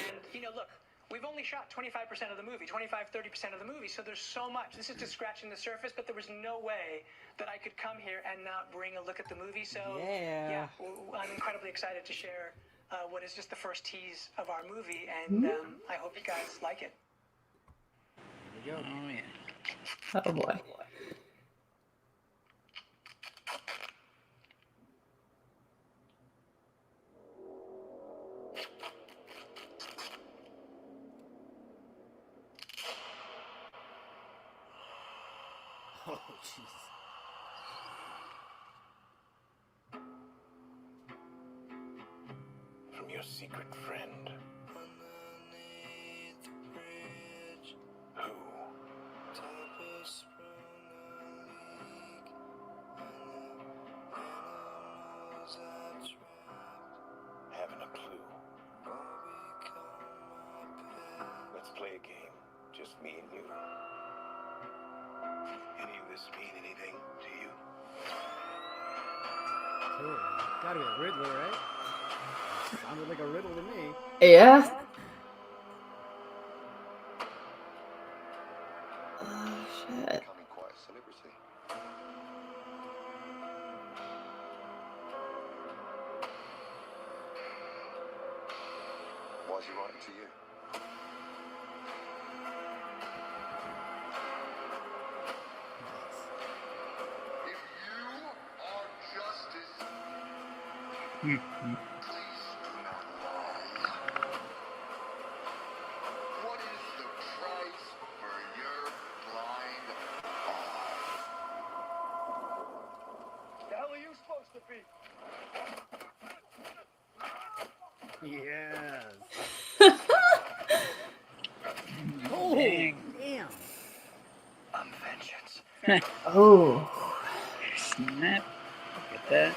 look, we've only shot 25% of the movie, 25-30% of the movie, so there's so much. This is just scratching the surface, but there was no way that I could come here and not bring a look at the movie. So, yeah I'm incredibly excited to share what is just the first tease of our movie, and I hope you guys like it. Here we go. Oh, yeah. Oh, boy. Oh, jeez. From your secret friend. Who? Haven't a clue. just me and you. Any of this mean anything to you? Totally. Gotta be a Riddler, right? Sounded like a riddle to me. Yeah. Oh, shit. Becoming quite a celebrity. Why's he writing to you? If you are justice, please do not lie. What is the price for your blind eye? The hell are you supposed to be? Yes. Oh, Dang. damn. I'm vengeance. Oh. Snap. Get that.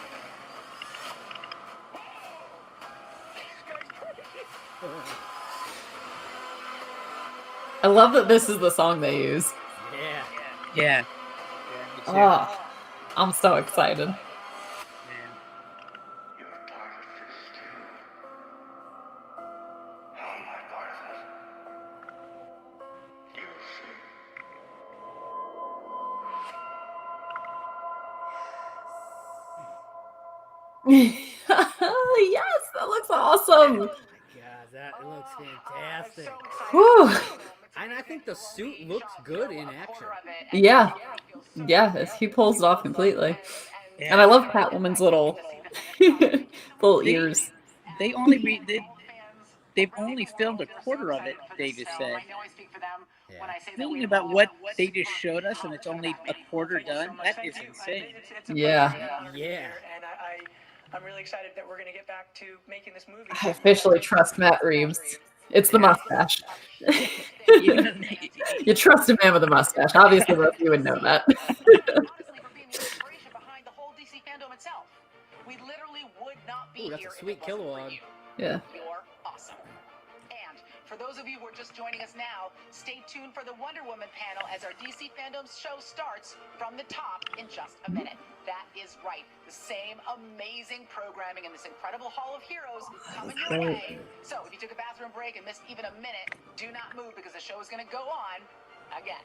I love that this is the song they use. Yeah. Yeah. Me too. Oh, I'm so excited. Man. You're part of this too. How am I part of it? You'll see. Yes, that looks awesome. God, that it looks fantastic. Whew. And I think the suit looks good in action. Yeah. Yeah, he pulls it off completely. And I love Catwoman's little little ears. They've only filmed a quarter of it, Davis said. Thinking about what they just showed us, and it's only a quarter done, that is insane. It's a Yeah. pleasure to be here, and I'm really excited that we're going to get back to making this movie. I officially trust Matt Reeves. It's the mustache. You trust a man with a mustache. Obviously, most of you would know that. Behind the whole DC fandom itself. We literally would not be Ooh, that's here a sweet if it wasn't Kilowog. for you. Yeah. You're awesome. And for those of you who are just joining us now, stay tuned for the Wonder Woman panel as our DC fandom show starts from the top in just a minute. That is right. The same amazing programming in this incredible Hall of Heroes coming your way. So if you took a bathroom break and missed even a minute, do not move because the show is going to go on again.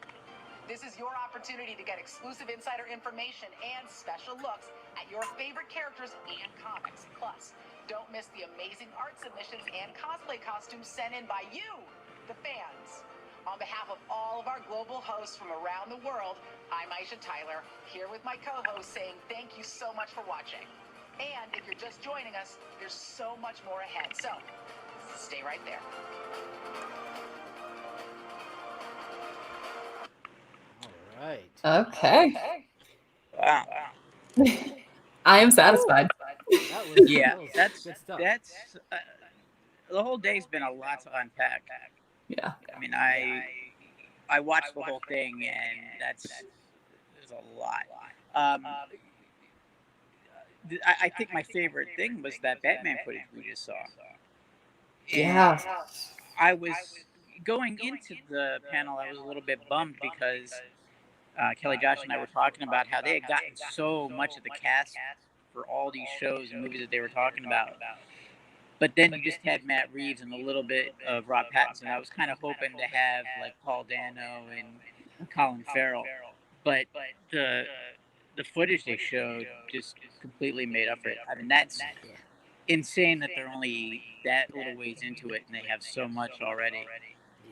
This is your opportunity to get exclusive insider information and special looks at your favorite characters and comics. Plus, don't miss the amazing art submissions and cosplay costumes sent in by you, the fans. On behalf of all of our global hosts from around the world, I'm Aisha Tyler, here with my co-host saying thank you so much for watching. And if you're just joining us, there's so much more ahead. So, stay right there. All right. Okay. Wow. I am satisfied. That's the whole day's been a lot to unpack. Yeah. I mean, I watched the whole thing, and there's a lot. I think my favorite thing was that Batman footage we just saw. Yeah. I was going into the panel. I was a little bit bummed because Kelly, Josh, and I were talking about how they had gotten so much of the cast for all these shows and movies that they were talking about. But then you just had Matt Reeves and a little bit of Rob Pattinson. I was kind of hoping to have like Paul Dano and Colin Farrell, but the footage they showed just completely made up for it. I mean, that's insane that they're only that little ways into it and they have so much already.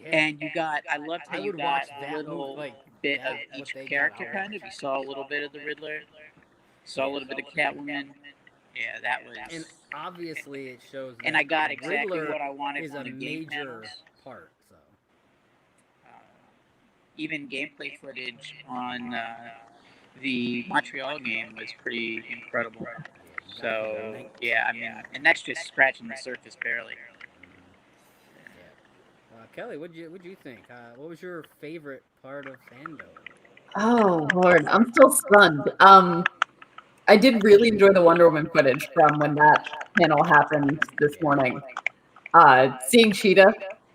And you got, I loved how you got a little bit of each character kind of. You saw a little bit of the Riddler, saw a little bit of Catwoman. Yeah, that was. And obviously, it shows. And I got exactly Riddler what I wanted is from a the game major panels. part. So Even gameplay footage on the Montreal game was pretty incredible. So yeah, I mean, and that's just scratching the surface barely. Kelly, what'd you think? What was your favorite part of Fandome? Oh Lord, I'm still stunned. I did really enjoy the Wonder Woman footage from when that panel happened this morning. Seeing Cheetah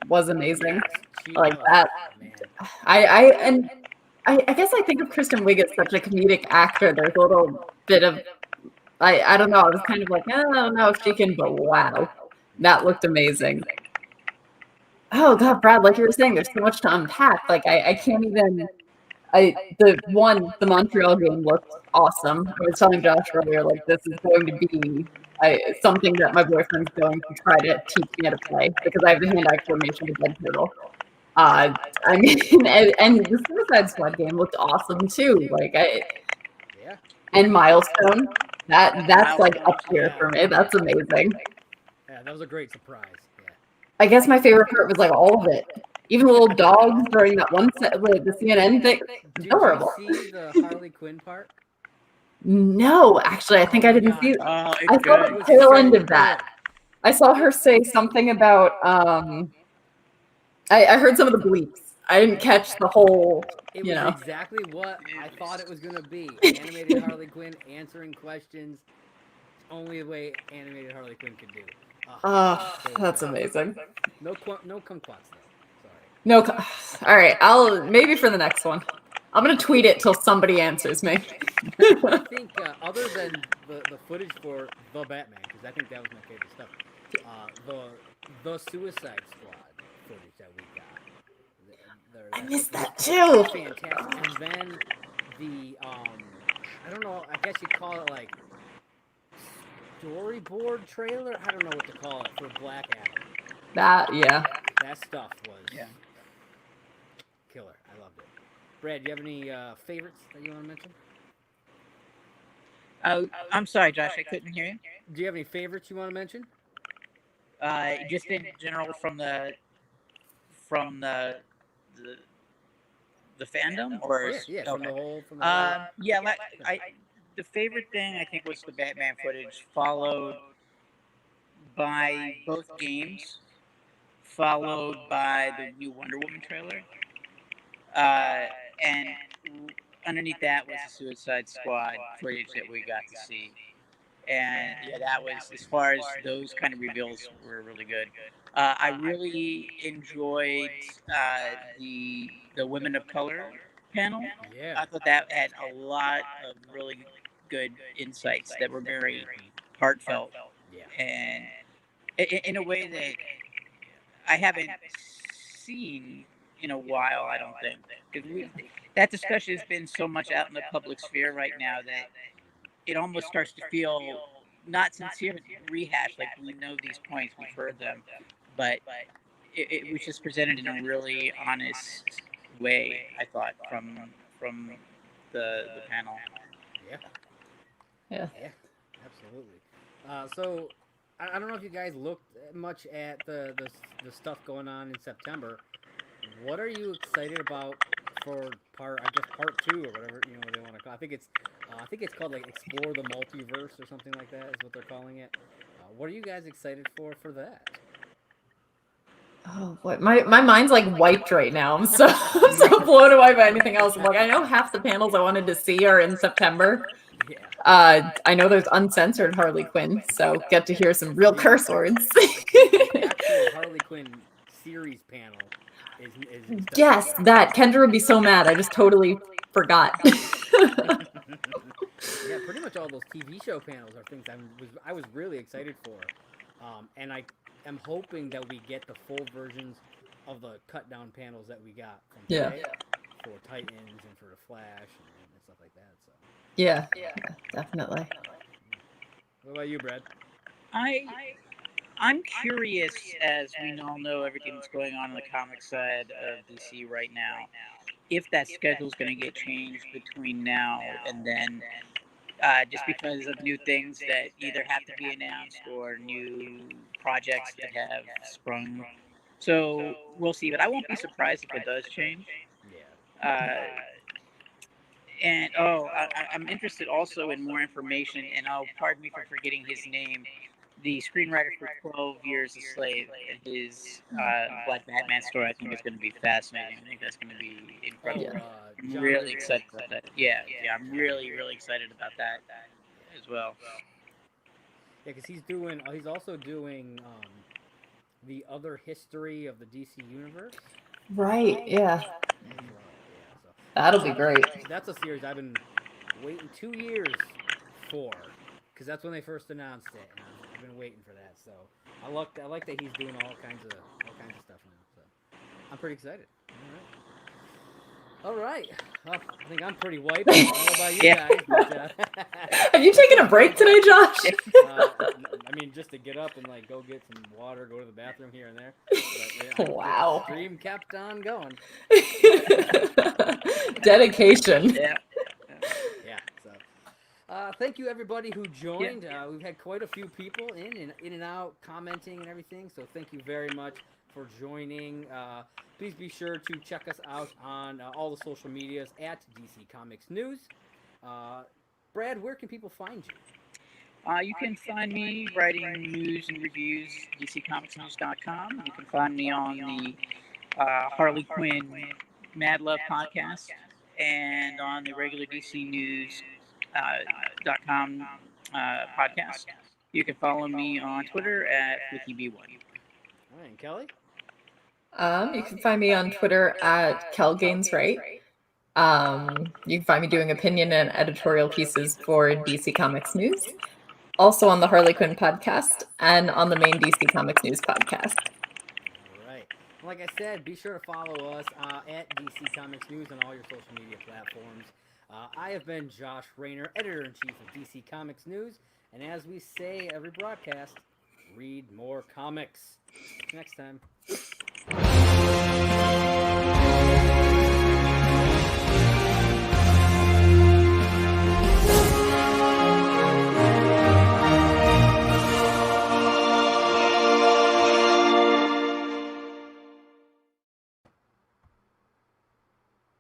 was amazing. Like that. I guess I think of Kristen Wiig as such a comedic actor. There's a little bit of I don't know. I was kind of like, I don't know if she can, but wow, that looked amazing. Oh God, Brad, like you were saying, there's so much to unpack. Like I can't even. The Montreal game looked awesome. I was telling Josh earlier, like this is going to be something that my boyfriend's going to try to teach me how to play because I have the hand-eye coordination with Dead Turtle. I mean, and the Suicide Squad game looked awesome too. Like and Milestone, that's like up here for me. That's amazing. Yeah, that was a great surprise. Yeah. I guess my favorite part was like all of it. Even the little dogs during that one set with the CNN thing. Adorable. Did you see the Harley Quinn part? No, actually, I think I didn't see it. Oh, I saw the tail end of that. I saw her say something about. I heard some of the bleeps. I didn't catch the whole. It You was know. exactly what I thought it was gonna be. Animated Harley Quinn answering questions, only the way animated Harley Quinn could do. Oh, that's amazing. No kumquats though. Sorry. No. All right, I'll maybe for the next one. I'm gonna tweet it till somebody answers me. I think other than the footage for the Batman, because I think that was my favorite stuff. The Suicide Squad footage that we got. I missed that too. Fantastic. And then the I don't know. I guess you'd call it like storyboard trailer. I don't know what to call it for Black Adam. Yeah. That stuff was killer. I loved it. Brad, do you have any favorites that you want to mention? Oh, I'm sorry, Josh. I couldn't hear you. Do you have any favorites you want to mention? Just in general from the fandom, or from the whole. The favorite thing I think was the Batman footage, followed by both games, followed by the new Wonder Woman trailer, and underneath that was the Suicide Squad footage that we got to see. And yeah, that was, as far as those kind of reveals, were really good. I really enjoyed the Women of Color panel. Yeah. I thought that had a lot of really good insights that were very heartfelt. Yeah. And in a way that I haven't seen in a while, I don't think. Because that discussion has been so much out in the public sphere right now that it almost starts to feel not sincere, rehashed. Like, we know these points, we've heard them, but it was just presented in a really honest way, I thought, from the panel. Yeah, absolutely. So I don't know if you guys looked much at the stuff going on in September. What are you excited about for part 2 or whatever what they want to call? I think it's called like Explore the Multiverse or something like that is what they're calling it. What are you guys excited for that? Oh, what my mind's like wiped right now. I'm so blown away by anything else. I'm like, I know half the panels I wanted to see are in September. Yeah. I know there's uncensored Harley Quinn, so get to hear some real curse words. The actual Harley Quinn series panel is yes, that Kendra would be so mad. I just totally forgot. Yeah, pretty much all those TV show panels are things I was really excited for, and I am hoping that we get the full versions of the cut down panels that we got from today for Titans and for the Flash and stuff like that. So yeah, definitely. What about you, Brad? I'm curious, as we all know everything that's going on the comic side of DC right now, if that schedule is going to get changed between now and then, just because of new things that either have to be announced or new projects that have sprung. So we'll see, but I won't be surprised if it does change. Yeah. And I'm interested also in more information, and pardon me for forgetting his name. The screenwriter for 12 Years a Slave, and his Black Batman story, I think is going to be fascinating. I think that's going to be incredible. I'm really excited about that. Yeah, I'm really, really excited about that as well. Yeah, because he's also doing the other history of the DC universe. Right, yeah. So That'll be great. That's a series I've been waiting 2 years for, because that's when they first announced it, and I've been waiting for that. So I like that he's doing all kinds of stuff now. So I'm pretty excited. All right. Well, I think I'm pretty wiped. I don't know about you Yeah. guys, but Have you taken a break today, Josh? I mean, just to get up and like go get some water, go to the bathroom here and there. But, yeah, Wow. The stream kept on going. Dedication. Yeah. Yeah. So, thank you everybody who joined. We've had quite a few people in and out commenting and everything. So thank you very much for joining. Please be sure to check us out on all the social medias at DC Comics News. Brad, where can people find you? You can find me writing news and reviews, DCComicsNews.com. You can find me on the Harley Quinn Mad Love podcast and on the regular DC News.com podcast. You can follow me on Twitter at WikiB1. All right, and Kelly? You can find me on Twitter at KelGainsRight. You can find me doing opinion and editorial pieces for DC Comics News. Also on the Harley Quinn podcast and on the main DC Comics News podcast. All right. Like I said, be sure to follow us at DC Comics News on all your social media platforms. I have been Josh Raynor, editor-in-chief of DC Comics News, and as we say every broadcast, read more comics. Next time.